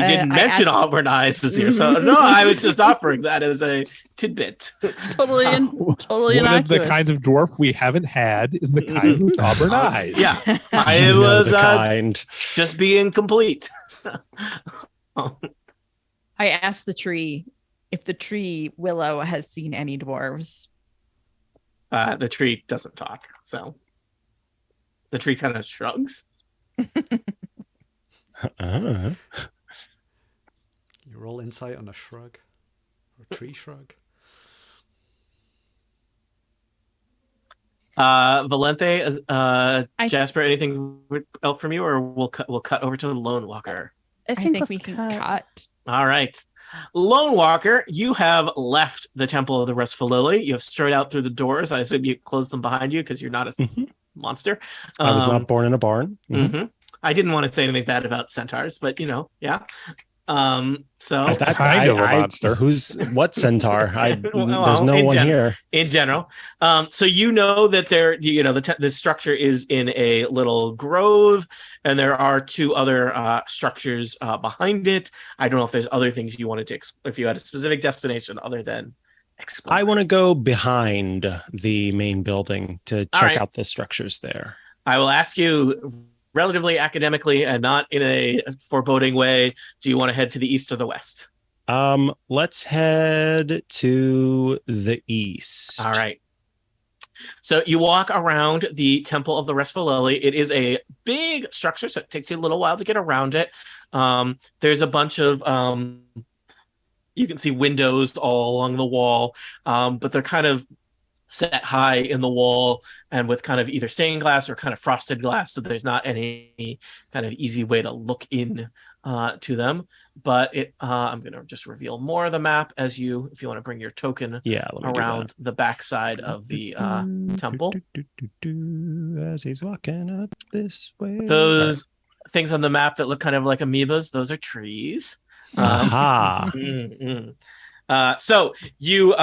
Speaker 1: didn't mention auburn eyes this year, so no, I was just offering that as a tidbit.
Speaker 6: Totally
Speaker 4: One of the kinds of dwarf we haven't had is the kind with auburn eyes.
Speaker 1: Yeah, I was just being complete.
Speaker 5: I asked the tree if the tree willow has seen any dwarves.
Speaker 1: The tree doesn't talk, so the tree kind of shrugs.
Speaker 2: You roll insight on a shrug, or a tree shrug.
Speaker 1: Valente, Jasper, anything else from you, or we'll cut over to the Lone Walker.
Speaker 5: I think we can cut.
Speaker 1: All right. Lone Walker, you have left the Temple of the Restful Lily. You have strode out through the doors. I assume you closed them behind you because you're not a monster.
Speaker 3: I was not born in a barn.
Speaker 1: I didn't want to say anything bad about centaurs, but yeah. So
Speaker 4: that kind of a monster.
Speaker 3: What centaur? There's no one here
Speaker 1: in general. So you know that the structure is in a little grove, and there are two other structures behind it. I don't know if there's other things you wanted to if you had a specific destination other than explore.
Speaker 3: I want to go behind the main building to check out the structures there.
Speaker 1: I will ask you relatively academically and not in a foreboding way. Do you want to head to the east or the west?
Speaker 3: Let's head to the east.
Speaker 1: All right. So you walk around the Temple of the Restful Lily. It is a big structure, so it takes you a little while to get around it. There's a bunch of you can see windows all along the wall, but they're kind of set high in the wall and with kind of either stained glass or kind of frosted glass, so there's not any kind of easy way to look in to them. But I'm going to just reveal more of the map if you want to bring your token around the backside of the temple.
Speaker 3: As he's walking up this way.
Speaker 1: Those things on the map that look kind of like amoebas, those are trees. So you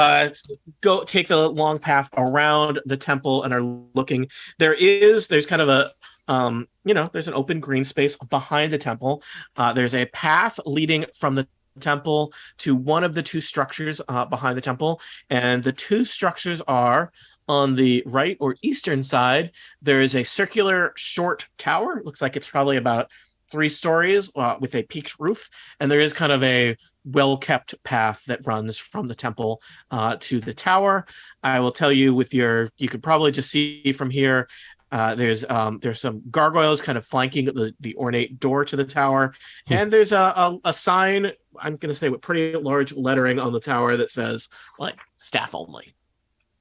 Speaker 1: go take the long path around the temple and are looking. There's kind of a there's an open green space behind the temple. There's a path leading from the temple to one of the two structures behind the temple, and the two structures are on the right or eastern side. There is a circular short tower. It looks like it's probably about 3 stories with a peaked roof, and there is kind of a well-kept path that runs from the temple to the tower. I will tell you you could probably just see from here, there's some gargoyles kind of flanking the ornate door to the tower, and there's a sign, I'm going to say with pretty large lettering on the tower that says like staff only.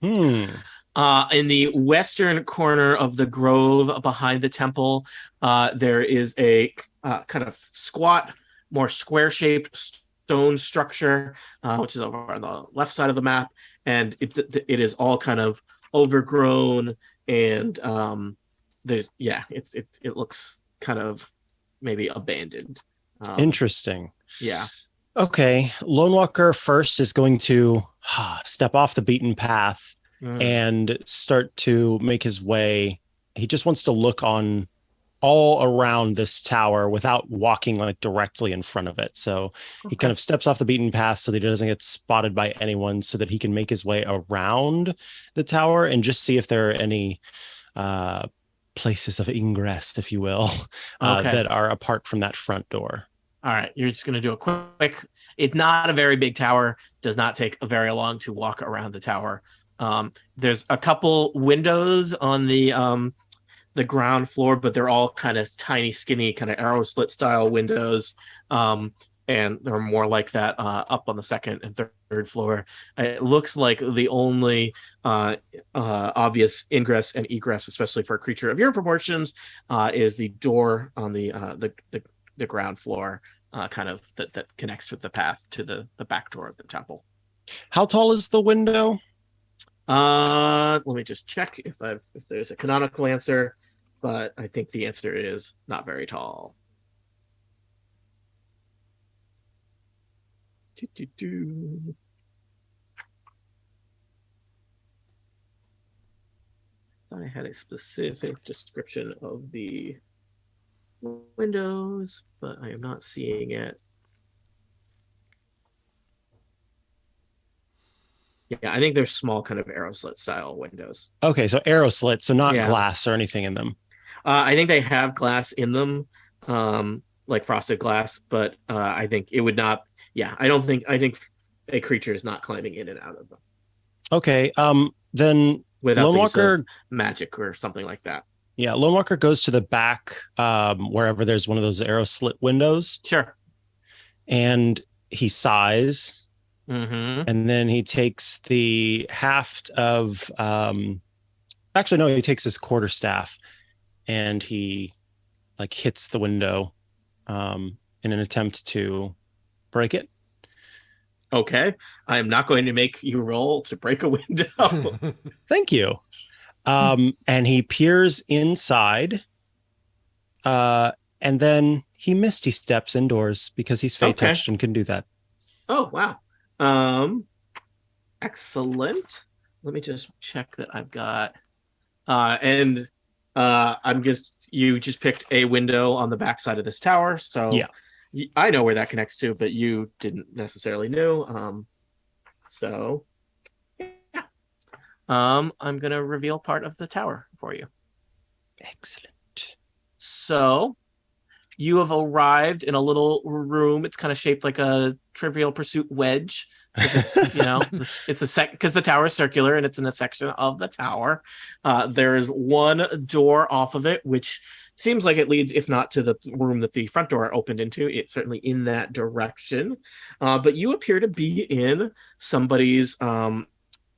Speaker 1: In the western corner of the grove behind the temple, there is a kind of squat, more square-shaped stone structure, which is over on the left side of the map, and it is all kind of overgrown, and it looks kind of maybe abandoned.
Speaker 3: Interesting.
Speaker 1: Yeah.
Speaker 3: Okay, Lone Walker first is going to step off the beaten path and start to make his way. He just wants to look on all around this tower without walking like directly in front of it. So he kind of steps off the beaten path so that he doesn't get spotted by anyone, so that he can make his way around the tower and just see if there are any places of ingress, if you will, that are apart from that front door.
Speaker 1: All right, you're just going to do a quick. It's not a very big tower. Does not take very long to walk around the tower. There's a couple windows on the ground floor, but they're all kind of tiny, skinny, kind of arrow slit style windows. And they're more like that up on the second and third floor. It looks like the only obvious ingress and egress, especially for a creature of your proportions, is the door on the ground floor, kind of that connects with the path to the back door of the temple.
Speaker 3: How tall is the window?
Speaker 1: Let me just check if there's a canonical answer, but I think the answer is not very tall. I had a specific description of the windows, but I am not seeing it. Yeah, I think they're small, kind of arrow slit style windows.
Speaker 3: Okay, so arrow slit, so not glass or anything in them.
Speaker 1: I think they have glass in them, like frosted glass, but I think it would not. Yeah, I think a creature is not climbing in and out of them.
Speaker 3: Okay. Then
Speaker 1: without
Speaker 3: Lone
Speaker 1: the use
Speaker 3: Walker
Speaker 1: of magic or something like that.
Speaker 3: Yeah, Lone Walker goes to the back, wherever there's one of those arrow slit windows.
Speaker 1: Sure.
Speaker 3: And he sighs.
Speaker 1: Mm-hmm.
Speaker 3: And then he takes the haft of actually no, he takes his quarterstaff and he like hits the window in an attempt to break it.
Speaker 1: Okay. I am not going to make you roll to break a window.
Speaker 3: Thank you. And he peers inside. And then he misty steps indoors because he's fey touched and can do that.
Speaker 1: Oh, wow. Excellent. Let me just check that I've got you just picked a window on the backside of this tower, so
Speaker 3: yeah,
Speaker 1: I know where that connects to, but you didn't necessarily know. So yeah. I'm gonna reveal part of the tower for you.
Speaker 3: Excellent.
Speaker 1: So you have arrived in a little room. It's kind of shaped like a Trivial Pursuit wedge because it's it's a because the tower is circular and it's in a section of the tower. There is one door off of it, which seems like it leads, if not to the room that the front door opened into, it's certainly in that direction. But you appear to be in somebody's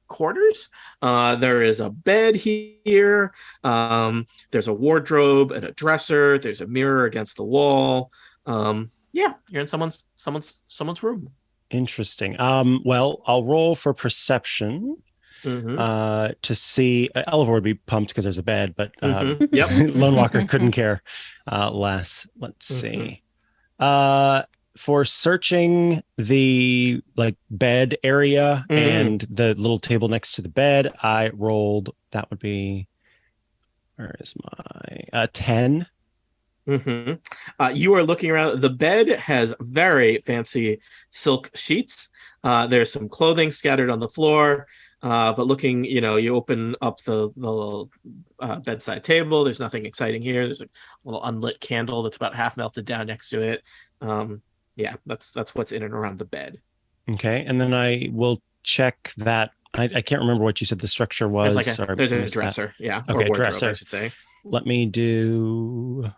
Speaker 1: quarters. There is a bed here. There's a wardrobe and a dresser. There's a mirror against the wall. Yeah, you're in someone's room.
Speaker 3: Interesting. Well, I'll roll for perception to see. Elevor would be pumped because there's a bed, but
Speaker 1: yep.
Speaker 3: Lone Walker couldn't care less. Let's see. For searching the like bed area and the little table next to the bed, I rolled, that would be, where is my 10.
Speaker 1: You are looking around. The bed has very fancy silk sheets. There's some clothing scattered on the floor. But looking, you open up the bedside table. There's nothing exciting here. There's a little unlit candle that's about half melted down next to it. Yeah, that's what's in and around the bed.
Speaker 3: Okay, and then I will check that. I can't remember what you said the structure was.
Speaker 1: There's a dresser, yeah.
Speaker 3: Okay,
Speaker 1: or wardrobe,
Speaker 3: dresser.
Speaker 1: I should say.
Speaker 3: Let me do.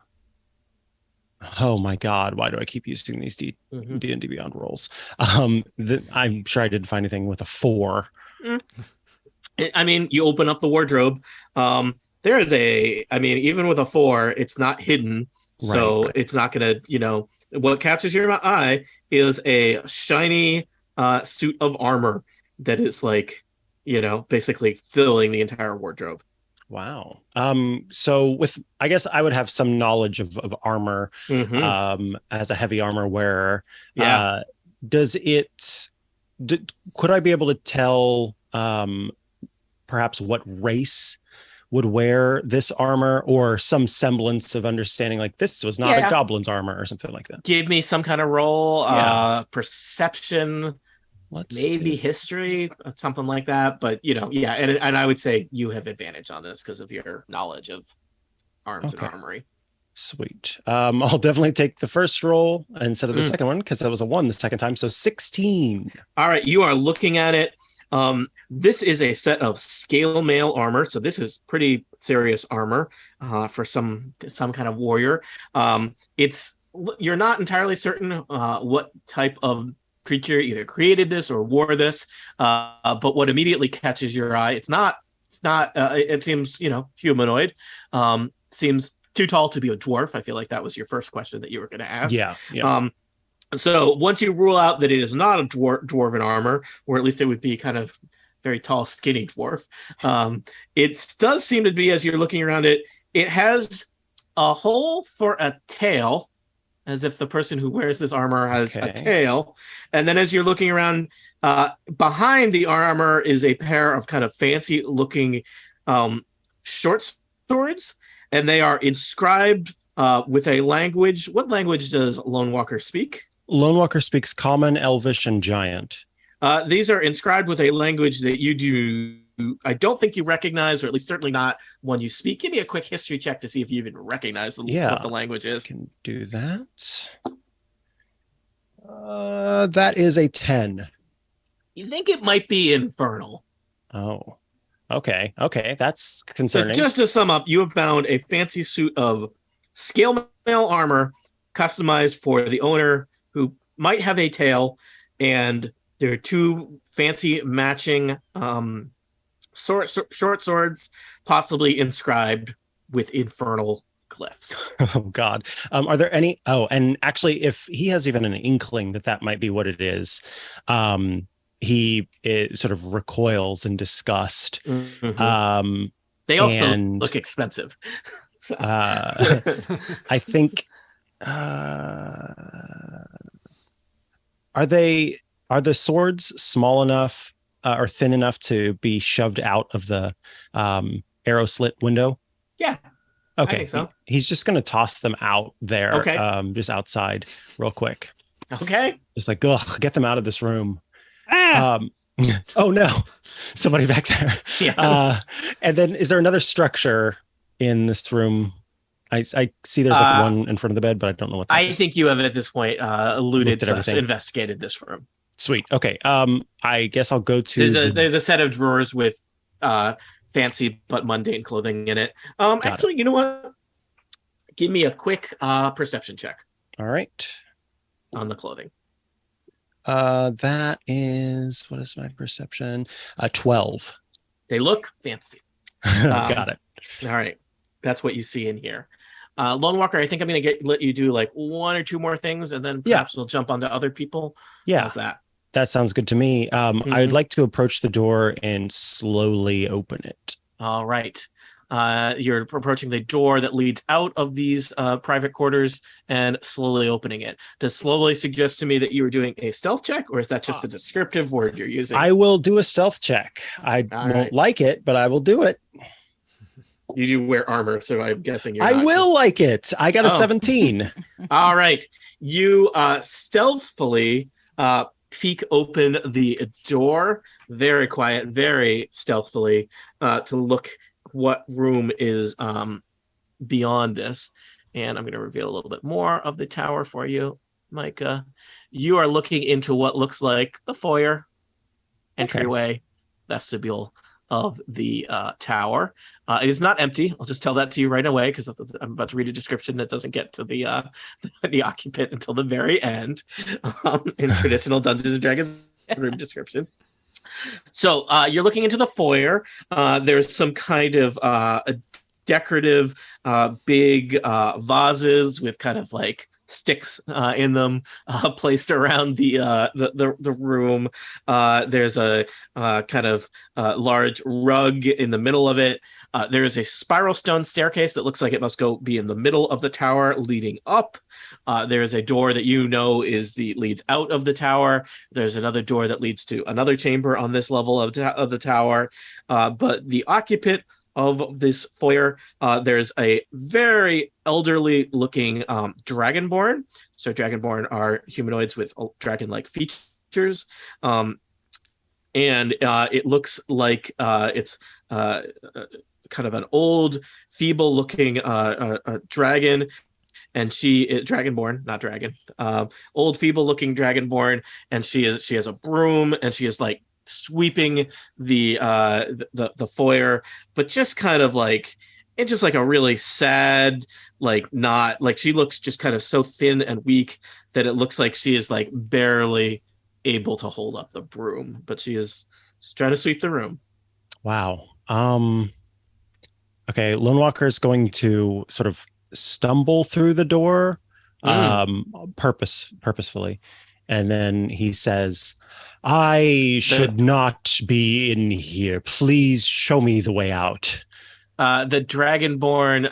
Speaker 3: Oh my God! Why do I keep using these D&D Beyond rolls? I'm sure I didn't find anything with a 4.
Speaker 1: I mean, you open up the wardrobe. There is even with a 4, it's not hidden, so it's not gonna, What catches your eye is a shiny suit of armor that is like, basically filling the entire wardrobe.
Speaker 3: Wow. So I guess I would have some knowledge of armor as a heavy armor wearer.
Speaker 1: Yeah.
Speaker 3: Could I be able to tell perhaps what race would wear this armor, or some semblance of understanding like this was not a goblin's armor or something like that?
Speaker 1: Give me some kind of roll, perception, maybe history, something like that. But and I would say you have advantage on this because of your knowledge of arms and armory.
Speaker 3: Sweet. I'll definitely take the first roll instead of the second one because that was a 1 the second time. So 16.
Speaker 1: All right, you are looking at it. This is a set of scale mail armor, so this is pretty serious armor for some kind of warrior. You're not entirely certain what type of creature either created this or wore this, but what immediately catches your eye, it seems humanoid, seems too tall to be a dwarf. I feel like that was your first question that you were going to ask.
Speaker 3: Yeah.
Speaker 1: So once you rule out that it is not a dwarven armor, or at least it would be kind of very tall, skinny dwarf, it does seem to be, as you're looking around it, it has a hole for a tail, as if the person who wears this armor has a tail. And then as you're looking around, behind the armor is a pair of kind of fancy looking short swords, and they are inscribed with a language. What language does Lone Walker speak?
Speaker 3: Lone Walker speaks Common, Elvish, and Giant.
Speaker 1: These are inscribed with a language that you do I don't think you recognize, or at least certainly not one you speak. Give me a quick history check to see if you even recognize what the language is.
Speaker 3: I can do that. That is a 10.
Speaker 1: You think it might be infernal.
Speaker 3: Oh, okay. That's concerning.
Speaker 1: So just to sum up, you have found a fancy suit of scale mail armor customized for the owner, who might have a tail, and there are 2 fancy matching short swords, possibly inscribed with infernal glyphs.
Speaker 3: Oh God. Are there any? Oh, and actually, if he has even an inkling that might be what it is, he sort of recoils in disgust.
Speaker 1: Mm-hmm. They also look expensive. So.
Speaker 3: I think. Are the swords small enough or thin enough to be shoved out of the arrow slit window?
Speaker 1: Yeah.
Speaker 3: Okay.
Speaker 1: I think so.
Speaker 3: He's just going to toss them out there.
Speaker 1: Okay.
Speaker 3: Just outside real quick.
Speaker 1: Okay.
Speaker 3: Just like, get them out of this room.
Speaker 4: Ah!
Speaker 3: Oh no, somebody back there.
Speaker 1: Yeah.
Speaker 3: And then is there another structure in this room? I see there's like one in front of the bed, but I don't know what that is.
Speaker 1: I think you have at this point investigated this room.
Speaker 3: Sweet. Okay. I guess I'll go to
Speaker 1: there's a set of drawers with fancy but mundane clothing in it. Actually, you know what? Give me a quick perception check.
Speaker 3: All right.
Speaker 1: On the clothing.
Speaker 3: That is, what is my perception? 12.
Speaker 1: They look fancy.
Speaker 3: Got it.
Speaker 1: All right. That's what you see in here. Lone Walker, I think I'm going to let you do like 1 or 2 more things, and then perhaps we'll jump onto other people.
Speaker 3: Yeah.
Speaker 1: How's that?
Speaker 3: That sounds good to me. I'd like to approach the door and slowly open it.
Speaker 1: All right. You're approaching the door that leads out of these private quarters and slowly opening it. Does slowly suggest to me that you were doing a stealth check, or is that just a descriptive word you're using?
Speaker 3: I will do a stealth check. I won't like it, but I will do it.
Speaker 1: You do wear armor, so I'm guessing you're
Speaker 3: I will like it. I got a 17.
Speaker 1: All right. You stealthily peek open the door, very quiet, very stealthily, to look what room is beyond this. And I'm going to reveal a little bit more of the tower for you, Micah. You are looking into what looks like the foyer, entryway, vestibule of the tower. It is not empty. I'll just tell that to you right away, because I'm about to read a description that doesn't get to the occupant until the very end in traditional Dungeons and Dragons room description. So you're looking into the foyer. There's some kind of decorative big vases with kind of like sticks in them placed around the room. There's a kind of large rug in the middle of it. There is a spiral stone staircase that looks like it must be in the middle of the tower leading up. There is a door that leads out of the tower. There's another door that leads to another chamber on this level of the tower. But the occupant of this foyer, there's a very elderly looking dragonborn. So dragonborn are humanoids with dragon-like features. And it looks like it's kind of an old, feeble looking dragon. And she is dragonborn, not dragon, old, feeble looking dragonborn. And she has a broom, and she is like sweeping the foyer, but just kind of like, it's just like a really sad, like, not like, she looks just kind of so thin and weak that it looks like she is like barely able to hold up the broom, but she's trying to sweep the room.
Speaker 3: Wow. Okay, Lone Walker is going to sort of stumble through the door purposefully, and then he says, I should not be in here. Please show me the way out.
Speaker 1: The dragonborn,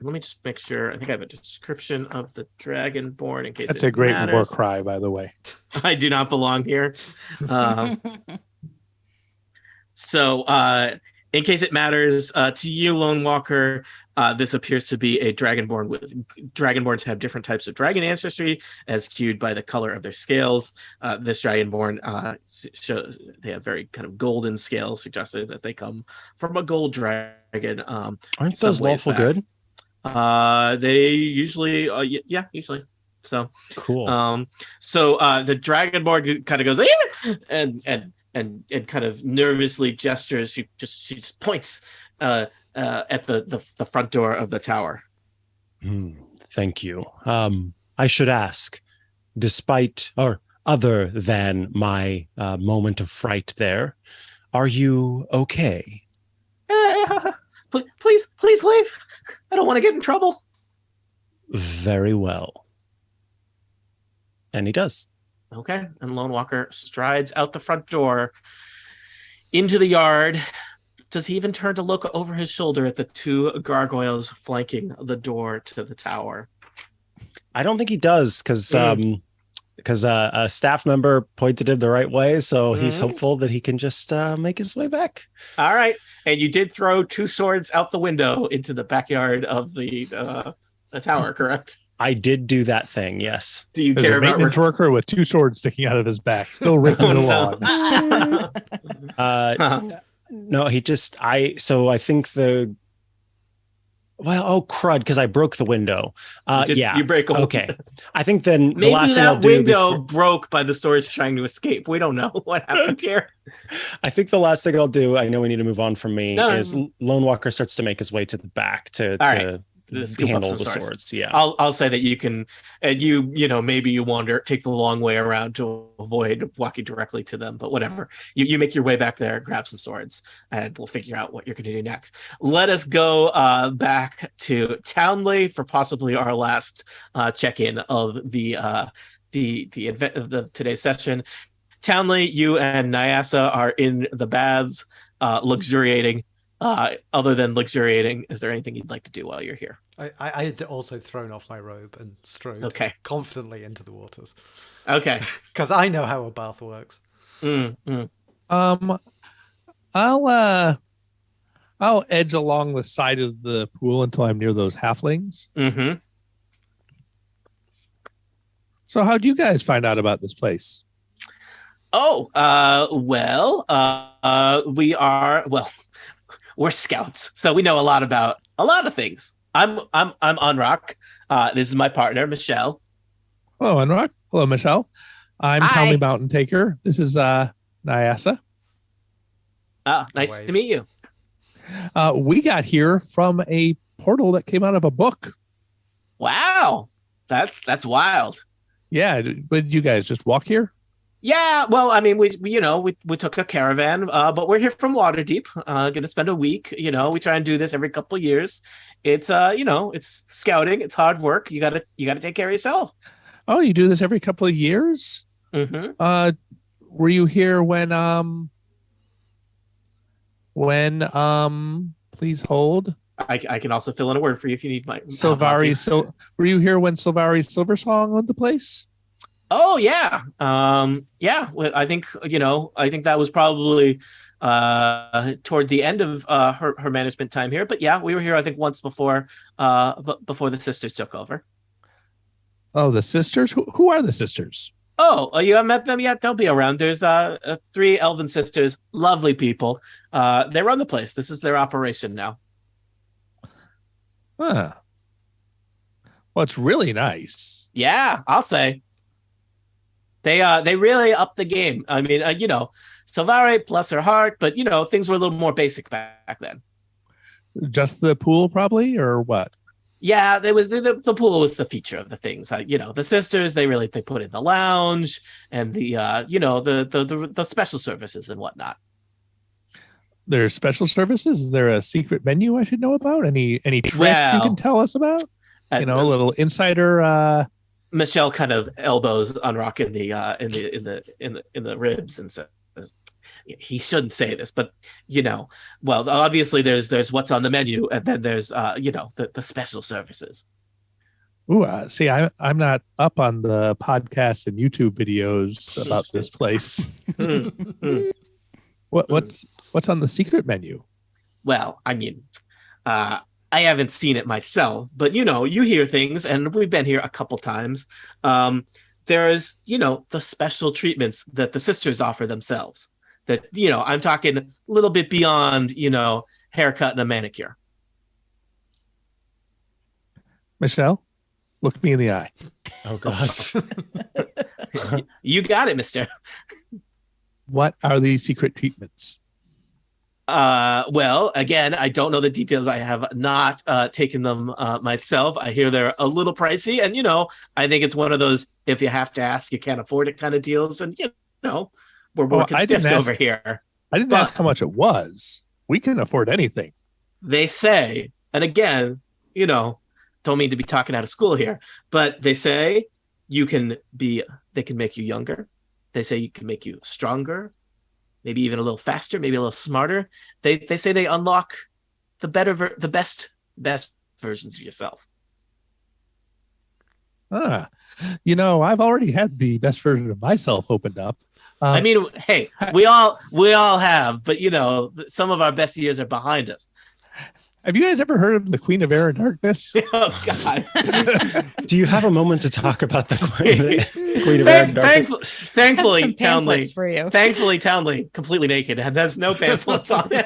Speaker 1: let me just make sure. I think I have a description of the dragonborn in case
Speaker 4: that's a great war cry, by the way.
Speaker 1: I do not belong here. So in case it matters to you, Lone Walker, This appears to be a dragonborn. Dragonborns have different types of dragon ancestry, as cued by the color of their scales. This dragonborn shows they have very kind of golden scales, suggesting that they come from a gold dragon.
Speaker 3: Aren't those lawful good?
Speaker 1: They usually, usually. So
Speaker 3: cool.
Speaker 1: So the dragonborn kind of goes and kind of nervously gestures. She just points at the front door of the tower.
Speaker 3: Thank you. I should ask, despite or other than my moment of fright there, are you okay?
Speaker 1: Please leave. I don't want to get in trouble.
Speaker 3: Very well. And he does.
Speaker 1: Okay. And Lone Walker strides out the front door into the yard. Does he even turn to look over his shoulder at the two gargoyles flanking the door to the tower?
Speaker 3: I don't think he does, because a staff member pointed him the right way, so he's hopeful that he can just make his way back.
Speaker 1: All right. And you did throw two swords out the window into the backyard of the tower, correct?
Speaker 3: I did do that thing, yes.
Speaker 1: Do you
Speaker 4: There's
Speaker 1: care
Speaker 4: a
Speaker 1: about
Speaker 4: maintenance worker with two swords sticking out of his back, still ripping it along?
Speaker 3: No, I think crud, because I broke the window.
Speaker 1: You break a window.
Speaker 3: Okay. I think then
Speaker 1: maybe
Speaker 3: the last thing I'll do
Speaker 1: window broke by the swords trying to escape. We don't know what happened here.
Speaker 3: I think the last thing I'll do, I know we need to move on from me, is Lone Walker starts to make his way to the back to handle the swords. Yeah,
Speaker 1: I'll say that you can, and maybe you take the long way around to avoid walking directly to them, but whatever. You make your way back there, grab some swords, and we'll figure out what you're going to do next. Let us go back to Townley for possibly our last check-in of the event of today's session. Townley, you and Nyasa are in the baths, luxuriating. Other than luxuriating, is there anything you'd like to do while you're here?
Speaker 2: I had also thrown off my robe and strode confidently into the waters.
Speaker 1: Okay.
Speaker 2: Because I know how a bath works.
Speaker 4: I'll edge along the side of the pool until I'm near those halflings.
Speaker 1: Mm-hmm.
Speaker 4: So how'd you guys find out about this place?
Speaker 1: We're scouts, so we know a lot about a lot of things. I'm Unrock. This is my partner, Michelle.
Speaker 4: Hello, Unrock. Hello, Michelle. I'm Townley Mountain Taker. This is Nyasa.
Speaker 1: Nice to meet you.
Speaker 4: We got here from a portal that came out of a book.
Speaker 1: Wow, that's wild.
Speaker 4: Yeah, but you guys just walk here?
Speaker 1: Yeah, well, I mean, we took a caravan, but we're here from Waterdeep. Gonna spend a week. We try and do this every couple of years. It's it's scouting. It's hard work. You gotta take care of yourself.
Speaker 4: Oh, you do this every couple of years?
Speaker 1: Mm-hmm.
Speaker 4: Were you here when please hold.
Speaker 1: I can also fill in a word for you if you need my
Speaker 4: Sylvari. So were you here when Sylvari Silversong owned the place?
Speaker 1: Oh yeah. Well, I think that was probably toward the end of her management time here. But yeah, we were here I think once before before the sisters took over.
Speaker 4: Oh, the sisters? Who are the sisters?
Speaker 1: Oh, you haven't met them yet? They'll be around. There's 3 elven sisters, lovely people. They run the place. This is their operation now.
Speaker 4: Huh. Well, it's really nice.
Speaker 1: Yeah, I'll say. They really upped the game. I mean, Sylvari, bless her heart, but things were a little more basic back then.
Speaker 4: Just the pool, probably, or what?
Speaker 1: Yeah, there was the pool was the feature of the things. The sisters they put in the lounge and the the special services and whatnot.
Speaker 4: There's special services. Is there a secret menu I should know about? Any tricks you can tell us about? A little insider.
Speaker 1: Michelle kind of elbows Unrock in the ribs and says, he shouldn't say this, but well, obviously there's what's on the menu, and then there's the special services.
Speaker 4: Ooh, see, I'm not up on the podcasts and YouTube videos about this place. What's on the secret menu?
Speaker 1: Well, I mean, I haven't seen it myself, but you hear things, and we've been here a couple times. There's the special treatments that the sisters offer themselves. That I'm talking a little bit beyond haircut and a manicure.
Speaker 4: Michelle, look me in the eye.
Speaker 3: Oh gosh.
Speaker 1: You got it, mister.
Speaker 4: What are these secret treatments?
Speaker 1: Well, again, I don't know the details. I have not taken them myself. I hear they're a little pricey, and I think it's one of those if you have to ask, you can't afford it kind of deals. And we're working stiffs over here.
Speaker 4: I didn't ask how much it was. We can afford anything.
Speaker 1: They say, and again, don't mean to be talking out of school here, but they say they can make you younger. They say you can make you stronger, maybe even a little faster, maybe a little smarter. They say they unlock the best versions of yourself.
Speaker 4: I've already had the best version of myself opened up.
Speaker 1: I mean, hey, we all have, but some of our best years are behind us.
Speaker 4: Have you guys ever heard of the Queen of Air and Darkness?
Speaker 1: Oh God!
Speaker 3: Do you have a moment to talk about the Queen of Air and Darkness?
Speaker 1: Thankfully, Townley,
Speaker 5: for you.
Speaker 1: Thankfully, Townley, completely naked, and has no pamphlets on it.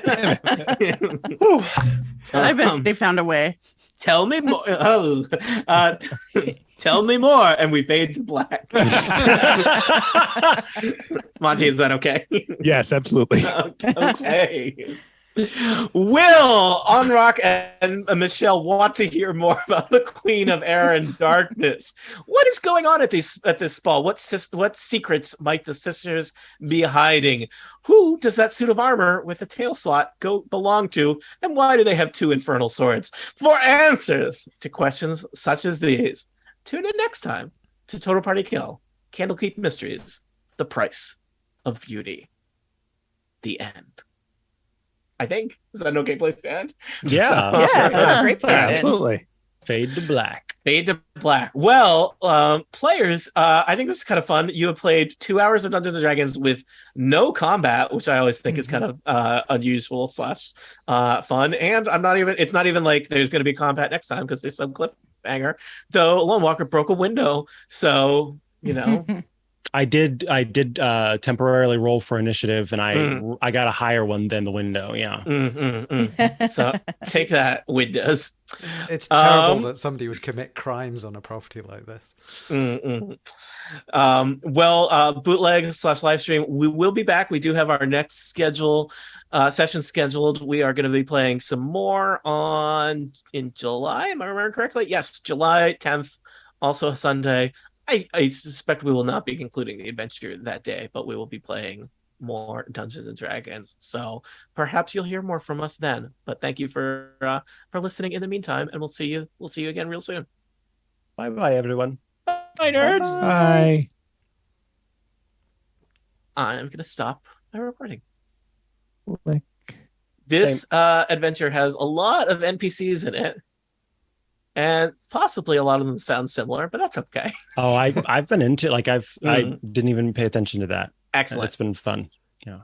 Speaker 6: I bet they found a way.
Speaker 1: Tell me more. Tell me more, and we fade to black. Monty, is that okay?
Speaker 4: Yes, absolutely.
Speaker 1: Okay. Will Onrock and Michelle want to hear more about the Queen of Air and Darkness? What is going on at this ball? What secrets might the sisters be hiding? Who does that suit of armor with a tail slot belong to? And why do they have two infernal swords? For answers to questions such as these, tune in next time to Total Party Kill, Candlekeep Mysteries, The Price of Beauty. The end. I think. Is that an okay place to end?
Speaker 3: Yeah.
Speaker 5: Yeah, great place to end.
Speaker 4: Absolutely.
Speaker 3: Fade to black.
Speaker 1: Fade to black. Well, players, I think this is kind of fun. You have played 2 hours of Dungeons & Dragons with no combat, which I always think is kind of unusual / fun. And it's not even like there's going to be combat next time because there's some cliffhanger. Though Lone Walker broke a window. So,
Speaker 3: I did temporarily roll for initiative, and I got a higher one than the window. Yeah.
Speaker 1: So take that, Windows.
Speaker 2: It's terrible that somebody would commit crimes on a property like this.
Speaker 1: Bootleg / live stream. We will be back. We do have our next session scheduled. We are going to be playing some more in July. Am I remembering correctly? Yes, July 10th. Also a Sunday. I suspect we will not be concluding the adventure that day, but we will be playing more Dungeons and Dragons. So perhaps you'll hear more from us then. But thank you for listening in the meantime, and we'll see you again real soon.
Speaker 3: Bye everyone.
Speaker 1: Bye nerds.
Speaker 4: Bye.
Speaker 1: I'm gonna stop my recording.
Speaker 4: Click.
Speaker 1: This adventure has a lot of NPCs in it. And possibly a lot of them sound similar, but that's okay.
Speaker 3: Oh, I've been into I didn't even pay attention to that.
Speaker 1: Excellent.
Speaker 3: It's been fun. Yeah.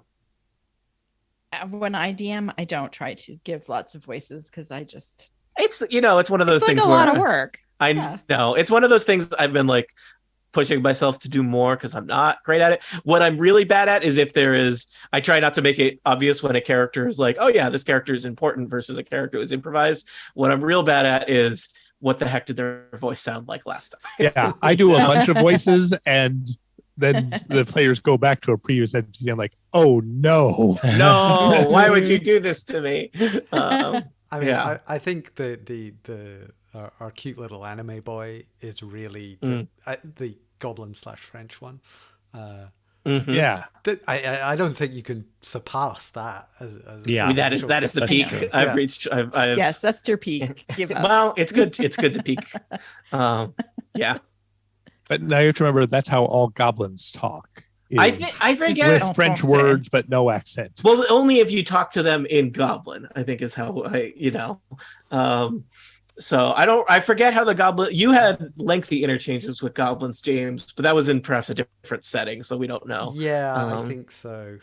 Speaker 5: When I DM, I don't try to give lots of voices because I just
Speaker 1: it's one of those things.
Speaker 5: It's like a lot of work.
Speaker 1: I know it's one of those things I've been like pushing myself to do more because I'm not great at it. What I'm really bad at is I try not to make it obvious when a character is like, oh yeah, this character is important versus a character who's improvised. What I'm real bad at is what the heck did their voice sound like last time?
Speaker 4: Yeah, I do a bunch of voices and then the players go back to a previous NPC. I'm like, oh no.
Speaker 1: No, why would you do this to me?
Speaker 2: I think our cute little anime boy is really the goblin / French one.
Speaker 4: Yeah,
Speaker 2: I don't think you can surpass that.
Speaker 1: That is the peak.
Speaker 2: True.
Speaker 1: I've reached.
Speaker 5: Yes, that's your peak. Give up.
Speaker 1: Well, it's good. It's good to peak. Yeah.
Speaker 4: But now you have to remember that's how all goblins talk.
Speaker 1: I forget
Speaker 4: with French words, but no accent.
Speaker 1: Well, only if you talk to them in Goblin, I think is how So I forget how the goblin. You had lengthy interchanges with goblins, James, but that was in perhaps a different setting, so we don't know.
Speaker 2: Yeah, I think so.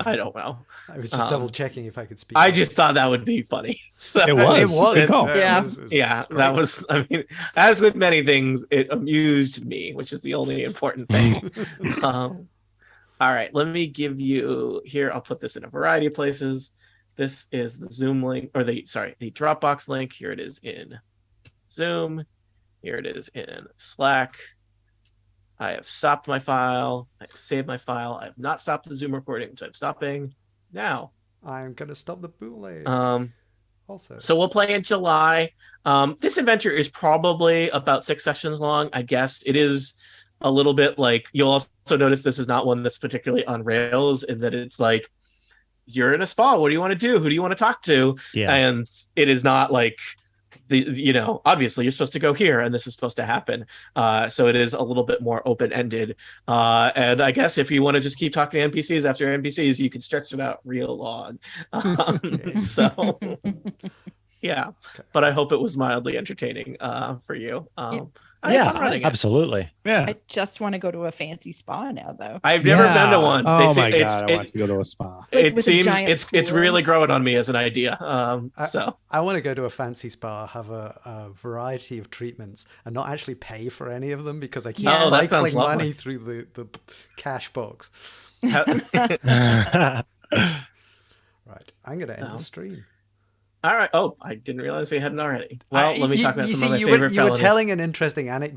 Speaker 1: I don't know.
Speaker 2: I was just double checking if I could speak.
Speaker 1: I just thought that would be funny. So
Speaker 4: it was.
Speaker 2: Good call.
Speaker 5: Yeah.
Speaker 1: That was. I mean, as with many things, it amused me, which is the only important thing. All right, let me give you here. I'll put this in a variety of places. This is the Zoom link, or the Dropbox link. Here it is in Zoom. Here it is in Slack. I have stopped my file. I have saved my file. I have not stopped the Zoom recording, which I'm stopping now.
Speaker 2: I'm gonna stop the bootleg. Also,
Speaker 1: so we'll play in July. This adventure is probably about 6 sessions long. I guess it is a little bit like, you'll also notice this is not one that's particularly on rails, in that it's like, you're in a spa. What do you want to do? Who do you want to talk to?
Speaker 3: Yeah.
Speaker 1: And it is not like, obviously you're supposed to go here and this is supposed to happen. So it is a little bit more open-ended. And I guess if you want to just keep talking to NPCs after NPCs, you can stretch it out real long. So yeah, but I hope it was mildly entertaining for you.
Speaker 3: Absolutely.
Speaker 4: Yeah.
Speaker 5: I just want to go to a fancy spa now, though.
Speaker 1: I've never been to one.
Speaker 4: Oh my God, I want to go to a spa.
Speaker 1: It seems it's really growing on me as an idea. So
Speaker 2: I want to go to a fancy spa, have a variety of treatments, and not actually pay for any of them, because I keep cycling money through the cash box. Right, I'm going to end the stream.
Speaker 1: All right. Oh, I didn't realize we hadn't already. Well, let me talk about some of my favorite felonies.
Speaker 2: You were telling an interesting anecdote